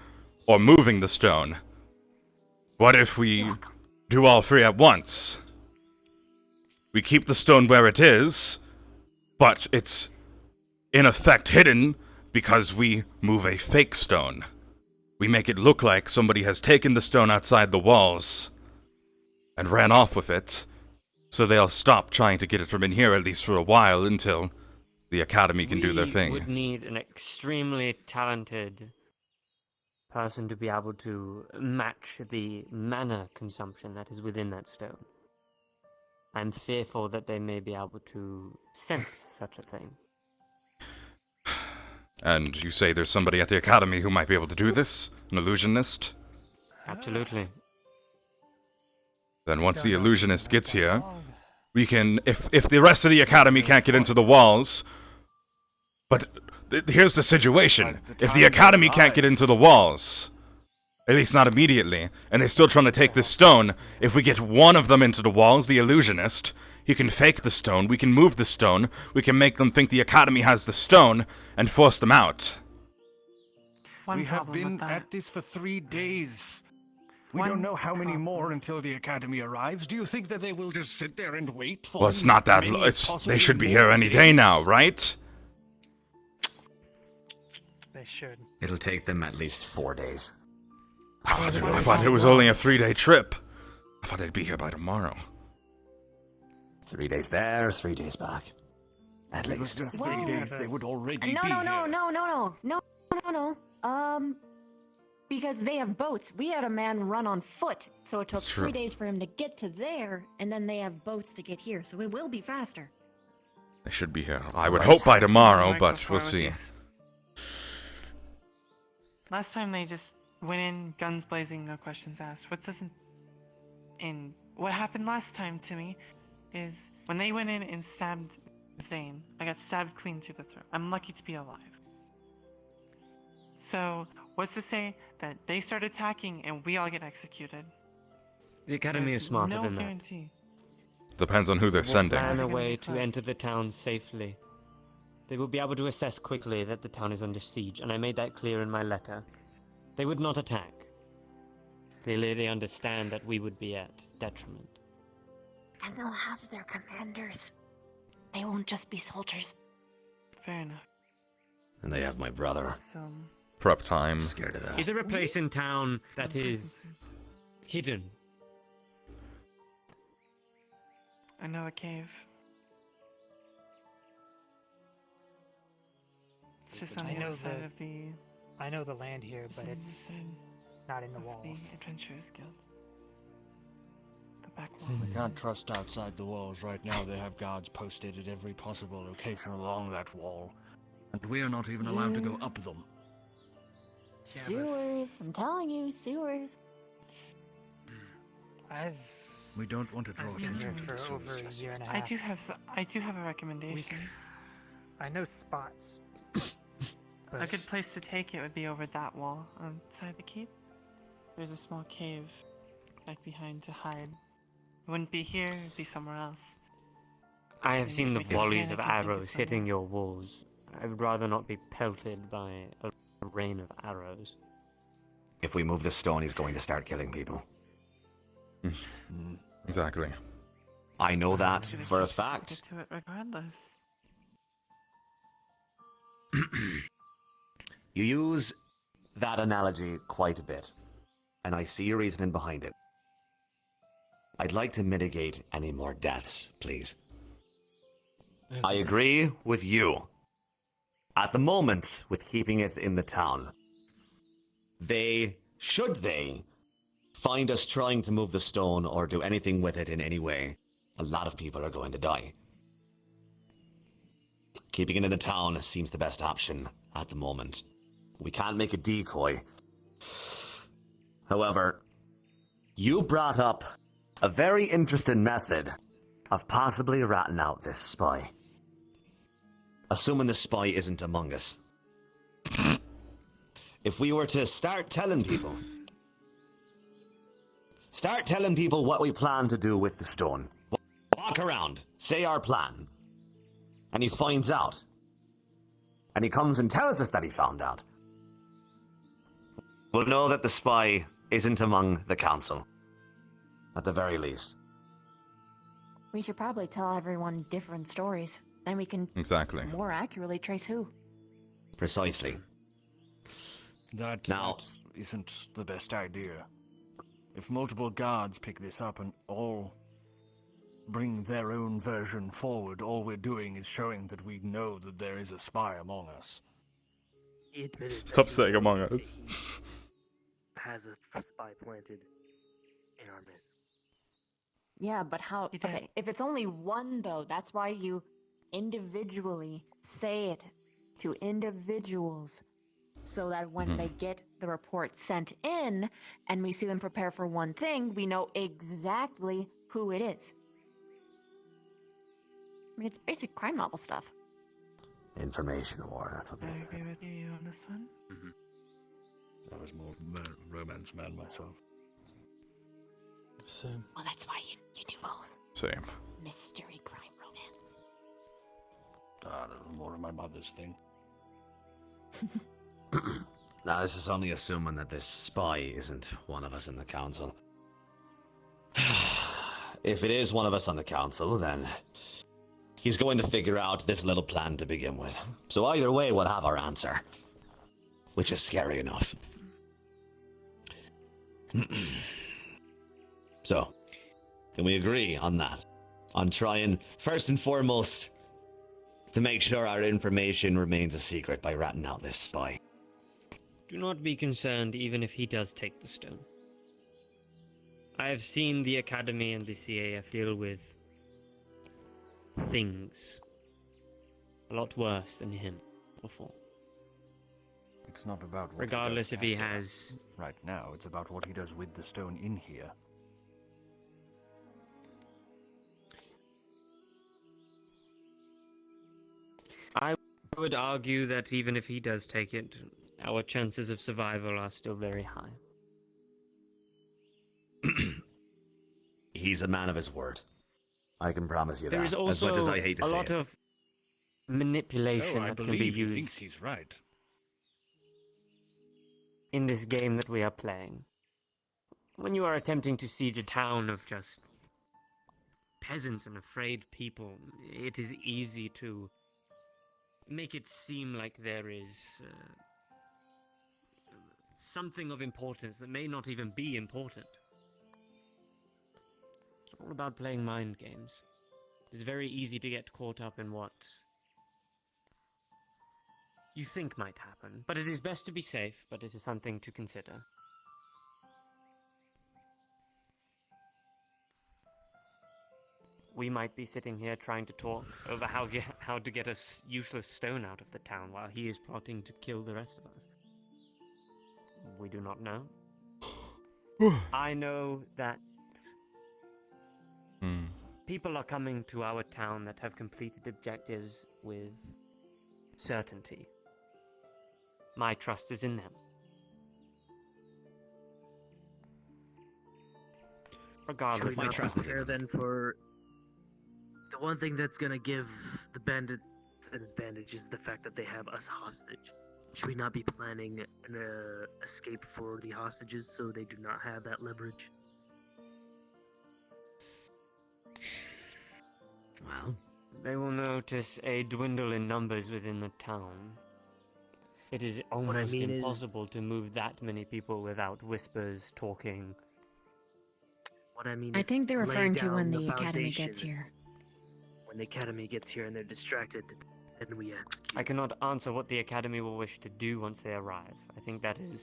or moving the stone? What if we do all three at once? We keep the stone where it is, but it's in effect hidden because we move a fake stone. We make it look like somebody has taken the stone outside the walls and ran off with it, so they'll stop trying to get it from in here at least for a while until the academy can do their thing. We would need an extremely talented person to be able to match the mana consumption that is within that stone. I'm fearful that they may be able to sense such a thing. And you say there's somebody at the academy who might be able to do this? An illusionist? Absolutely. Then once the illusionist gets here, we can, if the rest of the academy can't get into the walls, but here's the situation. If the academy can't get into the walls, at least not immediately, and they're still trying to take this stone, if we get one of them into the walls, the illusionist, he can fake the stone, we can move the stone, we can make them think the academy has the stone, and force them out. One We have problem been with that. at this for 3 days. We don't know how many more until the academy arrives. Do you think that they will just sit there and wait for Well, it's not that they should be here any day now, right? They should. It'll take them at least 4 days. I thought it was only a 3-day trip. I thought they'd be here by tomorrow. 3 days there, 3 days back. At If it was least. just 3 days, they would already No, be no, here. no. Because they have boats. We had a man run on foot, so it took That's true. 3 days for him to get to there, and then they have boats to get here, so it will be faster. They should be here. I would hope by tomorrow, Right but before we'll with see. these- Last time they just went in, guns blazing, no questions asked. What doesn't... And what happened last time to me is when they went in and stabbed Zane, I got stabbed clean through the throat. I'm lucky to be alive. So, what's to say that they start attacking and we all get executed? The Academy There's is smarter no than that. guarantee. Depends on who they're They will sending. plan a They're gonna way be to close. enter the town safely. They will be able to assess quickly that the town is under siege, and I made that clear in my letter. They would not attack. Clearly they understand that we would be at detriment. And they'll have their commanders. They won't just be soldiers. Fair enough. And they have my brother. Prep time. Scared of that. Is there a place in town that is hidden? I know a cave. It's just on I the know other side the- of the... I know the land here, Just but on the it's side not in the of walls. The Adventurers Guild. The back wall. We can't trust outside the walls right now. They have guards posted at every possible location along that wall. And we're not even allowed to go up them. Sewers. I'm telling you, sewers. We don't want to draw I've been attention here to the for sewers over a just year yet. and a I half. do have a recommendation. I know spots. A good place to take it would be over that wall on the side of the keep. There's a small cave back behind to hide. It wouldn't be here, it'd be somewhere else. I have Maybe seen the if we can volleys of panic and think arrows it's hitting your walls. I would rather not be pelted by a rain of arrows. If we move the stone, he's going to start killing people. Exactly. I know that Gonna for a keep fact. to it regardless. You use that analogy quite a bit, and I see your reasoning behind it. I'd like to mitigate any more deaths, please. I agree with you. At the moment, with keeping it in the town, should they find us trying to move the stone or do anything with it in any way, a lot of people are going to die. Keeping it in the town seems the best option at the moment. We can't make a decoy. However, you brought up a very interesting method of possibly ratting out this spy. Assuming the spy isn't among us. If we were to start telling people what we plan to do with the stone. Walk around, say our plan. And he finds out. And he comes and tells us that he found out. We'll know that the spy isn't among the council. At the very least. We should probably tell everyone different stories. Then we can Exactly. more accurately trace who. Precisely. That isn't the best idea. If multiple guards pick this up and all bring their own version forward, all we're doing is showing that we know that there is a spy among us. He admitted Stop that saying he among us. has a spy planted in our midst. Yeah, but how? Okay, if it's only one though, that's why you individually say it to individuals, so that when they get the report sent in and we see them prepare for one thing, we know exactly who it is. I mean, it's basic crime novel stuff. Information war, that's what I this agree is. with you on this one. I was more of a romance man myself. Same. Well, that's why you do both. Same. Mystery crime romance. That was more of my mother's thing. Now, this is only assuming that this spy isn't one of us in the council. If it is one of us on the council, then he's going to figure out this little plan to begin with. So either way, we'll have our answer. Which is scary enough. So, can we agree on that? On trying, first and foremost, to make sure our information remains a secret by ratting out this spy. Do not be concerned even if he does take the stone. I have seen the Academy and the CAF deal with things. a lot worse than him before. It's not about what Regardless he if does he after. has... Right now, it's about what he does with the stone in here. I would argue that even if he does take it, our chances of survival are still very high. He's a man of his word. I can promise you There that. is As also much as I hate to a say lot it. of manipulation Oh, I that can be believe he used thinks he's right. in this game that we are playing. When you are attempting to siege a town of just peasants and afraid people, it is easy to make it seem like there is something of importance that may not even be important. It's all about playing mind games. It's very easy to get caught up in what you think might happen, but it is best to be safe, but it is something to consider. We might be sitting here trying to talk over how to get a useless stone out of the town while he is plotting to kill the rest of us. We do not know. I know that people are coming to our town that have completed objectives with certainty. My trust is in them. Regardless, Should we not prepare then for the one thing that's gonna give the bandits an advantage is the fact that they have us hostage. Should we not be planning an escape for the hostages so they do not have that leverage? Well, they will notice a dwindle in numbers within the town. It is almost impossible to move that many people without whispers, talking. What I mean I is think they're lay referring to down when the the academy foundation. gets here. When the academy gets here and they're distracted, then we execute. I cannot answer what the academy will wish to do once they arrive. I think that is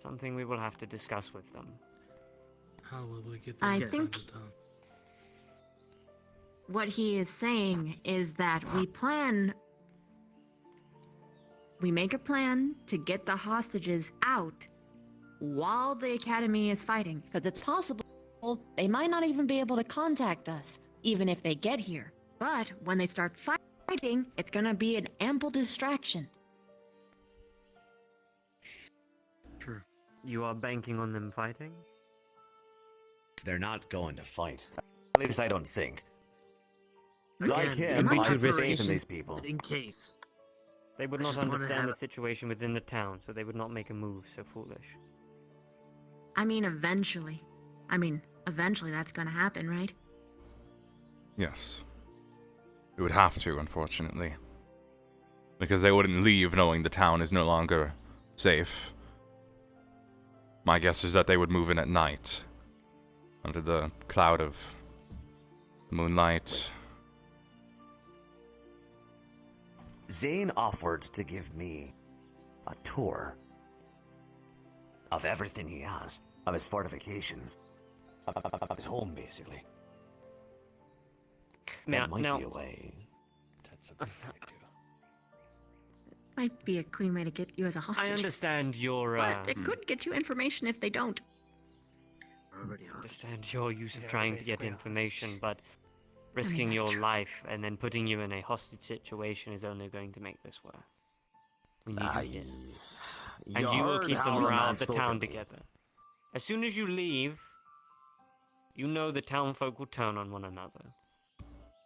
something we will have to discuss with them. How will we get I them think inside the town? what he is saying is that we make a plan to get the hostages out while the academy is fighting, because it's possible they might not even be able to contact us, even if they get here. But when they start fighting, it's gonna be an ample distraction. True. You are banking on them fighting? They're not going to fight. At least I don't think. Again, Like they him, might I have have faith in preparations these people. in case. They would I not just wanna understand have the situation within the town, so they would not make a move so foolish. I mean, eventually that's gonna happen, right? Yes. It would have to, unfortunately. Because they wouldn't leave knowing the town is no longer safe. My guess is that they would move in at night. Under the cloud of moonlight. Zane offered to give me a tour of everything he has, of his fortifications, of his home, basically. That might be a way. That's a good idea. Might be a clean way to get you as a hostage. I understand your But it could get you information if they don't. understand your use of trying to get information, but risking your life and then putting you in a hostage situation is only going to make this worse. We need you in. And you will keep the morale of the town together. As soon as you leave, you know the town folk will turn on one another.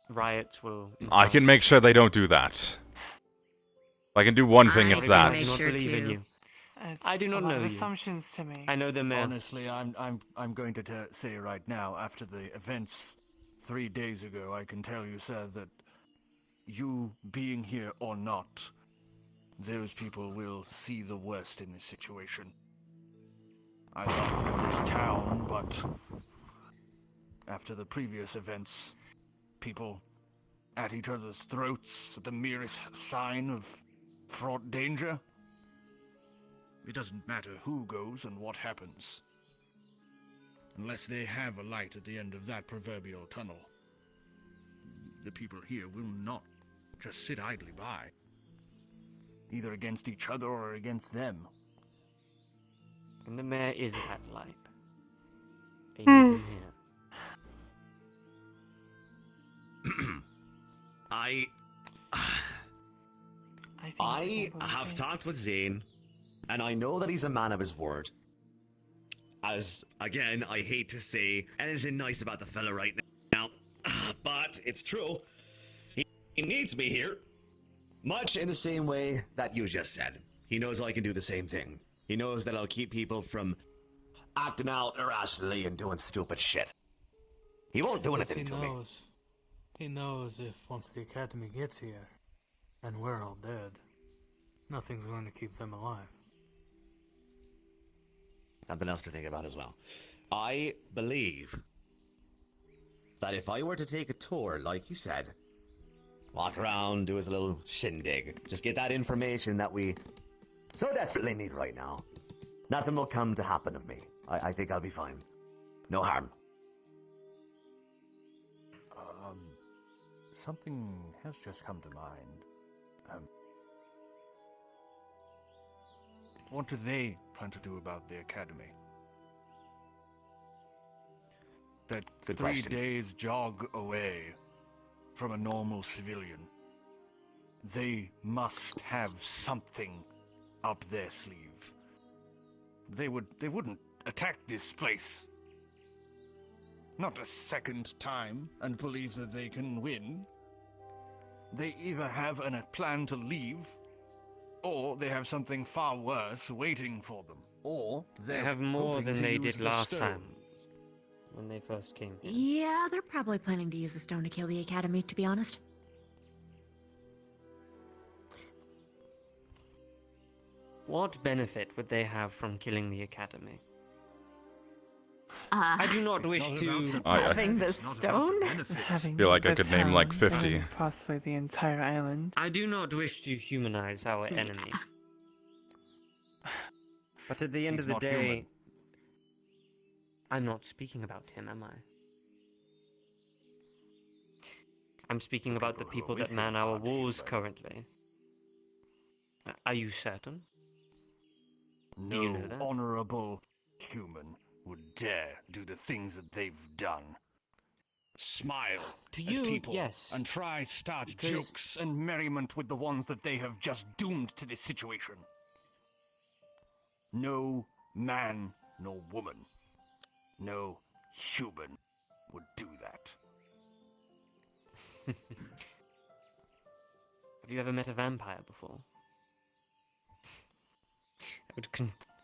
Riots will... I can make sure they don't do that. If I can do one thing, it's that. I do not believe in you. I do not a lot know of you. assumptions to me. I know the man. Honestly, I'm going to say right now, after the events 3 days ago, I can tell you, sir, that you being here or not, those people will see the worst in this situation. I love this town, but after the previous events, people at each other's throats at the merest sign of fraught danger. It doesn't matter who goes and what happens. Unless they have a light at the end of that proverbial tunnel. the people here will not just sit idly by. Either against each other or against them. And the mayor is that light. Ain't even here. I have talked with Zane, and I know that he's a man of his word. As, again, I hate to say anything nice about the fella right now, but it's true. He needs me here. Much in the same way that you just said. He knows I can do the same thing. He knows that I'll keep people from acting out irrationally and doing stupid shit. He won't do anything to me. He knows if once the Academy gets here, and we're all dead, nothing's going to keep them alive. Something else to think about as well. I believe that if I were to take a tour, like you said, walk around, do his little shindig, just get that information that we so desperately need right now, nothing will come to happen of me. I think I'll be fine. No harm. Something has just come to mind. What do they plan to do about the Academy? That Good 3 question. days jog away from a normal civilian. They must have something up their sleeve. They wouldn't attack this place. Not a second time and believe that they can win. They either have a plan to leave, or they have something far worse waiting for them. Or They they're have more hoping than to they use did the last stone. time. When they first came here. Yeah, they're probably planning to use the stone to kill the Academy, to be honest. What benefit would they have from killing the Academy? I do not wish to... having the stone? Having feel like I the could name like town 50. and possibly the entire island. I do not wish to humanize our enemy. But at the end of He's the not day... human. I'm not speaking about him, am I? I'm speaking about the people that with man him our aren't walls human. currently. Are you certain? Do No you know that? honorable human would dare do the things that they've done. Smile To at you, people yes. and try start Because- jokes and merriment with the ones that they have just doomed to this situation. No man nor woman, no human would do that. Have you ever met a vampire before?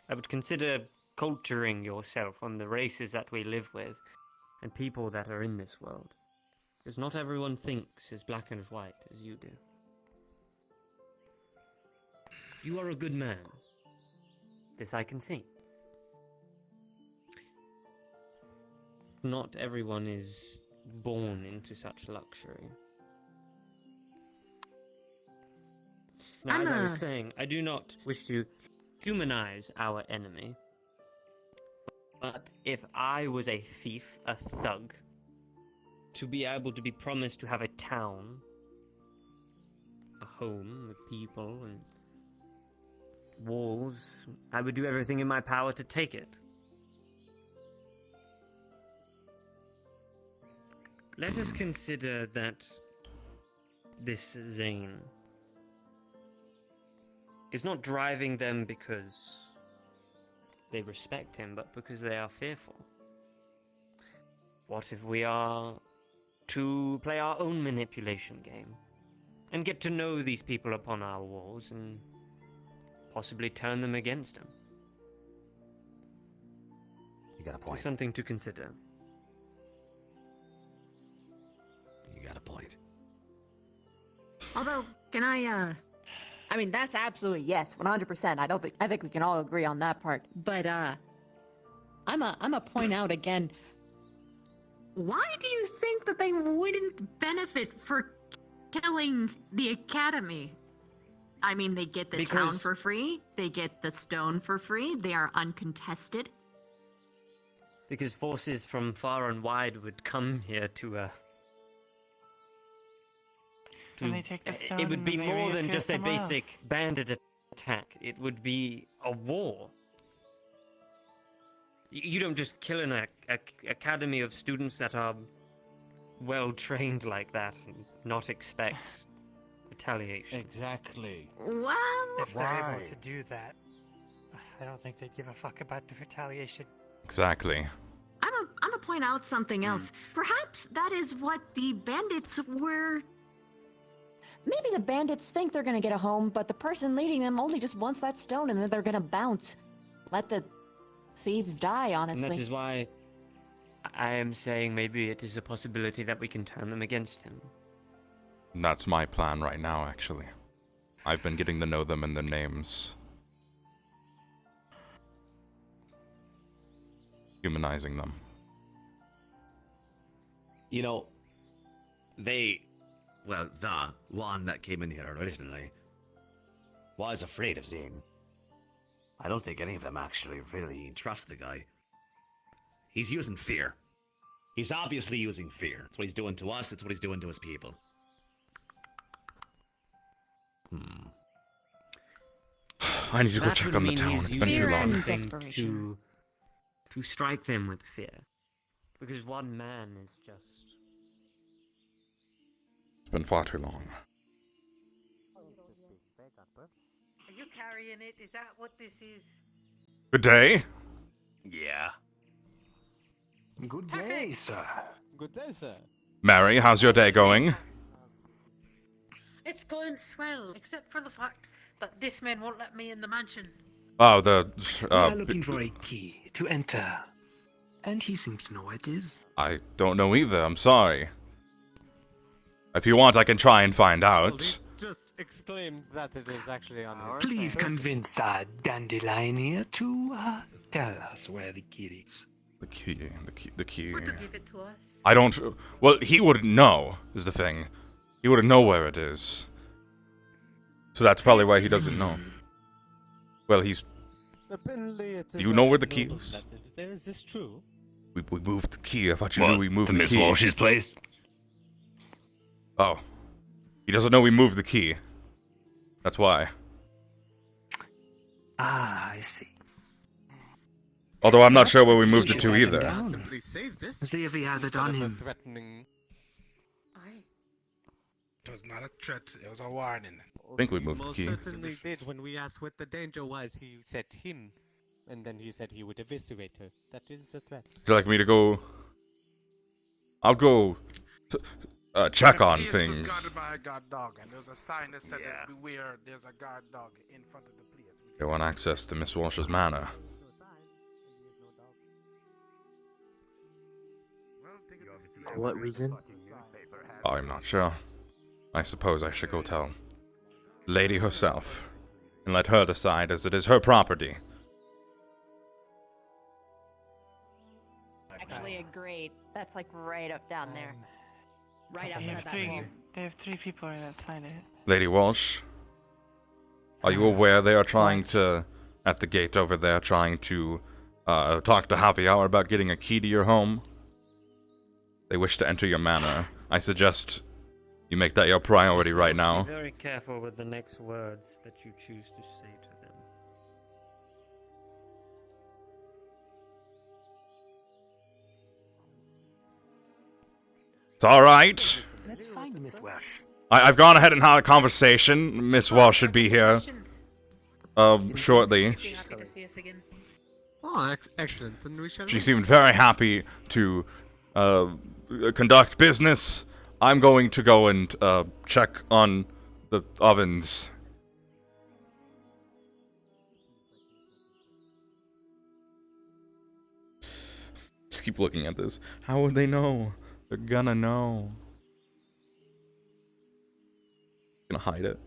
I would consider culturing yourself on the races that we live with and people that are in this world. Because not everyone thinks as black and white as you do. You are a good man. This I can see. Not everyone is born into such luxury. Now, as I was saying, I do not wish to humanize our enemy. But if I was a thief, a thug, to be able to be promised to have a town, a home with people and walls, I would do everything in my power to take it. Let us consider that this Zane is not driving them because they respect him, but because they are fearful. What if we are to play our own manipulation game and get to know these people upon our walls and possibly turn them against him? You got a point. Something to consider. You got a point. Although, can I mean, that's absolutely yes, 100%. I think we can all agree on that part. But I'm a point out again. Why do you think that they wouldn't benefit for killing the Academy? I mean, they get the town Because- for free. They get the stone for free. They are uncontested. Because forces from far and wide would come here to Then they take the stone it would and be they more than reappear just a somewhere basic else. bandit attack. It would be a war. You don't just kill an academy of students that are well trained like that and not expect retaliation. Exactly. Well, If they're Why? able to do that, I don't think they give a fuck about the retaliation. Exactly. I'm gonna point out something else. Perhaps that is what the bandits were. Maybe the bandits think they're gonna get a home, but the person leading them only just wants that stone and then they're gonna bounce. Let the thieves die, honestly. And that is why I am saying maybe it is a possibility that we can turn them against him. That's my plan right now, actually. I've been getting to know them and their names. Humanizing them. You know, the one that came in here originally was afraid of Zane. I don't think any of them actually really trust the guy. He's using fear. He's obviously using fear. It's what he's doing to us, it's what he's doing to his people. I need to go That check would on the mean town. he's It's been too using long. something to strike them with fear. Because one man is just... It's been far too long. Are you carrying it? Is that what this is? Good day. Yeah. Good day, sir. Good day, sir. Mary, how's your day going? It's going swell, except for the fact that this man won't let me in the mansion. Oh, the... We are looking for a key to enter. And he seems to know where it is. I don't know either, I'm sorry. If you want, I can try and find out. Just exclaimed that it is actually on his Please convince our dandelion here to tell us where the key is. The key. Or to give it to us. I don't... Well, he wouldn't know, is the thing. He wouldn't know where it is. So that's probably why he doesn't know. Well, he's... Apparently it Do you know where the key noble is? that it is there. Is this true? We moved the key. I thought you knew we moved the Miss key. Walsh's place? Oh. He doesn't know we moved the key. That's why. Ah, I see. Although I'm not sure where we moved See it to if I can either. down. Simply say this. See if he has it on instead of a him. Threatening. It was not a threat, it was a warning. I think we moved the Most key. certainly did. When we asked what the danger was, he said him. And then he said he would eviscerate her. That is a threat. Would you like me to go... I'll go... check on Was things. guarded by a guard dog, and there was a sign that said that beware, there's a guard dog in front of the place. They want access to Miss Walsh's manor. For what reason? I'm not sure. I suppose I should go tell Lady herself, and let her decide, as it is her property. Actually, a grade. That's like right up down there. Right They outside have that wall. they have three people here that signed it. Lady Walsh, are you aware they are trying to, at the gate over there, trying to talk to Javier about getting a key to your home? They wish to enter your manor. I suggest you make that your priority right now. Be very careful with the next words that you choose to say to them. It's alright. Let's find Miss Welsh. I've gone ahead and had a conversation. Miss Walsh should be here shortly. Be happy to see us again. Oh, excellent. Then we shall. She seemed very happy to conduct business. I'm going to go and check on the ovens. Just keep looking at this. How would they know? They're gonna know. Gonna hide it.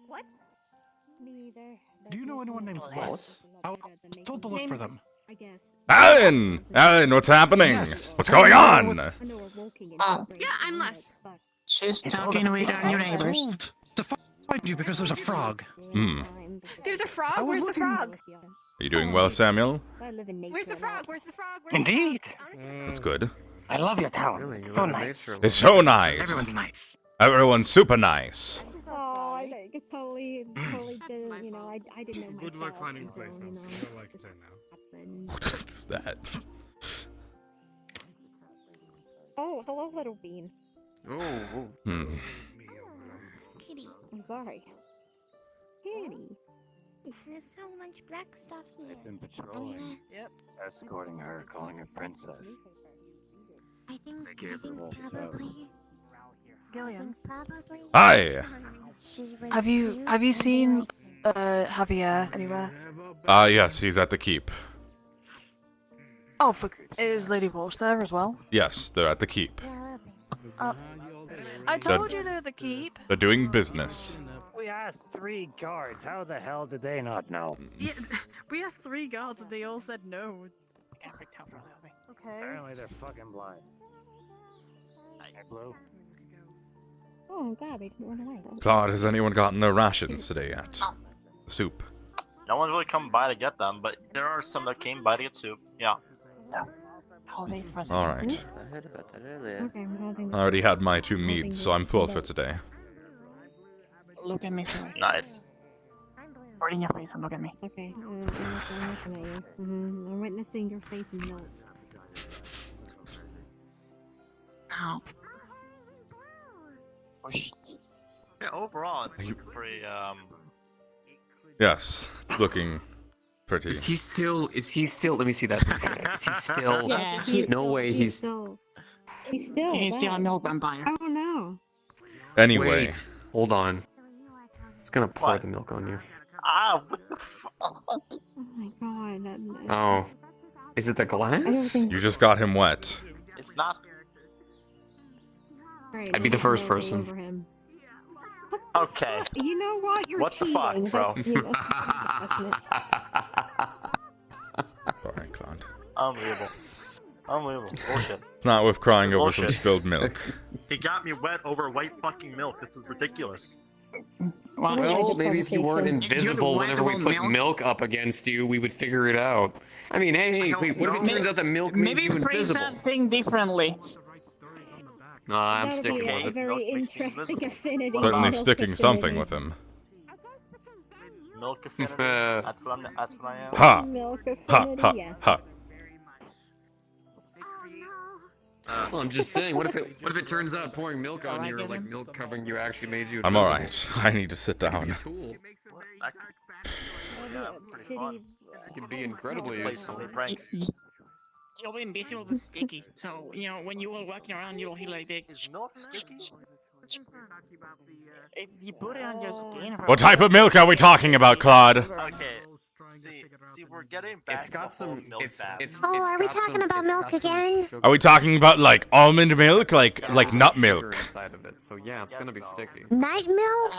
What? Me either. Do you know anyone named Wes? I was told to look for them. I guess. Alan! Alan, what's happening? Yes. What's going on? I know we're walking in Yeah, I'm Les. She's talking away down your I was neighbors. told to find you because there's a frog. Hmm. There's a frog? I was Where's looking- the frog? Are you doing well, Samuel? Where's the frog? Where's the frog? Indeed. That's good. I love your town. So nice. It's so nice. Everyone's nice. Everyone's super nice. Oh, I like totally didn't, you know, I didn't know myself. Good luck finding until, you placements. know, That's all I can say now. What's that? Oh, hello, little bean. Oh. Hmm. Kitty. I'm sorry. Kitty. There's so much black stuff here. I've been patrolling. Yep. Escorting her, calling her princess. I think They gave her Wolf's house. Gilliam. Probably. Hi. Have you seen Javier anywhere? Yes, he's at the keep. Oh, is Lady Walsh there as well? Yes, they're at the keep. I told you they're the keep. They're doing business. We asked 3 guards. How the hell did they not know? Yeah, we asked 3 guards and they all said no. Okay. Apparently they're fucking blind. Hey, Blue. Oh, I'm glad they didn't run away. Claude, has anyone gotten their rations today yet? Soup. No one's really come by to get them, but there are some that came by to get soup. Yeah. Alright. I heard about that earlier. Okay, I'm having I already had my 2 meats, so I'm full for today. Look at me, sorry. Nice. Right in your face and look at me. Okay, I'm looking at you. I'm witnessing your face and melt. Ow. Yeah, overall, it's pretty, Yes, it's looking pretty. Is he still, let me see that picture. Is he still, Yeah, no way He's still a milk vampire. Oh no. Anyway. Wait, hold on. It's gonna pour the milk on you. Ah, what the Oh my god. Oh. Is it the glass? You just got him wet. It's not. Right, I'd be the now first I'm over person. him. Okay. You know what? You're What the cheating. fuck, bro? That's, you know, that's Sorry, Claude. Unbelievable. Unbelievable. Bullshit. Not with crying over some Bullshit. spilled milk. He got me wet over white fucking milk. This is ridiculous. Well, maybe if you weren't invisible whenever we put milk up against you, we would figure it out. I mean, hey, wait, what if it turns out that milk made you phrase invisible? that thing differently. Nah, I'm That would sticking be with a it. very interesting affinity. Certainly milk sticking something affinity. with him. Milk affinity. That's what I am. Ha! Milk Ha! affinity, Ha! yeah. Ha! Well, I'm just saying, what if it turns out pouring milk on you or like milk covering you actually made you I'm invisible? alright. I need to sit down. Tool. Yeah, pretty fun. It can be incredibly Play useful. so many pranks. You'll be invisible but sticky. So, you know, when you are walking around, you'll feel like Is milk sticky? if you put it on your skin. What type of milk are we talking about, Claude? Okay. See, we're getting back. It's got some. It's Oh, are we talking about milk again? Are we talking about like almond milk, like nut milk? Inside of it, so yeah, it's gonna be sticky. Night milk?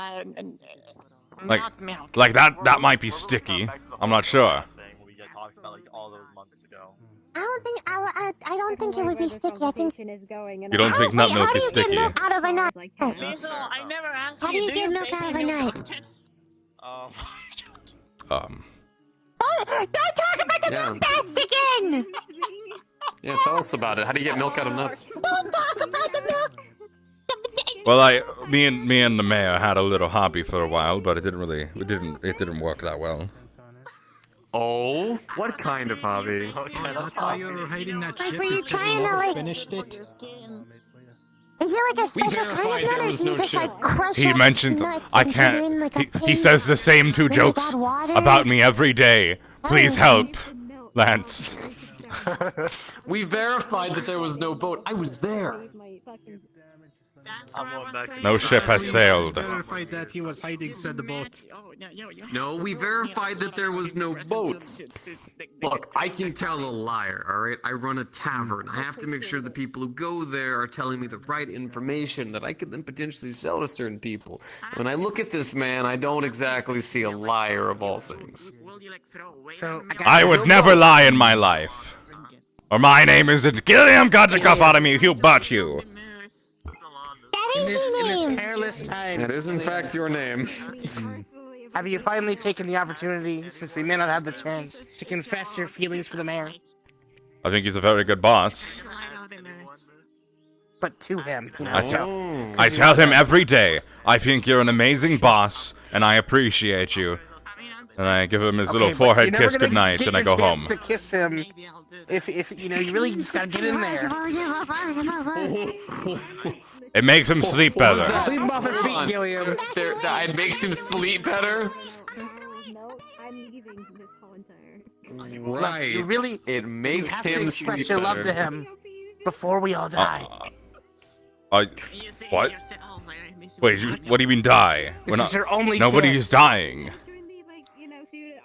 Like that might be sticky. I'm not sure. We get talked about like all those months ago. I don't think it would be sticky. I think. You don't think nut milk is sticky? Out of a nut. Liesl, I never asked How do you get milk out of a nut? Don't talk about the milk that's again! Yeah, tell us about it. How do you get milk out of nuts? Don't talk about the milk! Well, me and the mayor had a little hobby for a while, but it didn't work that well. Oh, what kind of hobby? Is that why you're hiding that Like, shit? were you Because trying you to, never like- finished it? Is there like a We special kind verified of there nut, or was do you no just shit. like crush He up mentions nuts I and put it in, can't. like, a He paste says the same 2 when they jokes got water? about me every day. Please help, Lance. We verified that there was no boat. I was there. No ship has sailed. Verified that he was hiding said the boat. No, we verified that there was no boats. Look, I can tell a liar, alright? I run a tavern. I have to make sure the people who go there are telling me the right information that I could then potentially sell to certain people. When I look at this man, I don't exactly see a liar of all things. So I would never lie in my life. Or my name isn't Gilliam Godric who but you. in this perilous time, That is in fact your name. have you finally taken the opportunity, since we may not have the chance, to confess your feelings for the mayor? I think he's a very good boss. But to him, you know. I tell him every day, I think you're an amazing boss, and I appreciate you. And I give him his little forehead kiss goodnight, and I go home. To kiss him, if you know, you really just gotta get in there. It makes him sleep better. Sleep off his feet, Gilliam. It makes him sleep better? No, I'm leaving this whole entire. Right. You really, it makes you have him to sleep express your love better. to him before we all die. What? Wait, what do you mean die? This is your only Nobody chance. is dying.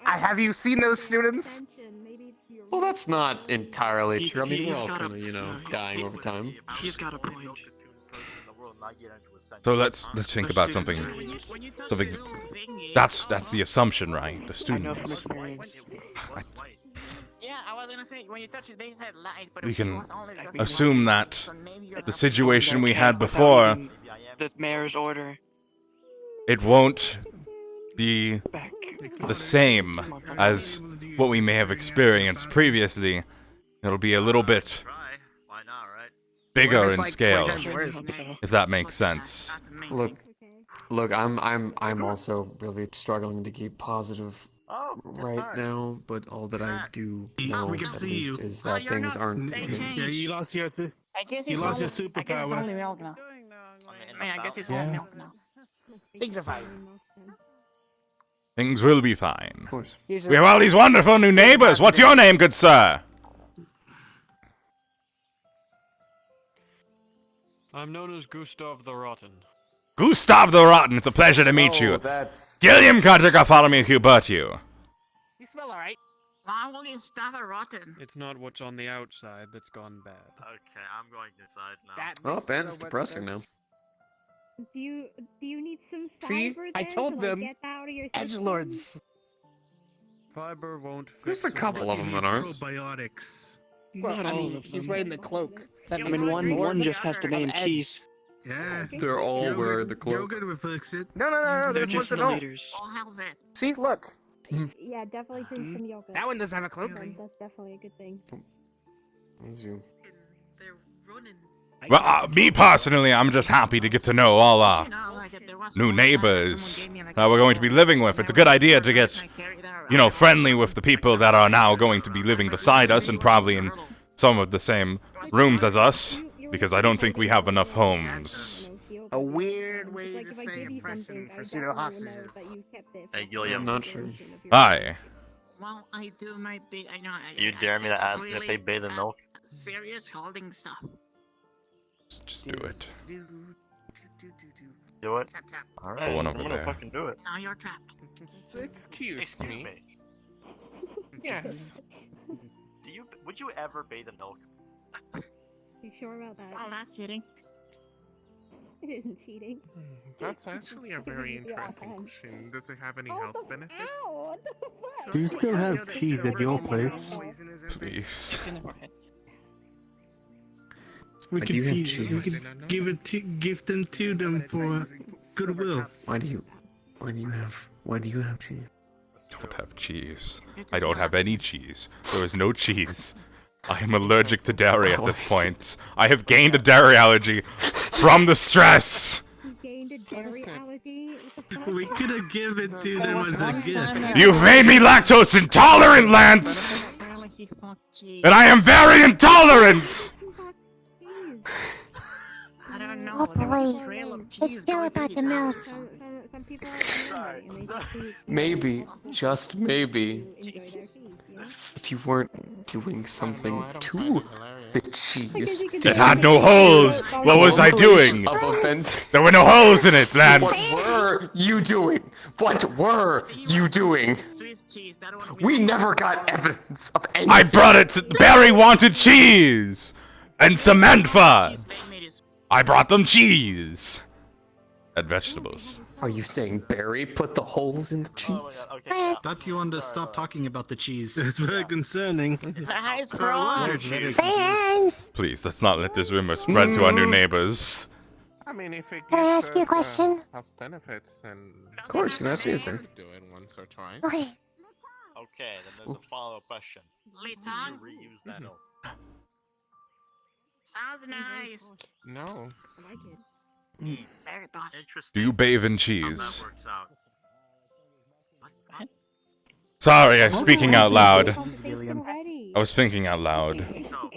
Have you seen those students? Well, that's not entirely true. I mean, we're all kind of, dying over time. He's got a point. So let's think about something. That's the assumption, right? The students. Yeah, I was gonna say when you touch it, they said light, but We it can was only because assume that the situation we had before, The mayor's order. it won't be the same as what we may have experienced previously. It'll be a little bit bigger in scale, if that makes sense. Look, I'm also really struggling to keep positive right now, but all that I do know We can at see least you. is that things aren't. Yeah, you lost your I guess you it's lost only, your I guess it's superpower. only milk now. I mean, I guess it's only milk now. Things are fine. Things will be fine. Of course. We have all these wonderful new neighbors. What's your name, good sir? I'm known as Gustav the Rotten. Gustav the Rotten. It's a pleasure to meet you. That's Gilliam Godric who but you. You smell alright. I'm only stuff rotten. It's not what's on the outside that's gone bad. Okay, I'm going inside now. Oh, Ben, it's depressing now. Do you need some fiber? See, I then told to, like, them. get that out of your system? Edgelords. Fiber won't There's fix a couple of them that aren't. Probiotics. Well, Not I all mean, of he's them. wearing the cloak. That I makes mean, it one more just has to of name edge. peace. Yeah. They're all wearing the cloak. Yogurt will fix it. No, They're there's one just that the don't. leaders. Oh, hell's it? See, look. Yeah, definitely drink some yogurt. That one doesn't have a cloak. That's definitely a good thing. That's you. They're running. Well, me personally, I'm just happy to get to know all our You know, like, there was new one time neighbors someone gave me, like, that we're going to be living with. It's a good idea to get, friendly with the people that are now going to be living beside us and probably in some of the same rooms as us, because I don't think we have enough homes. A weird way Like, to if I say give you oppression something, for I pseudo definitely hostages. know that you kept it. Hey, Gilliam. I'm not sure. Hi. Well, I do my bit. I know. You dare me to ask if they bathe in milk? Serious holding stuff. Just do it. Do it? Tap, tap. Alright, one I'm over gonna there. fucking do it. Now you're trapped. Excuse me. Yes. Would you ever bathe in milk? You sure about that? Well, that's cheating. It isn't cheating. That's actually a very interesting question. Does it have any health benefits? Ow, what the fuck? Do you still have cheese at your place? Please. We Why could do you have feed- cheese? we could give them to them for goodwill. Why do you have cheese? I don't have cheese. I don't have any cheese. There is no cheese. I am allergic to dairy at this point. I have gained a dairy allergy from the stress. You gained a dairy allergy? What the fuck? We could have given it to them as a gift. You've made me lactose intolerant, Lance! And I am very intolerant! I don't know. Oh There was a boy, trail of cheese it's still going to about his the milk. house. Some people are angry and they just eat, Maybe, just maybe, enjoy their feet, you know? if you weren't doing something too the cheese. It had no holes. What was I doing? There were no holes in it, Lance. What were you doing? What were you doing? We never got evidence of anything. I brought it to... Barry wanted cheese! And Samantha! I brought them cheese! And vegetables. Are you saying Barry put the holes in the cheese? Thought you wanted to stop talking about the cheese. It's very concerning. Please, let's not let this rumor spread to our new neighbors. I mean, if it Can I gives ask you a us, question? health benefits, then Of course, you can ask me a thing. do it once or twice. Okay. Okay, then there's a follow-up question. Would you reuse that milk? Sounds nice. No. I like it. Very nice. Do you bathe in cheese? Works out. Sorry, I'm speaking out loud. Already. I was thinking out loud. So,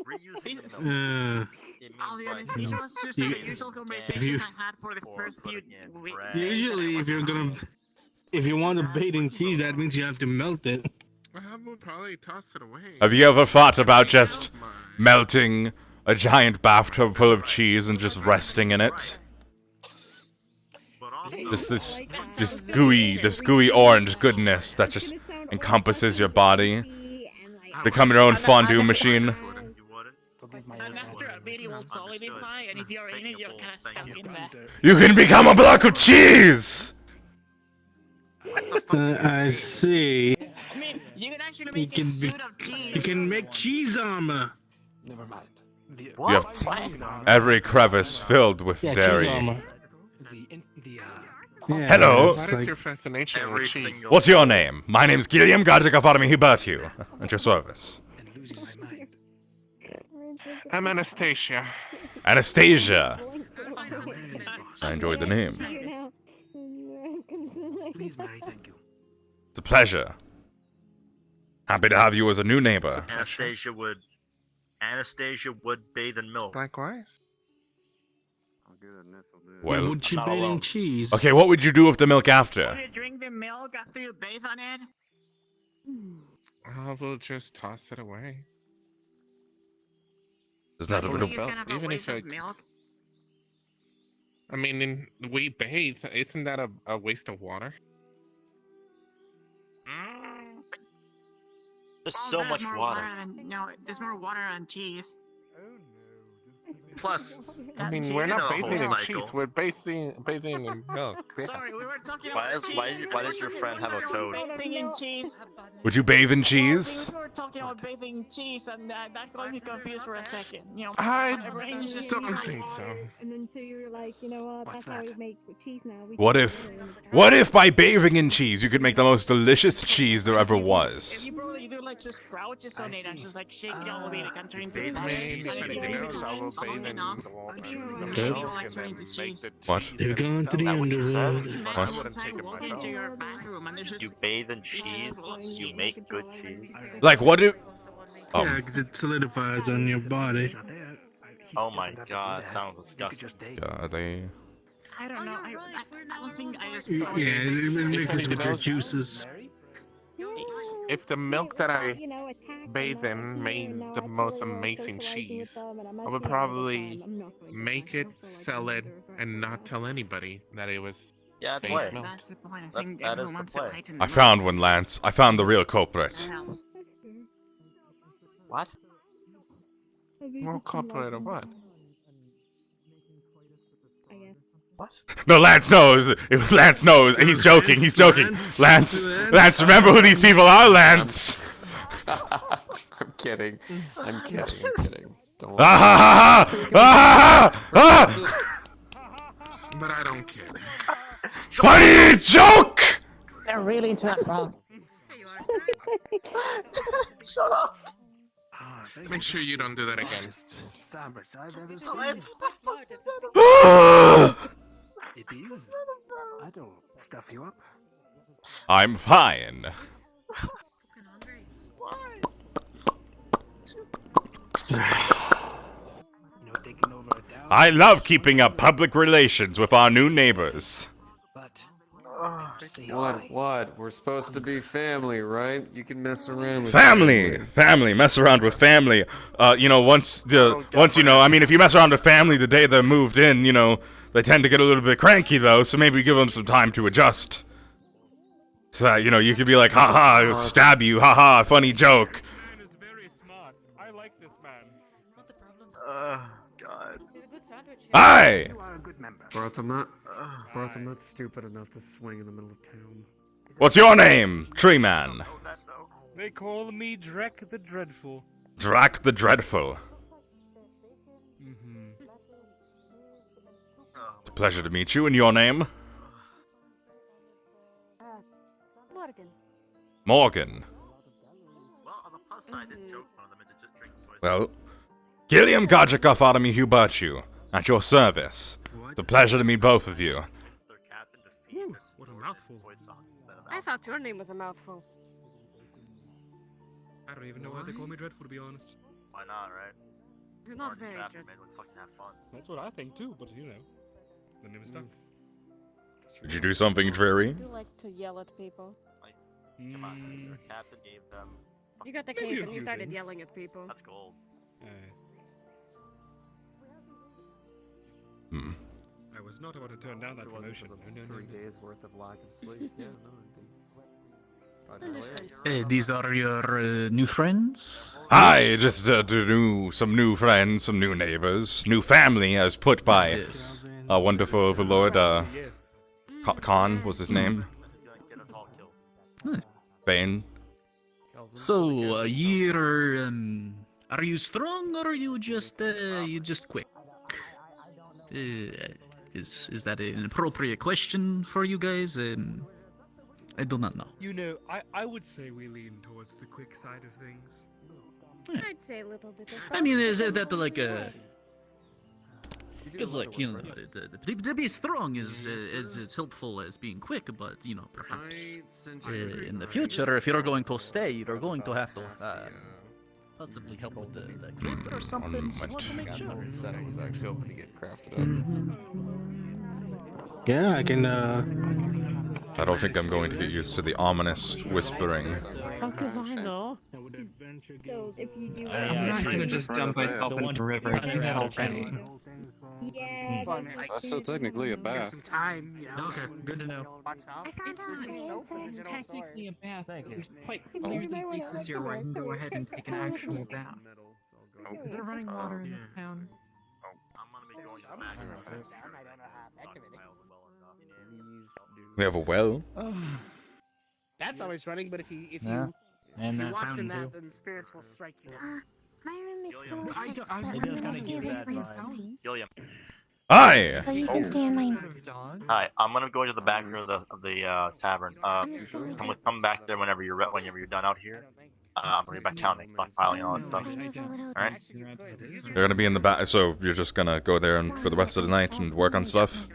reusing the milk, it means like, This was just the usual conversations I had for the first few weeks. Usually, if you want to bathe in cheese, that means you have to melt it. I would probably toss it away. Have you ever thought about just melting a giant bathtub full of cheese and just resting in it? Just this gooey orange goodness that just encompasses your body. Become your own fondue machine. And after a bit, it will solidify, and if you're in it, you're kind of stuck in there. You can become a block of cheese! I see. I mean, you can actually make a suit of cheese. You can make cheese armor. Never mind. You have every crevice filled with dairy. Hello. What is your fascination with cheese? What's your name? My name's Gilliam, Godric of you. At your service. I'm Anastasia. Anastasia. I enjoyed the name. Please, Mary, thank you. It's a pleasure. Happy to have you as a new neighbor. Anastasia would bathe in milk. Likewise. Well, would she bathe in cheese? Okay, what would you do with the milk after? Will you drink the milk after you bathe on it? I will just toss it away. There's not a bit of even if I mean, we bathe. Isn't that a waste of water? There's so much water. No, there's more water on cheese. Plus, I mean, we're not bathing in cheese. We're bathing in milk. Yeah. Sorry, we were talking about cheese. Why does your friend have a toad? Bathing in cheese. Would you bathe in cheese? We were talking about bathing in cheese, and that got me confused for a second. You know, I my brain is just don't think so. And then so you were like, you know what? That's how we make cheese now. What if by bathing in cheese you could make the most delicious cheese there ever was? You probably do like just crouches on it and just like shake it all the way, like I'm turning into What? They're going to the underworld. What? You bathe in cheese, you make good cheese. Like, what if... Yeah, because it solidifies on your body. Oh my god, sounds disgusting. God, they... I don't know, I don't think I just... Yeah, it mixes with your juices. If the milk that I bathe in made the most amazing cheese, I would probably make it, sell it, and not tell anybody that it was bathed milk. That's the point. I think everyone wants to lighten I found one, Lance. I found the real culprit. What? Well, culprit of what? What? No, Lance knows. Lance knows. He's joking. He's joking. Lance, remember who these people are, Lance. I'm kidding. I'm kidding. Don't worry. But I don't care. Funny joke! They're really tough, Rob. Shut up. Make sure you don't do that again. It is. I don't stuff you up. I'm fine. I love keeping up public relations with our new neighbors. But What? We're supposed to be family, right? You can mess around with Family, mess around with family. You know, once you know, I mean, if you mess around with family the day they're moved in, you know, they tend to get a little bit cranky though, so maybe give them some time to adjust. So that, you know, you could be like, haha, I'll stab you, haha, funny joke. Man is very smart. I like this man. God. Aye! Barth, I'm not stupid enough to swing in the middle of town. What's your name, Tree Man? They call me Drek the Dreadful. Drac the Dreadful. It's a pleasure to meet you. And your name? Morgan. Morgan. Well, on the plus side, I didn't joke one of them into just drink, so I Well, Gilliam Godric Army Hugh Birtue, at your service. It's a pleasure to meet both of you. What a mouthful. I thought your name was a mouthful. I don't even know why they call me Dreadful, to be honest. Why not, right? You're not very Chapter dreadful. made one fucking have fun. That's what I think too, but you know, the name is stuck. Did you do something dreary? I do like to yell at people. Come on, your captain gave them. You got the Maybe cape a and you few started things. yelling at people. That's gold. I was not about to turn down that promotion. No. 3 days worth of lack of sleep. Yeah, no, These are your new friends? Hi, just some new friends, some new neighbors, new family, as put by our wonderful overlord, Khan was his name. Bane. So, are you strong or are you just quick? Is that an appropriate question for you guys? I do not know. You know, I would say we lean towards the quick side of things. I'd say a little bit of I mean, is it that like because like, you know, to be strong is as helpful as being quick, but you know, perhaps in the future, if you're going to stay, you're going to have to possibly help with the crypt or something. So want to make sure. Set was actually open to get crafted up. Yeah, I can. I don't think I'm going to get used to the ominous whispering. How could I know? So if you do, I'm not gonna just dump myself into the river. I do that already. yeah, That's still technically a bath. Some time, you know. Okay, good to know. Technically a bath. There's quite clearly places here where I can go ahead and take an actual bath. Is there running water in this town? We have a well. That's always running, but if you Yeah, and if you that wash in fountain that, too. then spirits will strike you down. My room is Gilliam. 206, I but don't- I'm it does gonna kinda give give you that friends vibe. to me. Gilliam. Hi. So you can stay in mine. Hi, I'm gonna go into the back room of the tavern. Come back there whenever you're done out here. I'm gonna be back town and stockpiling and all that stuff. Alright? They're gonna be in the back, so you're just gonna go there and for the rest of the night and work on stuff?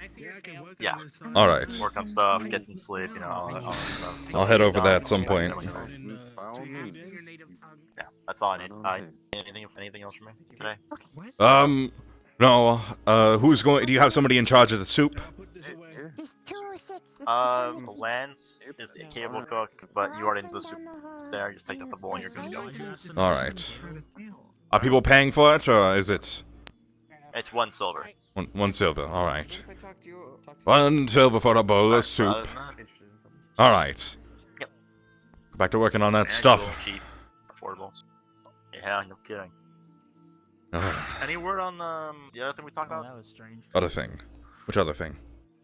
Yeah. Alright. Work on stuff, get some sleep, you know, all that stuff. I'll head over there at some point. Yeah, that's all I need. Anything else from me today? No, do you have somebody in charge of the soup? Just 206. Lance is a cable cook, but you already know the soup is there, just take out the bowl and you're good to go. Alright. Are people paying for it, or is it... It's 1 silver. One silver, alright. 1 silver for a bowl of soup. Alright. Yep. Go back to working on that Manageable, stuff. cheap, affordable. Yeah, no kidding. Any word on the other thing we talked about? That was strange. Other thing. Which other thing?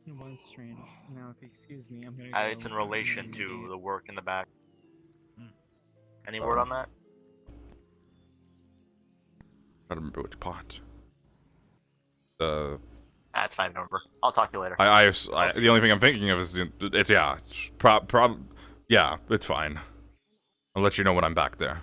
It was strange. Now, if you excuse me, I'm gonna. It's in relation to the work in the back. Any word on that? I don't remember which part. That's fine, remember. I'll talk to you later. The only thing I'm thinking of is yeah, it's fine. I'll let you know when I'm back there.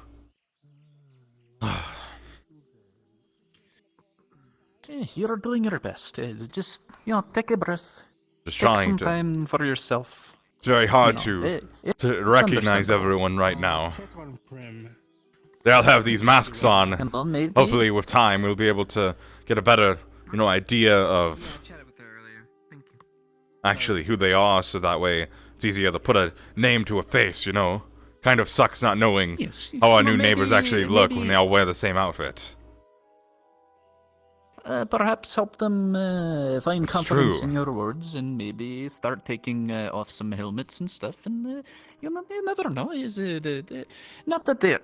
You're doing your best. Just, you know, take a breath. Just Take trying some to. time for yourself. It's very hard You know, to recognize everyone right now. They'll have these masks on. Hopefully, with time, we'll be able to get a better, you know, idea of actually who they are, so that way It's easier to put a name to a face, you know? Kind of sucks not knowing Yes, how our you know, new neighbors actually look when maybe- they all wear the same outfit. Perhaps help them find It's confidence true. in your words and maybe start taking off some helmets and stuff. And you never know. Not that they're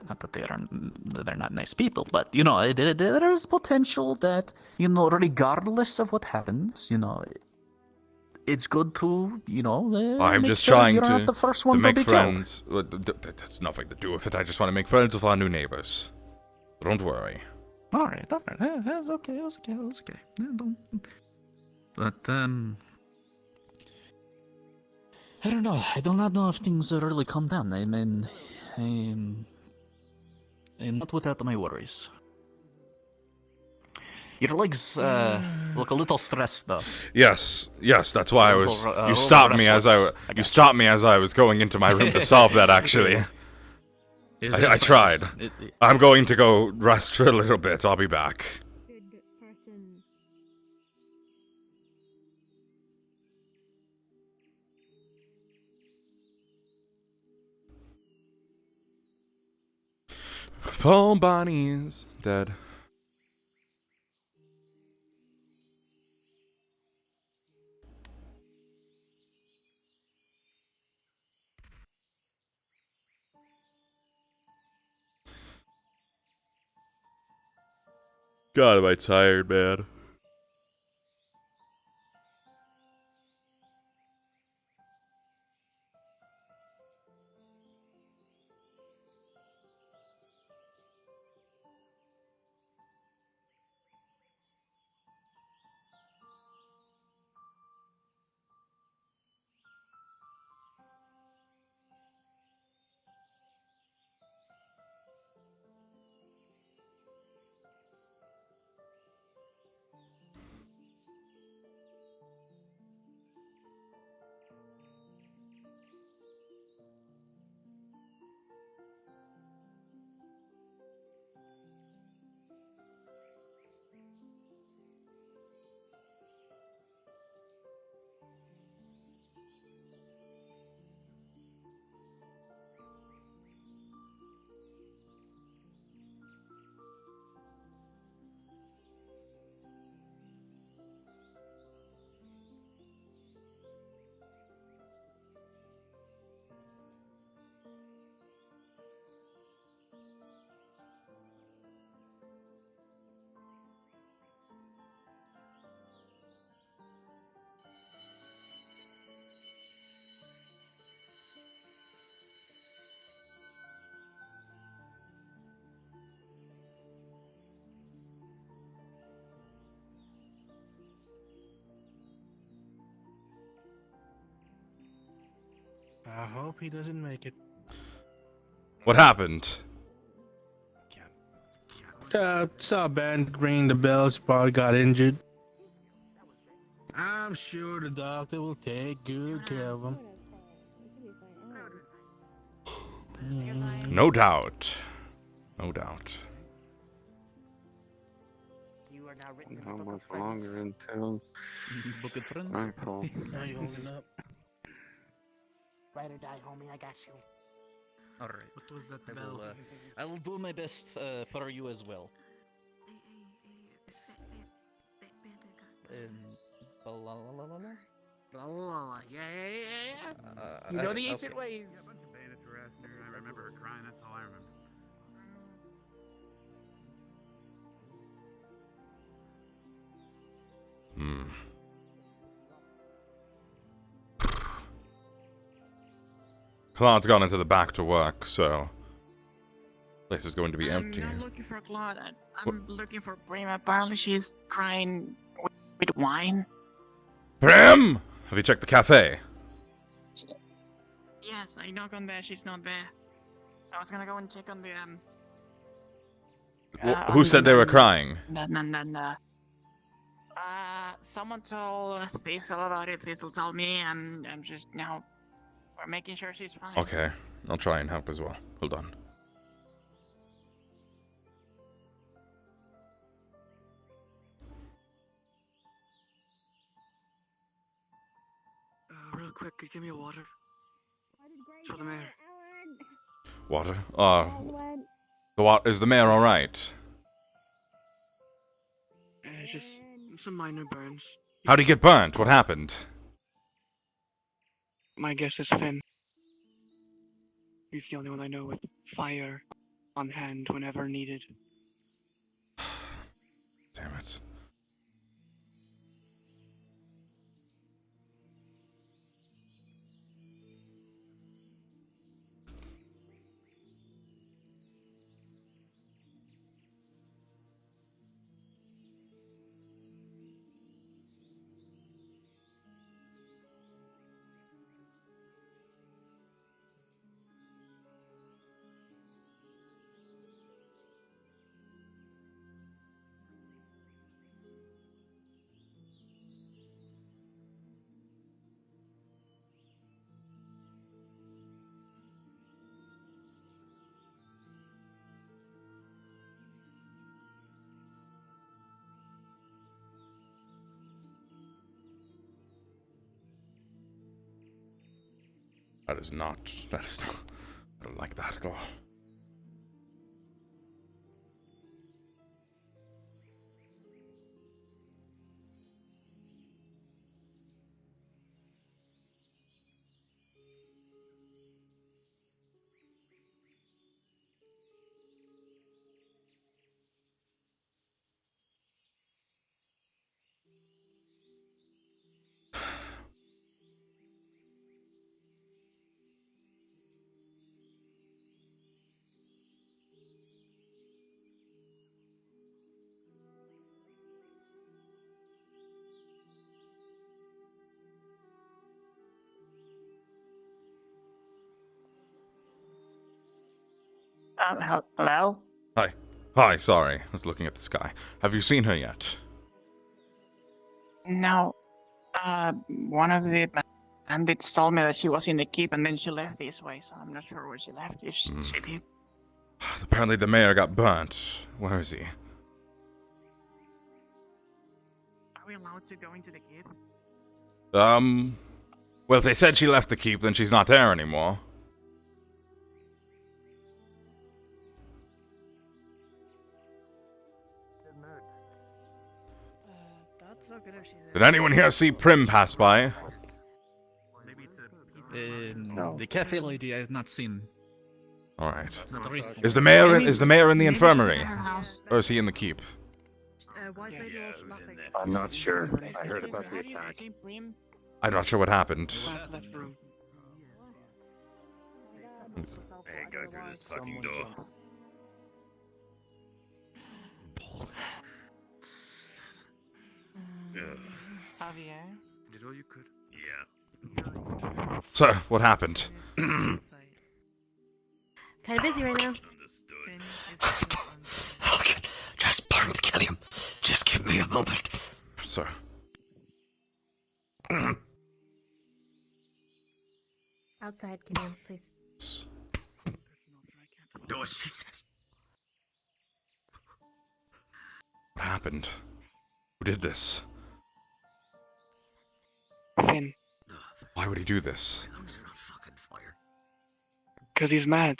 not nice people, but you know there is potential that regardless of what happens, it's good to I'm make just sure trying you're to, not the first one to make be friends. That has nothing to do with it. I just want to make friends with our new neighbors. Don't worry. Killed. All right. That's okay. That's okay. Yeah, don't. But I don't know. I do not know if things have really calmed down. I mean, I'm not without my worries. Your legs look a little stressed, though. Yes, that's why I was. A You little stopped me as restless. you stopped me as I was going into my room to solve that. Actually, I tried. I'm going to go rest for a little bit. I'll be back. Phone Bonnie's dead. God, am I tired, man. I hope he doesn't make it. What happened? Saw a band ringing the bells, Bart got injured. I'm sure the doctor will take good care of him. No doubt. No doubt. You are now written How much longer until Book of Friends? nightfall? How you holding up? Ride or die, homie. I got you. All right. What was that I bell? I will do my best for you as well. La la la la la. Oh, yeah. You know the ancient okay. ways. Yeah, a bunch of bandits harassing her. I remember her crying. That's all I remember. Claude's gone into the back to work, so place is going to be empty. I'm not looking for Claude. I'm looking for Brim. Apparently, she's crying with wine. Prim! Have you checked the cafe? Yes, I knock on there. She's not there. I was gonna go and check on the Who said they were crying? No. Someone told Thistle about it. Thistle told me, and I'm just now. We're making sure she's fine. Okay, I'll try and help as well. Hold on. Real quick, could you give me a water? For the mayor. What? What is the mayor all right? Just some minor burns. How'd he get burnt? What happened? My guess is Finn. He's the only one I know with fire on hand whenever needed. Damn it. That is not, I don't like that at all. Hello? Hi. Hi, sorry. I was looking at the sky. Have you seen her yet? No. One of the bandits told me that she was in the keep and then she left this way, so I'm not sure where she left. If she did. Apparently the mayor got burnt. Where is he? Are we allowed to go into the keep? Well, if they said she left the keep, then she's not there anymore. That's not good if she's Did anyone here see Prim pass by? The cafe lady I have not seen. All right. Not the recent Is the one. mayor in the Maybe she's infirmary, at her house. or is he in the keep? Why is Lady Walsh laughing? I'm not sure. I heard about the attack. I'm not sure what happened. Hey, go through this fucking door. Javier? Did all you could? Yeah. Sir, what happened? Kind of busy right now. Fucking just burnt Gilliam. Just give me a moment. Sir. Outside, Gilliam, please. No, she says. What happened? Who did this? Finn. Why would he do this? Because he's mad.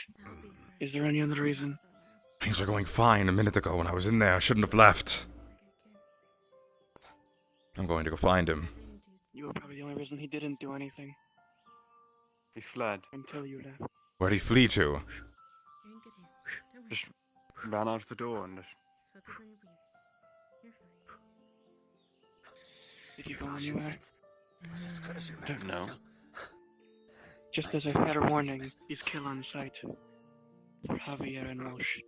Is there any other reason? Things were going fine a minute ago when I was in there. I shouldn't have left. I'm going to go find him. You were probably the only reason he didn't do anything. He fled. Until you left. Where'd he flee to? You're in good hands. Don't worry. Just ran out the door and just... Just focus on your breathing. You're fine. Did he go anywhere? Don't know. Just as a fair warning, he's kill on sight. For Javier and Walsh.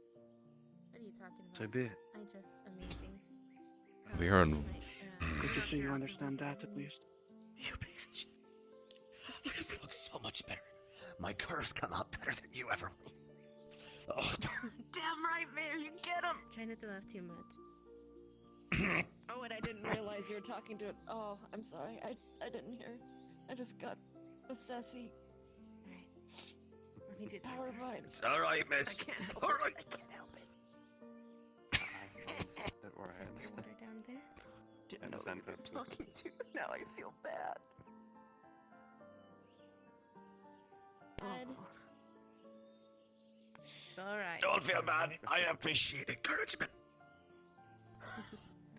What are you talking about? So be it. I just amazing. Javier and... Good to see you understand that at least. You piece of shit. You look so much better. My curves come out better than you ever will. Oh. Damn right, Mayor, you get him! Try not to laugh too much. Oh, and I didn't realize you were talking to it. Oh, I'm sorry. I didn't hear. I just got a sassy Alright. Let me do that. power vibes. It's alright, miss. I can't It's help it. alright. I can't help it. Don't worry, I understand. Water down there. I understand I'm perfectly. talking to. Now I feel bad. bad. It's alright. Don't feel bad. I appreciate encouragement.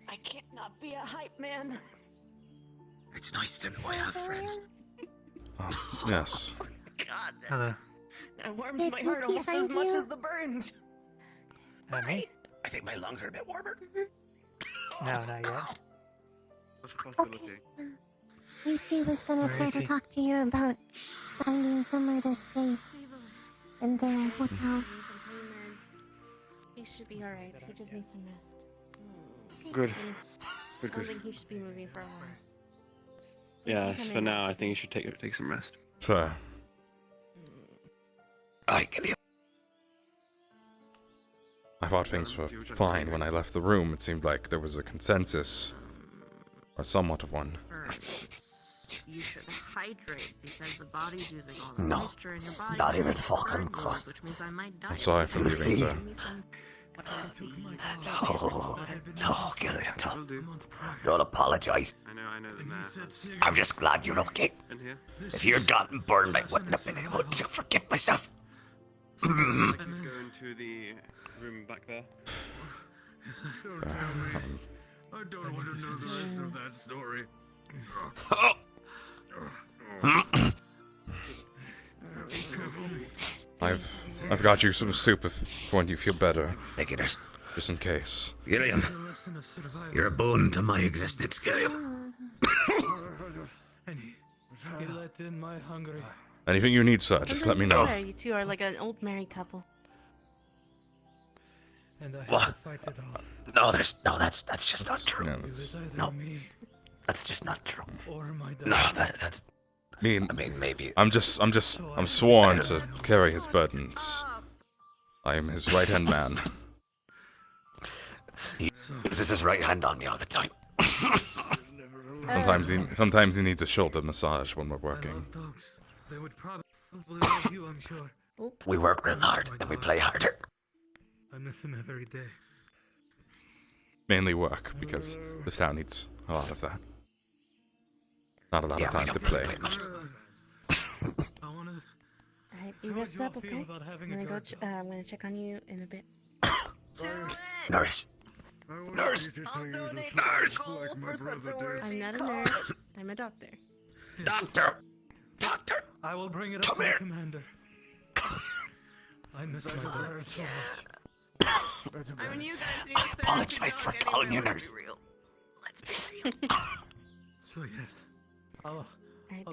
I can't not be a hype man. It's nice to know I have friends. Yes. God, Hello. that warms my heart almost as much as the burns. Me? I think my lungs are a bit warmer. No, not yet. What's the possibility? AC was gonna Where try is to he? talk to you about finding somewhere to stay in the hotel. He should be alright. He just needs some rest. Good. I Good, don't good. think he should be moving for a while. Yes, for now, I think you should take some rest. Sir. Gilliam. I thought things were fine when I left the room. It seemed like there was a consensus. Or somewhat of one. You should hydrate because the body's using all the No, moisture in your body. not even to fucking burn close. wounds, which means I might die. I'm sorry for leaving, See? sir. No, Gilliam, don't apologize. I know the math. I'm just glad you're okay. In here? If you'd gotten burned, I wouldn't have been able to forgive myself. I could go into the room back there. Don't tell me. I don't want to know the rest of that story. I've got you some soup if when you feel better. Thank you, nurse. Just in case. Gilliam, you're a boon to my existence, Gilliam. And he let in my hungry. Anything you need, sir, just let me know. You two are like an old married couple. And I had What? to fight it off. No, that's just not true. No, that's, No, that's just not true. Or my dad. No, that's. I mean, maybe. I'm sworn to carry his burdens. I am his right-hand man. He uses his right hand on me all the time. Sometimes he needs a shoulder massage when we're working. Dogs. They would probably love you, I'm sure. We work real hard, and we play harder. I miss him every day. Mainly work, because this town needs a lot of that. Not a lot of time to play. Alright, you rest up, okay? I'm gonna check on you in a bit. Nurse. Nurse. Nurse. I'm not a nurse. I'm a doctor. Doctor. Doctor. I will bring it up to the commander. I miss my brother so much. I mean, you guys need to Apologize for calling you nurse. Let's be real. So yes, I'll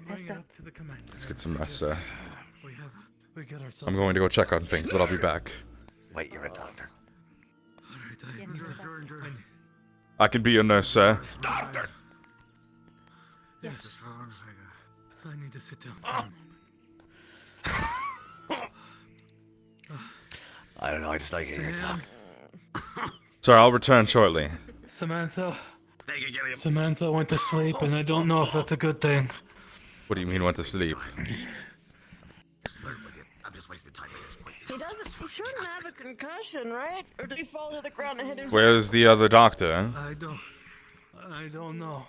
bring it up to the commander. Let's get some rest, sir. We got ourselves. I'm going to go check on things, but I'll be back. Wait, you're a doctor. I can be your nurse, sir. Doctor. Yes. I need to sit down. I don't know, I just like hearing you talk. Sir, I'll return shortly. Samantha. Thank you, Gilliam. Samantha went to sleep, and I don't know if that's a good thing. What do you mean went to sleep? Flirt with you. I'm just wasting time at this point. He shouldn't have a concussion, right? Or did he fall to the ground and hit his Where's the other doctor? I don't know.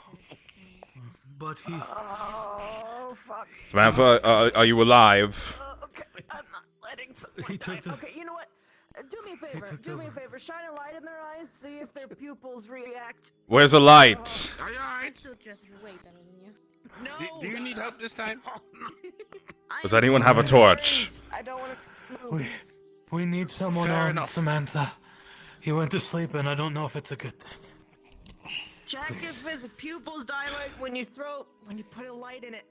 But he. Oh, fuck. Samantha, are you alive? Okay, I'm not letting someone He took die. the- Okay, you know what? Do me a favor. took Do the- me a favor. Shine a light in their eyes. See if their pupils react. Where's the light? Are you alright? Still just way better than you. No. Do you need help this time? Does anyone have a torch? I don't want to. We need someone Fair on enough. Samantha. He went to sleep, and I don't know if it's a good thing. Check if his pupils dilate when you put a light in it.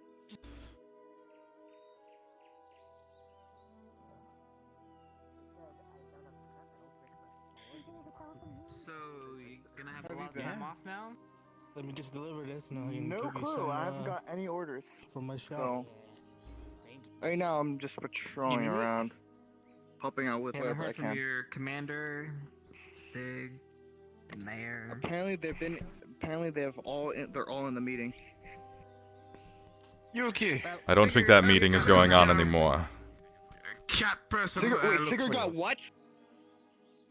So, you gonna have a lot of time off now? Let me just deliver this now. No clue. I haven't got any orders from my shop. So right now I'm just patrolling around, helping out with Haven't whatever I heard from can. your commander, Sig, the mayor. Apparently they're all in the meeting. You okay? I don't think that meeting is going on anymore. Cat person. Sigurd got what?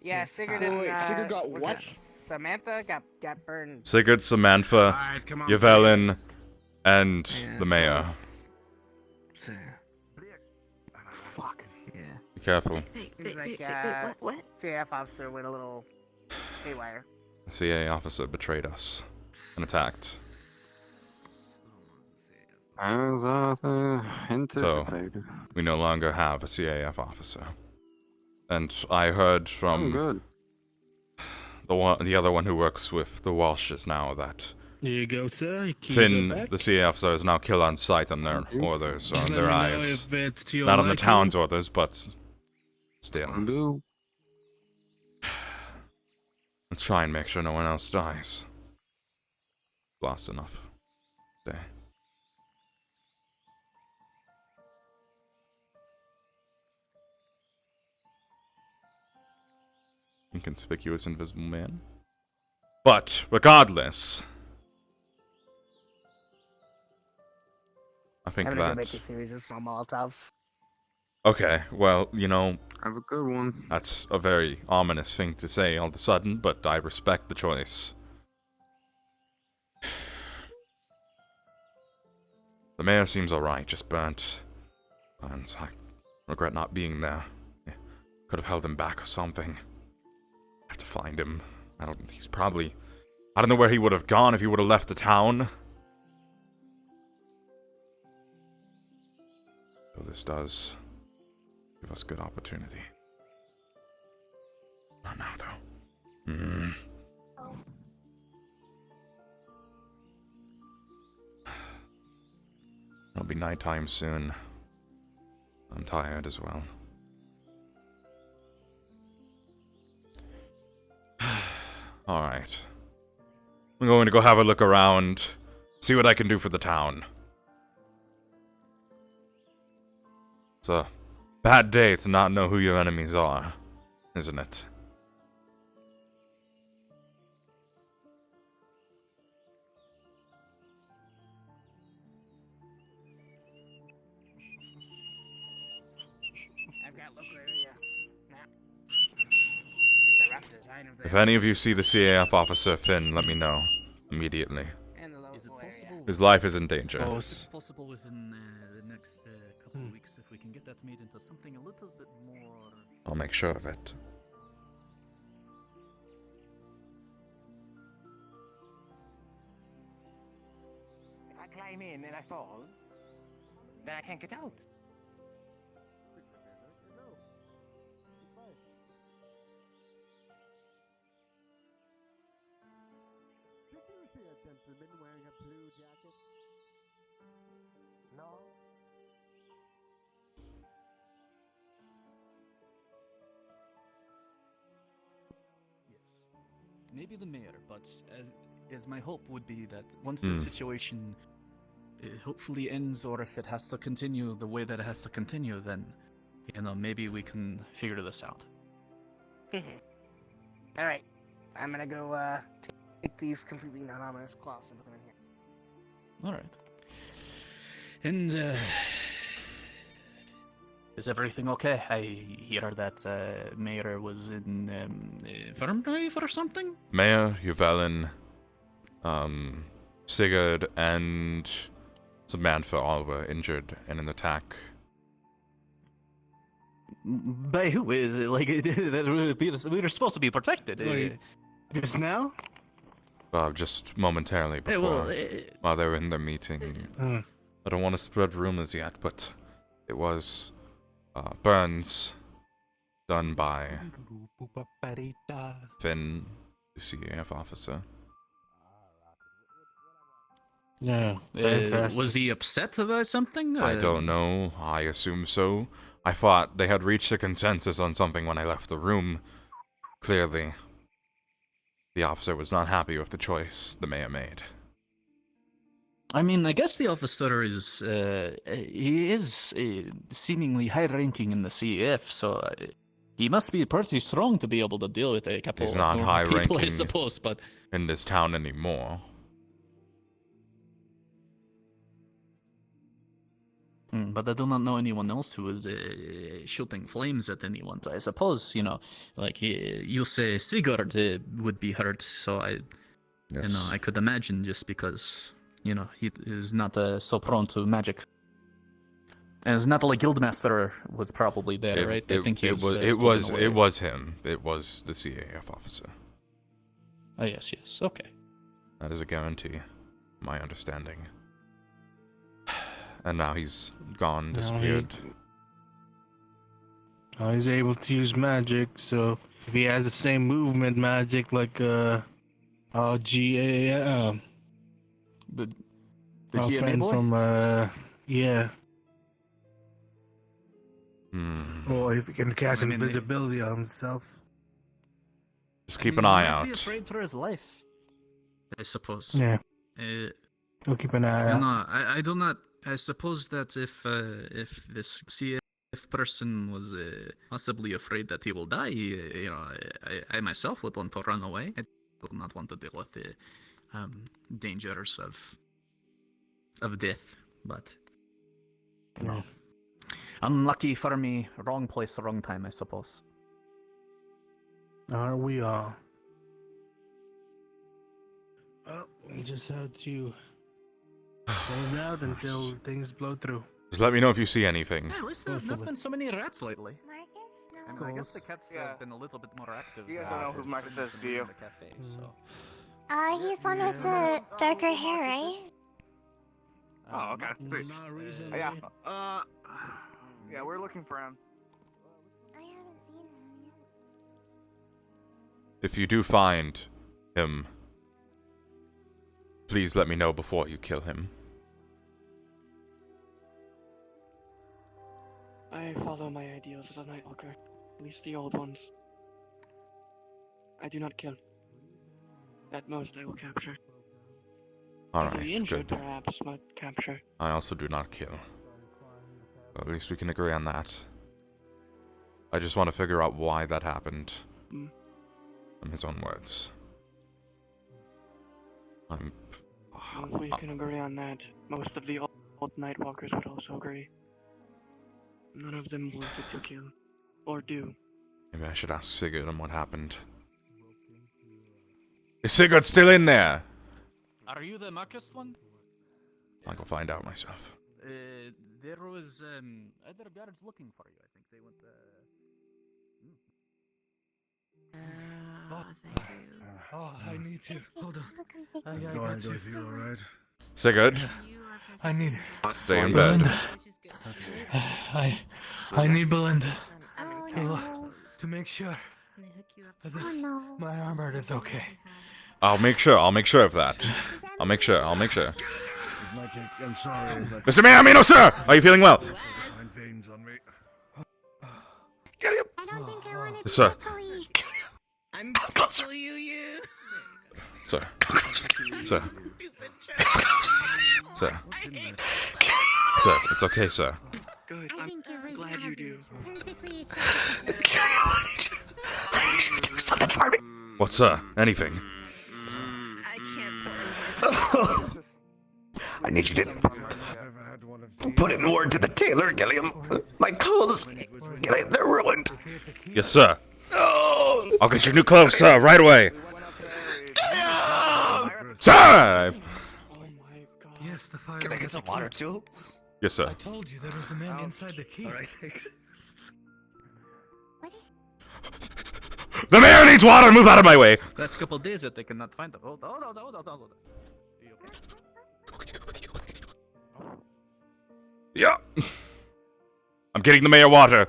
Yeah, Sigurd Wait, and Sigurd got was what? it Samantha got burned. Sigurd, Samantha, Alright, come on, Yvelin, and the mayor. careful. He's like, what? CAF officer went a little haywire. The CA officer betrayed us and attacked. As anticipated. So, we no longer have a CAF officer. And I heard from good. the other one who works with the Walshes now that Here you go, sir. Your keys Finn, are back. the CA officer, is now killed on sight on their orders, or Just on let their me know eyes. if it's to your Not on the liking. town's orders, but still. Let's try and make sure no one else dies. Lost enough. Day. Inconspicuous invisible man. But, regardless, I think I'm gonna go that... make a series of small Molotovs. Okay, well, you know... Have a good one. That's a very ominous thing to say all of a sudden, but I respect the choice. The mayor seems alright, just burnt. Burns. I regret not being there. Could have held him back or something. I have to find him. He's probably... I don't know where he would have gone if he would have left the town. So this does give us good opportunity. Not now, though. It'll be nighttime soon. I'm tired as well. Alright. I'm going to go have a look around, see what I can do for the town. It's a bad day to not know who your enemies are, isn't it? I've got local area map. It's a rough design of the... If any of you see the CAF officer Finn, let me know immediately. And the local Is it possible? area. His life is in danger. Is it possible within the next couple of weeks if we can get that made into something a little bit more... I'll make sure of it. If I climb in and I fall, then I can't get out. Gentleman wearing a blue jacket? No. Maybe the mayor, but as my hope would be that once the situation hopefully ends, or if it has to continue the way that it has to continue, then, you know, maybe we can figure this out. Alright. I'm gonna go, take these completely non-ominous cloths and put them in here. Alright. And, is everything okay? I hear that Mayor was in infirmary or something? Mayor, Yvelin, Sigurd, and Samantha all were injured in an attack. By who? Like, we were supposed to be protected. Just now? Just momentarily before, while they were in their meeting. I don't want to spread rumors yet, but it was burns done by Finn, the CAF officer. Yeah. Was he upset about something? I don't know. I assume so. I thought they had reached a consensus on something when I left the room. Clearly, the officer was not happy with the choice the mayor made. I mean, I guess the officer is, he is seemingly high-ranking in the CF, so he must be pretty strong to be able to deal with a couple He's of not normal people, I high-ranking suppose, but... in this town anymore. But I do not know anyone else who is shooting flames at anyone, so I suppose, you know, like, you say Sigurd would be hurt, so you know, I could imagine just because... You know, he is not so prone to magic. it's not like Guildmaster was probably there, right? I think he it was him. It was the CAF officer. Oh yes, yes. Okay. That is a guarantee. My understanding. And now he's gone, disappeared. Now he's able to use magic, so if he has the same movement magic like the GA our GMA friend boy? from yeah. Or if he can cast I mean, invisibility on himself. Just keep an eye He might out. be afraid for his life, I suppose. Yeah. We'll keep an eye out. No, I do not. I suppose that if this CF person was possibly afraid that he will die, you know, I myself would want to run away. I would not want to deal with the dangers of death. But no. Unlucky for me, wrong place, wrong time, I suppose. Are we all? Well, we just have to hold out until things blow through. Just let me know if you see anything. Yeah, at least there's not been so many rats lately. Marcus? And I guess the cats have been a little bit more active. You guys don't know who Marcus is, do you? In the cafe, so. He's one with the darker hair, right? Oh, okay. Sweet. Not recently. Yeah. Yeah, we're looking for him. I haven't seen him yet. If you do find him, please let me know before you kill him. I follow my ideals as a Nightwalker, at least the old ones. I do not kill. At most, I will capture. Alright, Badly injured, good. perhaps, but capture. I also do not kill. At least we can agree on that. I just want to figure out why that happened. From his own words. If we can agree on that, most of the old Nightwalkers would also agree. None of them wanted to kill. Or do. Maybe I should ask Sigurd on what happened. Is Sigurd still in there? Are you the Marcus one? I'll go find out myself. There was other guards looking for you. I think they went. Thank you. Oh, I need to. Hold on. I No, got I to. feel alright. Sigurd? I need. Stay in bed. Belinda. I need Belinda to make sure that my armor is okay. I'll make sure of that. I'll make sure. I'm sorry. But Mr. Mayamino, sir! Are you feeling well? fine veins on me. I don't think I want to be Sir. I'm buckle you. Sir. Sir. Sir. Sir, it's okay, sir. Good, I'm glad you do. Something for me. What, sir? Anything? I need you to put in word to the tailor, Gilliam. My clothes, Gilliam, they're ruined. Yes, sir. I'll get you new clothes, sir, right away. Sir! Yes, the fire. Can I get some water too? Yes, sir. I told you there was a man inside the key. Alright, thanks. The mayor needs water! Move out of my way! Last couple days that they cannot find them. Hold on. Are you okay? Yeah. I'm getting the mayor water.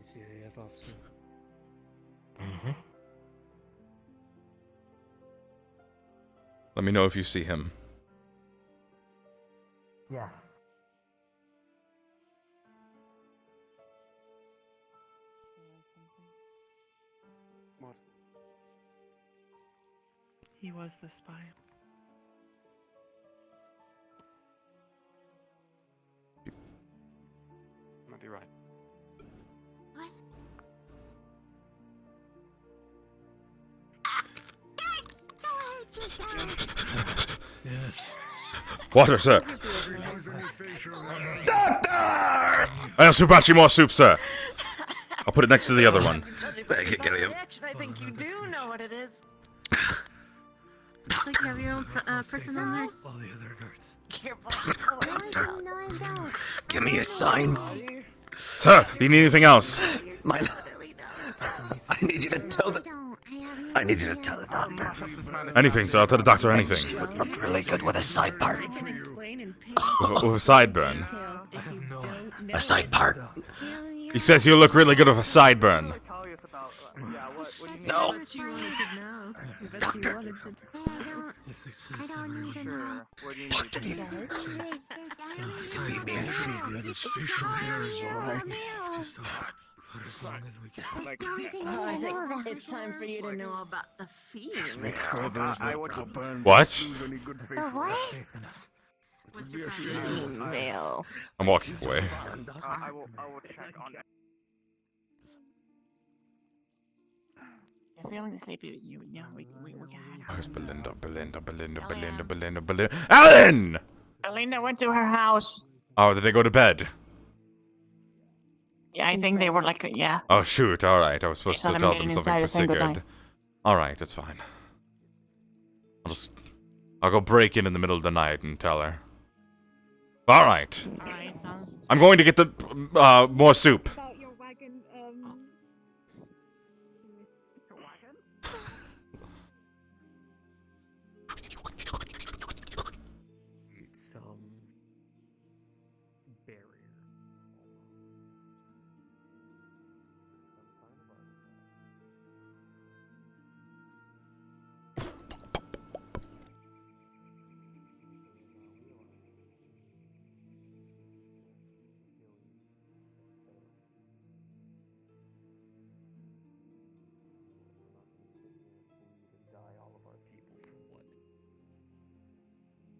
The CAF officer. Let me know if you see him. Yeah. He was the spy. Might be right. Yes. Water, sir. I also brought you more soup, sir. I'll put it next to the other one. Thank you, Gilliam. I think you do know what it is. It's like you have your own personal nurse. All the other guards. Give me a sign. Sir, do you need anything else? I need you to tell the. I need you to tell the doctor. Anything, sir. I'll tell the doctor anything. She would look really good with a side part. With a sideburn. A side part. He says you look really good with a sideburn. No. Doctor. Doctor. This facial hair is alright. Just for as long as we can. I think it's time for you to know about the fear. Make sure there's no problem. What? What's your email? I'm walking away. I will check on that. You're feeling sleepy. Yeah, we can. Where's Belinda? Alan! Belinda went to her house. Oh, did they go to bed? Yeah, I think they were like, yeah. Oh, shoot. Alright, I was supposed to tell them something for saying goodnight. Sigurd. Alright, that's fine. I'll go break in the middle of the night and tell her. Alright. I'm going to get the, more soup. About your wagon, It's barrier.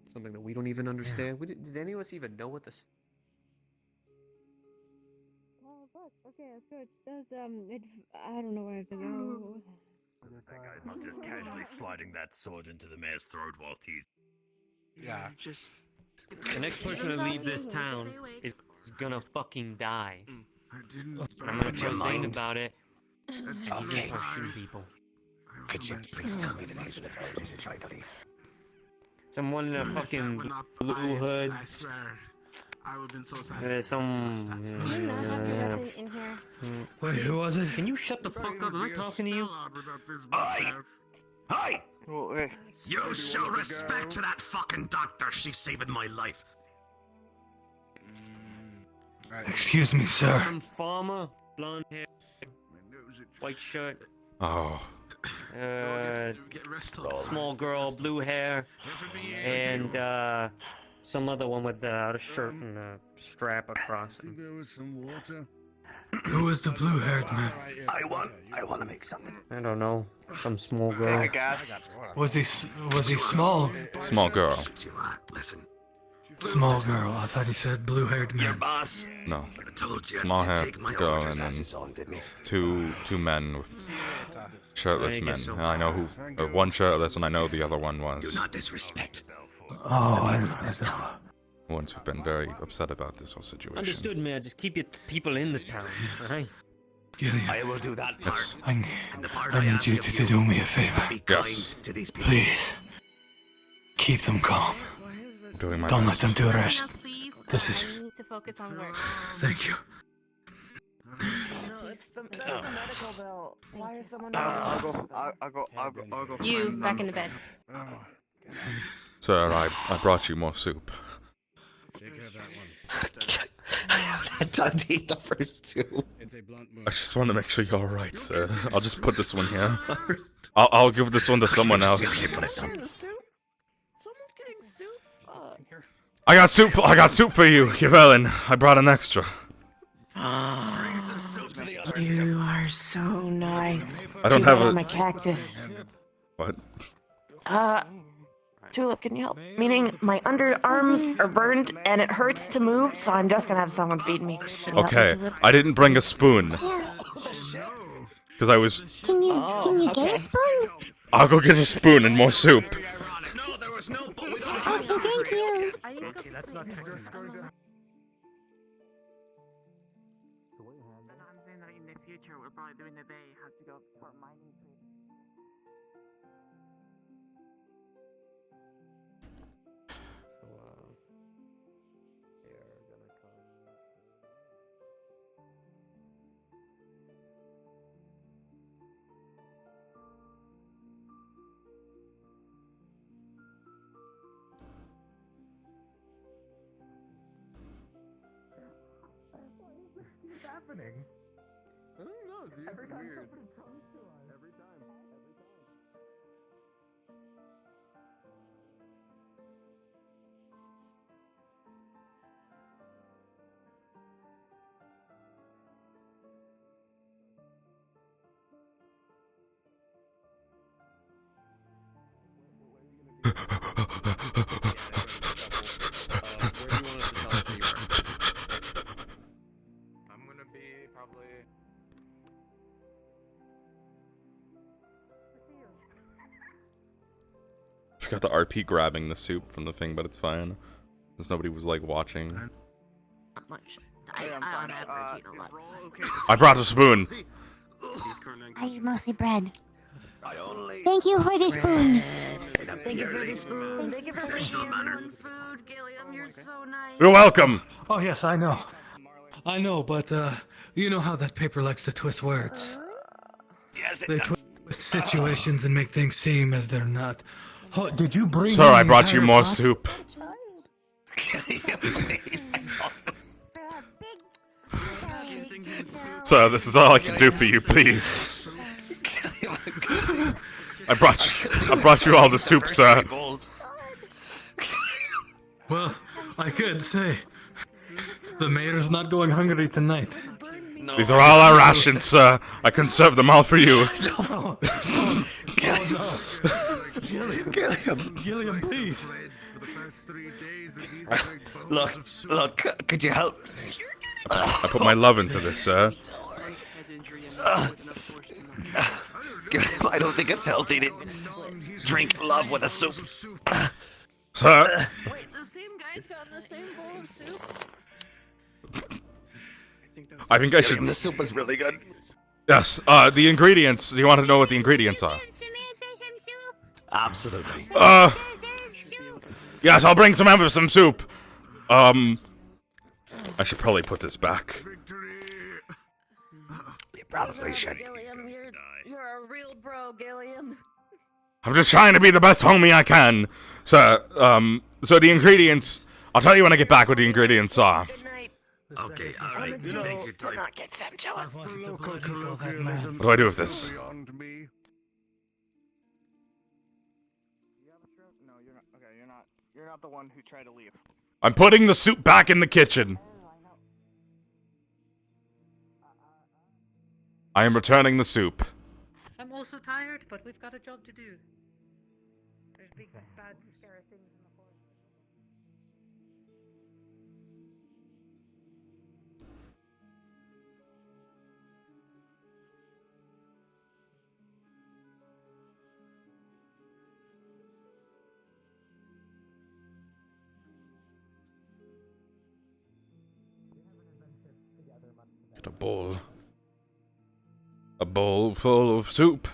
Something that we don't even understand. Did any of us even know what this? oh, look, okay, that's good. I don't know where to go. That guy's not just casually sliding that sword into the mayor's throat whilst he's. Yeah, just. The next person to leave this town is gonna fucking die. I didn't. I'm gonna complain about it. That's Okay. Start shooting people. Could you please tell me the names of the villages you're trying to leave? Someone in a fucking blue hood. I swear. I would have been so sad. Wait, who was it? Can you shut the fuck up? Am I talking to you? Hi! Hi! Oh, hey. You show respect to that fucking doctor. She's saving my life. Excuse me, sir. Some farmer, blonde hair, white shirt. Oh. Small girl, blue hair, and some other one without a shirt and a strap across it. There was some water. Who was the blue-haired man? I want to make something. I don't know. Some small girl. Was he small? Small girl. Listen. Small girl. I thought he said blue-haired man. Boss. No. I told you Small to hair take my girl orders and as then his own, didn't he? two men with shirtless I men. guess so. And I know who. One shirtless, and I know the other one was. Do not disrespect. Oh, I Ones who've been very upset about this whole situation. Understood, man. Just keep your people in the town, alright? Gilliam. I will do that part. Yes. I And the part need ask you of to do me a is favor. to be kind Yes. to these people. Please. Keep them calm. I'm doing my Don't let best. them do the rest. Please, This is. I need to focus on work. Thank you. No, it's the medical bill. Why is someone? I'll go. You find back them. in the bed. Sir, I brought you more soup. Take care of that one. I haven't had time to eat the first two. It's a blunt move. I just want to make sure you're alright, sir. I'll just put this one here. I'll give this one to someone else. Someone's getting soup. I got soup for you, Yvelin. I brought an extra. You are so nice. I don't Too have bad a- I'm a cactus. What? Tulip, can you help? Meaning my underarms are burned and it hurts to move, so I'm just gonna have someone feed me. Can you help me, Okay, Tulip? I didn't bring a spoon. Yeah. Because I was... Can you get a spoon? I'll go get a spoon and more soup. No, there was no. Okay, thank you. Okay, that's not technically. I'm saying that in the future, we're probably doing the bay, have to go for mining trade. So, they are gonna come. What's happening? I don't know, dude. Every It's time weird. somebody comes to us. Every time. Every time. I'm gonna be probably. Forgot the RP grabbing the soup from the thing, but it's fine. Because nobody was, like, watching. Not much. I on average eat a lot less. I brought a spoon! I eat mostly bread. Thank you for the spoon. Thank you for the spoon. Thank you for making everyone food, Gilliam. You're so nice. You're welcome! Oh, yes, I know. I know, but, you know how that paper likes to twist words. Yes, They twist situations and make things seem as they're not. Oh, did you bring Sir, in I the brought you entire more pot? soup. Please, I don't. Sir, this is all I can do for you, please. I brought you all the soup, sir. Well, I could say the mayor's not going hungry tonight. No, These are all our rations, sir. I conserve them all for you. No. Gilliam, please. Look, could you help? I put my love into this, sir. I don't think it's healthy to drink love with a soup. Sir, Wait, the same guy's got the same bowl of soup? I think I should... The soup was really good. Yes, the ingredients. Do you want to know what the ingredients are? Absolutely. Yes, I'll bring some soup. I should probably put this back. You probably should. Gilliam, you're a real bro, Gilliam. I'm just trying to be the best homie I can. So the ingredients... I'll tell you when I get back what the ingredients are. Okay, alright, you take your time. Not get Sam jealous. What do I do with this? Beyond me. No, you're not. Okay, you're not. You're not the one who tried to leave. I'm putting the soup back in the kitchen. I am returning the soup. I'm also tired, but we've got a job to do. There's big, bad, scary things in the forest. Get a bowl. A bowl full of soup.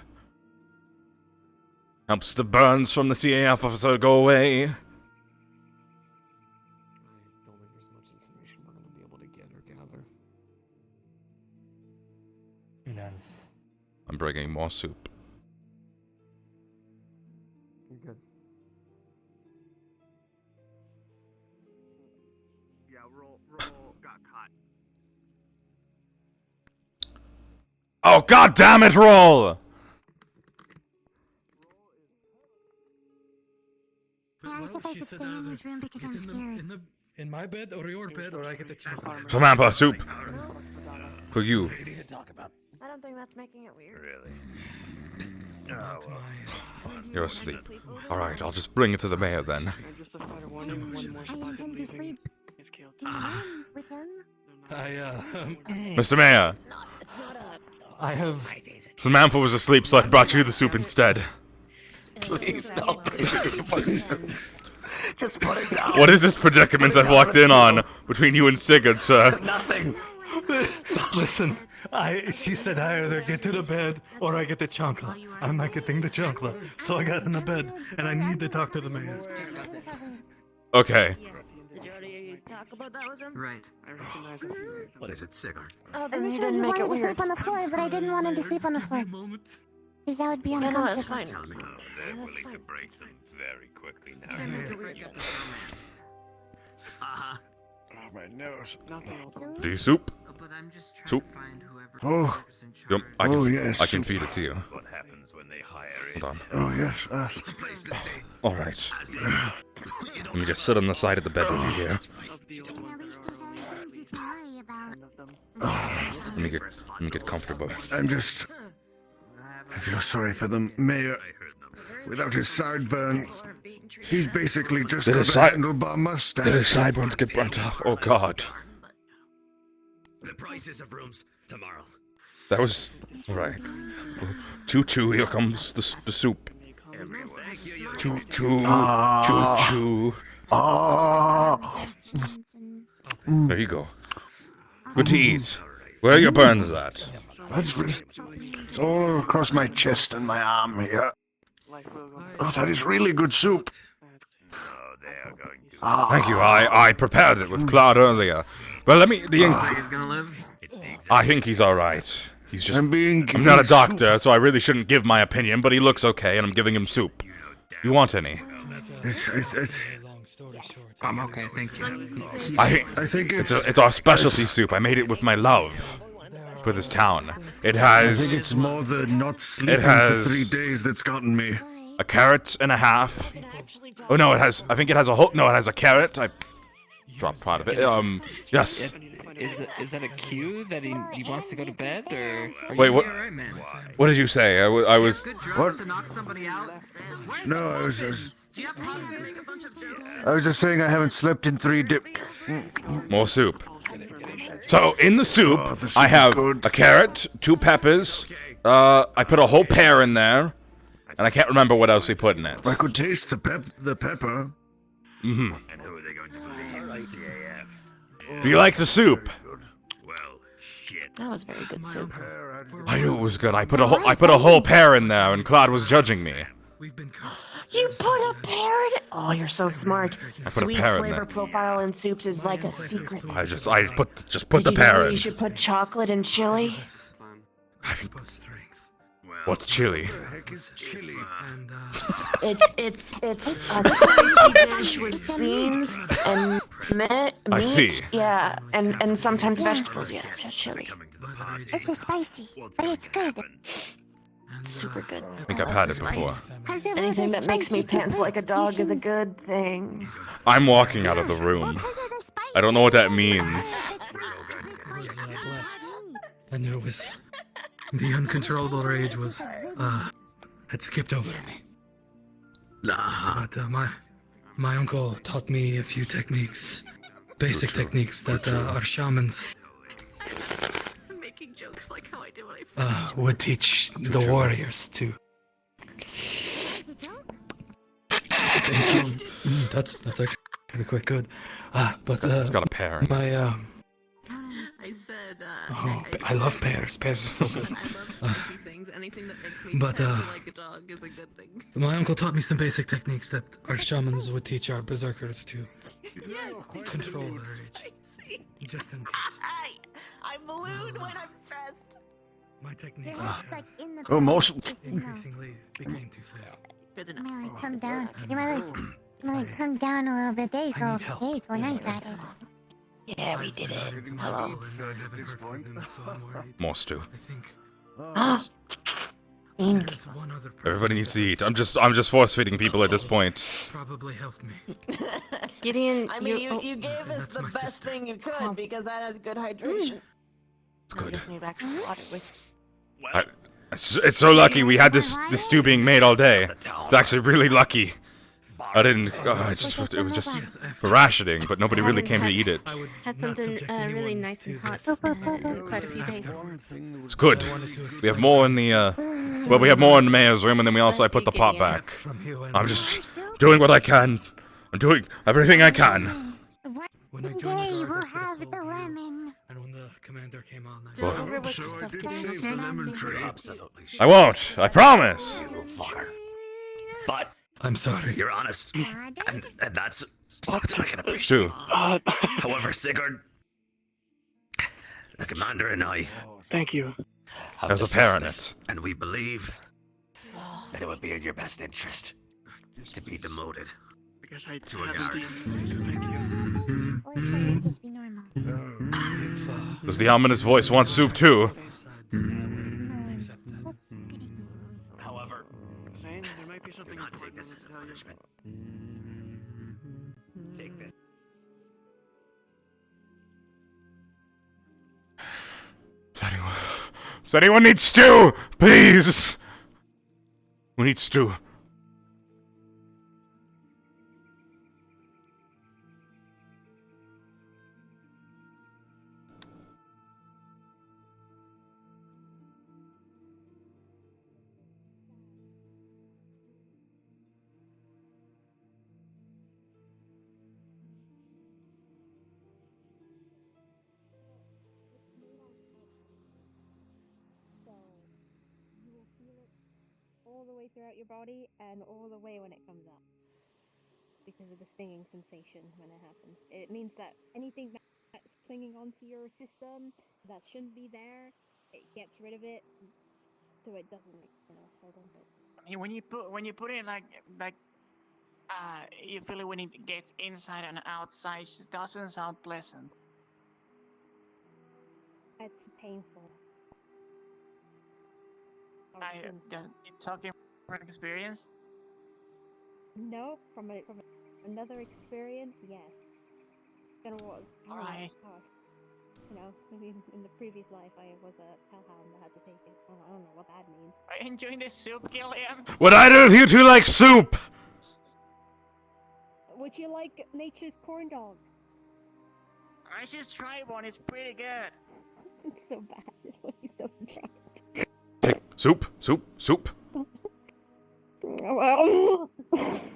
Helps the burns from the CAF officer go away. I don't think there's much information we're gonna be able to get or gather. Yes. I'm bringing more soup. You're good. Yeah, roll got caught. Oh, god damn it, roll! I asked if I could stay in his room because I'm scared. In my bed or your bed, or I get the chance. Samantha, soup. For you. I don't think that's making it weird. Really? about my... You're asleep. Alright, I'll just bring it to the mayor then. Mr. Mayor! I have... Samantha was asleep, so I brought you the soup instead. Please don't. Just put it down. What is this predicament I've walked in on between you and Sigurd, sir? Nothing. Listen, she said I either get to the bed or I get the chancla. I'm not getting the chancla, so I got in the bed, and I need to talk to the mayor. Okay. Did you already talk about that with him? Right. What is it, Sigurd? Initially, he wanted to sleep on the floor, but I didn't want him to sleep on the floor. Because that would be uncomfortable. fine. They're willing to break them very quickly now. Uh-huh. Oh, my nose. Do you soup? But I'm just trying Soup? to find whoever Oh. Yep, I can, yes. I can feed it to you. What happens when they hire Hold on. Oh, yes. Alright. Let me just sit on the side of the bed with you here. Let me get comfortable. I feel sorry for the mayor. Without his sideburns, he's basically just got a handlebar mustache. Did his sideburns get burnt off? Oh god. The prices of rooms tomorrow. That was... Alright. Choo-choo, here comes the soup. Choo-choo, choo-choo. There you go. Good to eat. Where are your burns at? It's all across my chest and my arm here. Oh, that is really good soup. Thank you. I prepared it with Claude earlier. But let me... He's gonna live? I think he's alright. He's just... I'm not a doctor, so I really shouldn't give my opinion, but he looks okay, and I'm giving him soup. You want any? I'm okay, thank you. I think it's our specialty soup. I made it with my love for this town. It has... I think it's more the not sleeping for 3 days that's gotten me. A carrot and a half. Oh no, it has... I think it has a whole... No, it has a carrot. I dropped part of it. Yes. Is that a cue that he wants to go to bed, or... Wait, what? What did you say? I was... What? To knock somebody out? No, I was just saying I haven't slept in 3 days. More soup. So, in the soup, I have a carrot, 2 peppers, I put a whole pear in there, and I can't remember what else we put in it. I could taste the pepper. Mm-hmm. And who are they going to believe? CAF. Do you like the soup? Well, shit. That was very good soup. I knew it was good. I put a whole pear in there, and Claude was judging me. You put a pear in it? Oh, you're so smart. I put Sweet a pear in flavor there. profile in soups is like a secret. I just put the Did you know pear you in. should put chocolate in chili? What's chili? It's a spicy dish with beans and meat. I see. Yeah, and sometimes vegetables. Yeah, just chili. This is spicy, but it's good. It's super good. I think I've had it before. Anything that makes me pant like a dog is a good thing. I'm walking out of the room. I don't know what that means. I was blessed. And it was... The uncontrollable rage was, had skipped over me. But, my uncle taught me a few techniques. Basic techniques that, our shamans... Making jokes like how I did when I would teach the warriors to... Thank you. That's actually quite good. But, It's got a pear in it. I said, I love pears. Pears are so good. I love spicy things. Anything that makes me But, pet you like a dog is a good thing. My uncle taught me some basic techniques that our shamans would teach our berserkers to control their rage. Just in case. I'm ballooned when I'm stressed. My techniques most increasingly became too flat. You might like come down. You might like come down a little bit. There you go. There you go. Nice at it. Yeah, we did it. Hello. More stew. Everybody needs to eat. I'm just force feeding people at this point. Probably helped me. Gideon, I mean, you gave us the best thing you could because that has good hydration. It's good. Just need extra water with. It's so lucky we had this stew being made all day. It's actually really lucky. I didn't. It was just for rationing, but nobody really came to eat it. Had something really nice and hot quite a few days. It's good. We have more in the. Well, we have more in the mayor's room, and then I put the pot back. I'm just doing what I can. I'm doing everything I can. When I joined Today the guard, we'll I said have I the lemon. And when the commander came on, I Well, So I did save the lemon tree. Absolutely. I won't. I promise. But I'm sorry. you're honest, and that's something I can appreciate. Stew. However, Sigurd, the commander and I, Thank you. have There's a discussed pair in this, and we believe that it would be in your best interest to be demoted Because I to a have guard. Thank you. Or should it just be normal? Does the ominous voice want soup too? However, Zane, there might be something do not take important this to as a tell you. punishment. Take this. Does anyone need stew? Please! We need stew. So you will feel it all the way throughout your body and all the way when it comes up. Because of the stinging sensation when it happens. It means that anything that's clinging onto your system that shouldn't be there, it gets rid of it, so it doesn't, hold on to it. When you put it like you feel it when it gets inside and outside. It just doesn't sound pleasant. It's painful. You talking from experience? No, from another experience, yes. Alright. Maybe in the previous life I was a hellhound that had to take it. I don't know what that means. Are you enjoying this soup, Gilliam? What I do if you two like soup? Would you like nature's corn dogs? I just tried one. It's pretty good. It's so bad. Please don't try it. Take soup, soup, soup,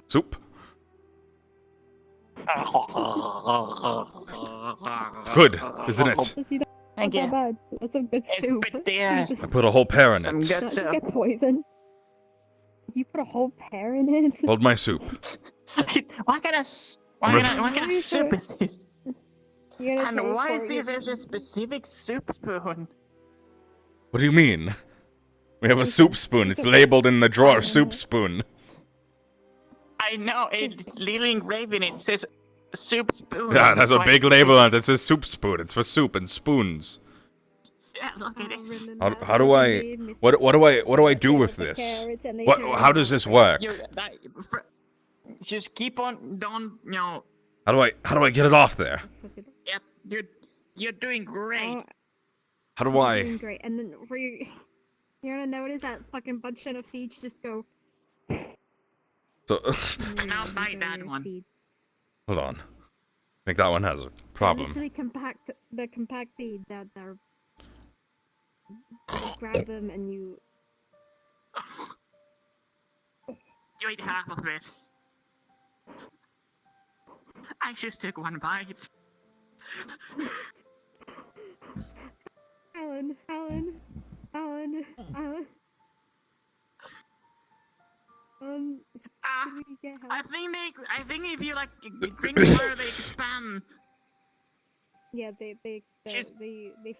soup. It's good, isn't it? Thank you. Bad. That's some good It's soup. good there. I put a whole pear in Some it. good Did soup. you get poisoned? You put a whole pear in it? Hold my soup. What kind of soup is this? And why is there a specific soup spoon? What do you mean? We have a soup spoon. It's labeled in the drawer, soup spoon. I know, it's literally engraved in it. It says soup spoon. Yeah, it has a big label on it that says soup spoon. It's for soup and spoons. Yeah, look at it. How do I? What do I do with this? How does this work? Just keep on, don't, How do I get it off there? Yep, you're doing great. How do You're I? doing great. And then you're gonna notice that fucking bunch of seeds just go. So, I'll bite that one. hold on. I think that one has a problem. Literally compact seeds that are. You grab them and you. You ate half of it. I just took one bite. Alan. Can we get help? I think if you drink water, they expand. Yeah, they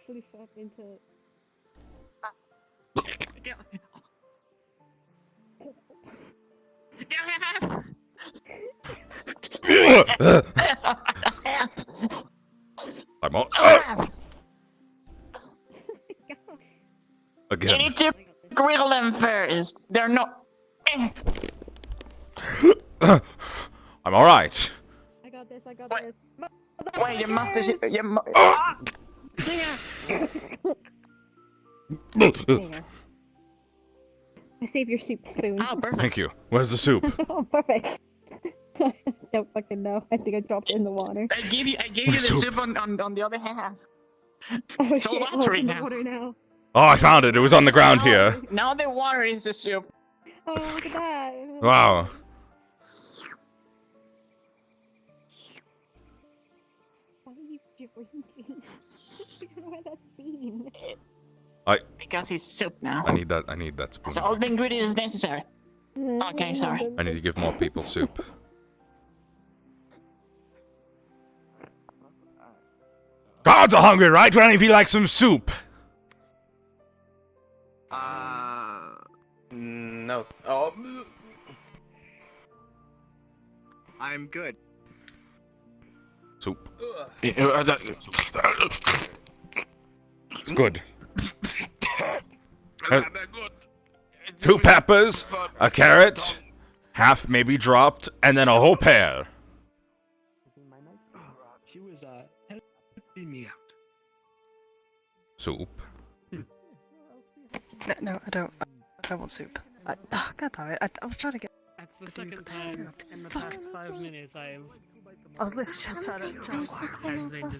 floof up into. I'm on. Again. You need to grill them first. They're not. I'm all right. I got this. Wait, you must have. I saved your soup spoon. Oh, perfect. Thank you. Where's the soup? Oh, perfect. Don't fucking know. I think I dropped it in the water. I gave you the soup on the other hand. Oh It's all shit, watery it's in the now. water now. Oh, I found it. It was on the ground here. Now the water is the soup. Oh, look at that. Wow. Why are you drinking? I don't know why that's been. Because he's soup now. I need that spoon. So all the ingredients necessary. Okay, sorry. I need to give more people soup. Gods are hungry, right? Would any of you like some soup? No. Oh. I'm good. Soup. It's It's good. 2 peppers, a carrot, half maybe dropped, and then a whole pear. She was helping me out. Soup. No, I don't want soup. God damn it! I was trying to get. That's the second time in the past 5 minutes I've. I was literally just trying to.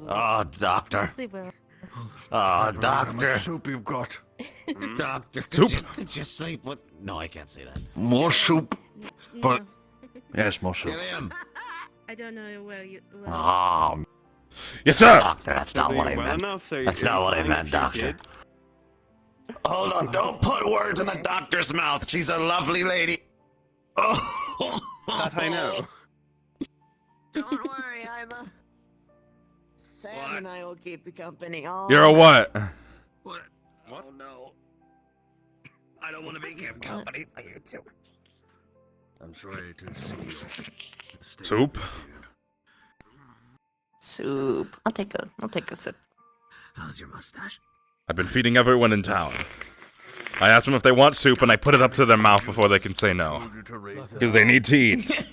Oh, doctor. Oh, doctor. Soup you've got. Doctor, Soup? could you sleep with... No, I can't say that. More soup. But Yes, more soup. I don't know where you. Oh, yes, sir. doctor, that's not what I meant. That's not what I meant, doctor. Hold on, don't put words in the doctor's mouth. She's a lovely lady. Oh, that I know. Don't worry, Ima. Sam and I will keep you company all. You're a what? What? Oh no. I don't want to be kept company. I hate you. I'm sorry to see you. Soup? Soup. I'll take a sip. How's your mustache? I've been feeding everyone in town. I ask them if they want soup, and I put it up to their mouth before they can say no. Because they need to eat.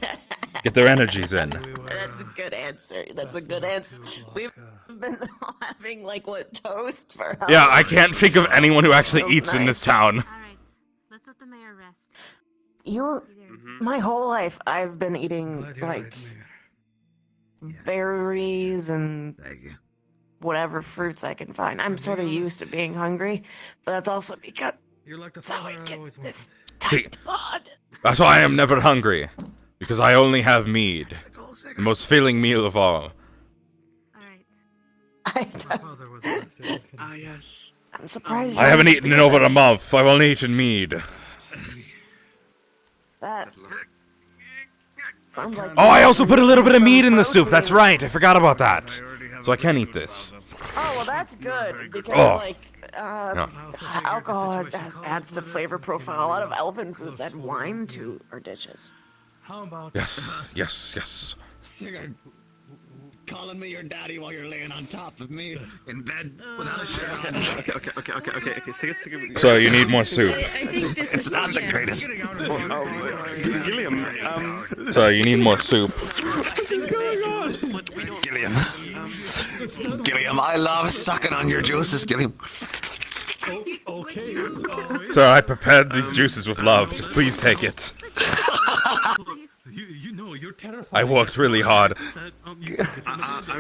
Get their energies in. That's a good answer. That's a good answer. We've been having like what, toast for how Yeah, long? I can't think of anyone who actually eats in this town. Alright, let's let the mayor rest. My whole life I've been eating like berries and whatever fruits I can find. I'm sort of used to being hungry, but that's also because You're like the that's how I father I get always this See, tight bod. that's why I am never hungry. Because I only have mead. The most filling meal of all. Ah, yes. I'm surprised. I haven't eaten in over a month. I've only eaten mead. That sounds like. Oh, I also put a little bit of meat in the soup. That's right. I forgot about that. So I can eat this. Oh well, that's good because Oh. like alcohol adds to flavor profile. A lot of elven foods add wine to our dishes. How about Yes, yes, yes. Sigurd, calling me your daddy while you're laying on top of me in bed without a shirt on. Okay. Sigurd. So you need more soup. It's not the greatest. Gilliam, So you need more soup. Gilliam, I love sucking on your juices, Gilliam. okay. So I prepared these juices with love. Just please take it. You know, you're terrified. I worked really hard.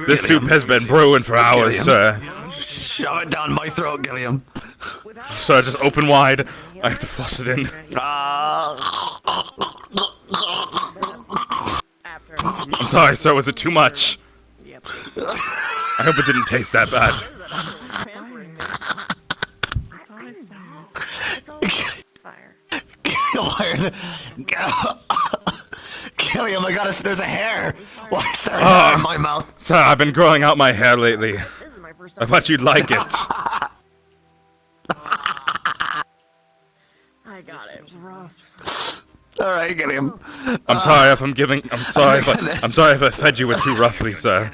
This soup has been brewing for hours, sir. Shove it down my throat, Gilliam. Sir, just open wide. I have to force it in. I'm sorry, sir. Was it too much? I hope it didn't taste that bad. Gilliam, there's a hair. Why is there a hair in my mouth? Sir, I've been growing out my hair lately. I thought you'd like it. I got it rough. All right, Gilliam. I'm sorry if I'm sorry if I fed you with too roughly, sir.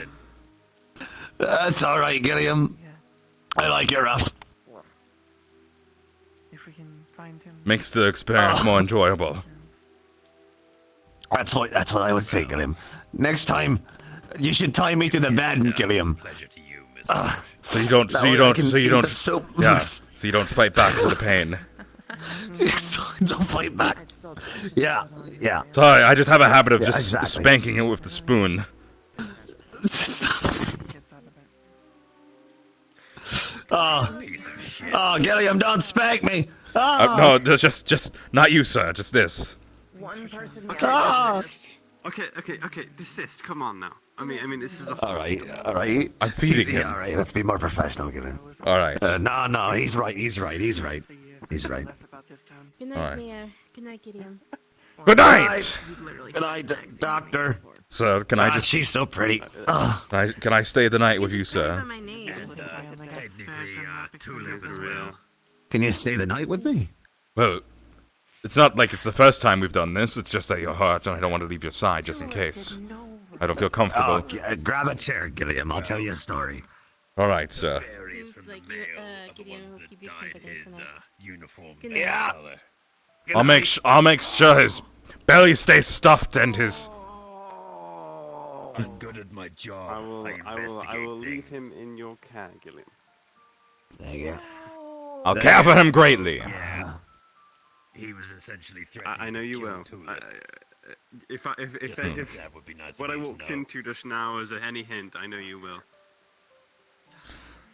That's all right, Gilliam. I like it rough. If we can find him. Makes the experience more enjoyable. That's what I would say, Gilliam. Next time, you should tie me to the bed, Gilliam. So you don't fight back to the pain. Don't fight back. Yeah. Sorry, I just have a habit of just spanking it with the spoon. Oh, Gilliam, don't spank me. No, just not you, sir. Just this. One person Okay, desist. Come on now. I mean, this is a All right. I'm feeding him. All right, let's be more professional, Gilliam. All right. No, he's right. He's right. Good night, Alright. Mayor. Good night, Gideon. Good night. Good night, Doctor. Sir, can I just? She's so pretty. Can I stay the night with you, sir? My name. tulip as well. Can you stay the night with me? Well, it's not like it's the first time we've done this. It's just that you're hurt, and I don't want to leave your side just in case. I don't feel comfortable. Grab a chair, Gilliam. I'll tell you a story. All right, sir. Seems like Gideon will keep you company tonight. Yeah. I'll make sure his belly stays stuffed and his. I'm good at my job. I will leave him in your care, Gilliam. There you go. I'll care for him greatly. Yeah. He was essentially threatening. I know you will. If that would be nice what I of you to walked know. into just now is any hint, I know you will.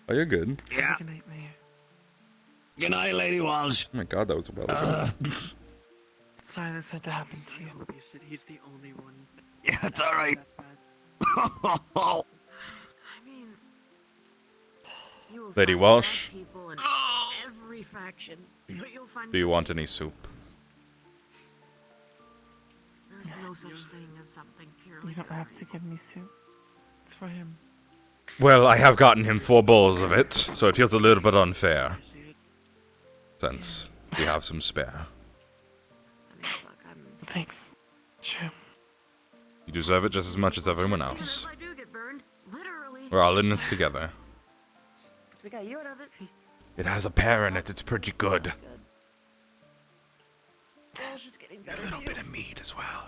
Oh, you're good. Yeah. Good night, Mayor. Good night, Lady Walsh. Oh my God, that was well. Sorry this had to happen to you. He's the only one. Yeah, it's all right. I mean, you will Lady find Walsh. bad people in every faction. You'll find Do you want any soup? There's no such thing as something purely You don't have to give me soup. It's for him. Well, I have gotten him 4 bowls of it, so it feels a little bit unfair. Since we have some spare. Thanks. Sure. You deserve it just as much as everyone else. If I do get burned, literally. We're all in this together. We got you out of it. It has a pear in it, it's pretty good. Walsh is getting A better. little bit of meat as well.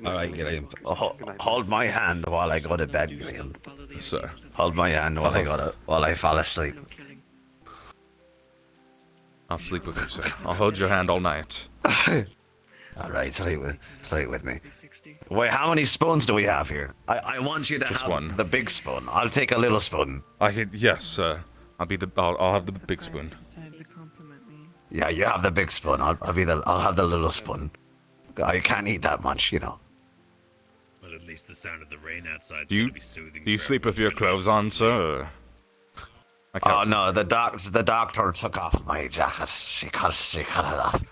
All right, Gilliam. Hold my hand while I go to bed, Gilliam. Sir. Hold my hand while I fall asleep. I'll sleep with you, sir. I'll hold your hand all night. All right, sleep with me. Wait, how many spoons do we have here? I want you to Just have one. the big spoon. I'll take a little spoon. Yes, sir. I'll have the big spoon. Yeah, you have the big spoon. I'll have the little spoon. I can't eat that much, you know. Well, at least the sound of the rain outside Do be soothing. you sleep with your clothes on, sir? Or... Oh no, the doctor took off my jacket. She cut it off.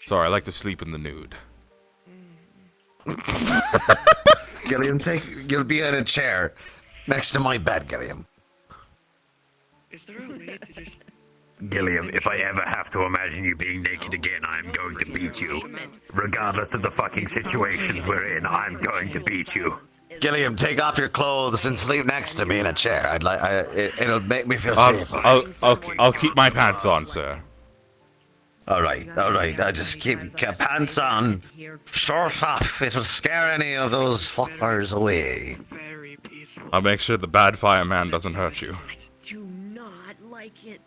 Sorry, I like to sleep in the nude. Gilliam, you'll be in a chair next to my bed, Gilliam. Is there a way to just... Gilliam, if I ever have to imagine you being naked again, I'm going to beat you. Regardless of the fucking situations we're in, I'm going to beat you. Gilliam, take off your clothes and sleep next to me in a chair. It'll make me feel safer. I'll keep my pants on, sir. All right. I just keep pants on, shorts off. It'll scare any of those fuckers away. I'll make sure the bad fireman doesn't hurt you. Do not like it.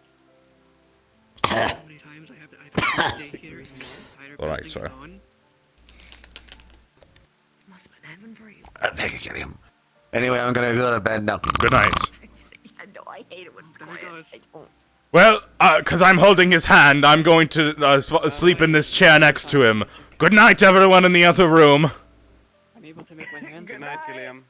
Alright, sir. Must have been heaven for you. Thank you, Gilliam. Anyway, I'm gonna go to bed now. Good night. I know, I hate it when it's quiet. I don't. Well, cause I'm holding his hand, I'm going to sleep in this chair next to him. Good night, everyone in the other room. I'm able to make my hands. Good night, Gilliam.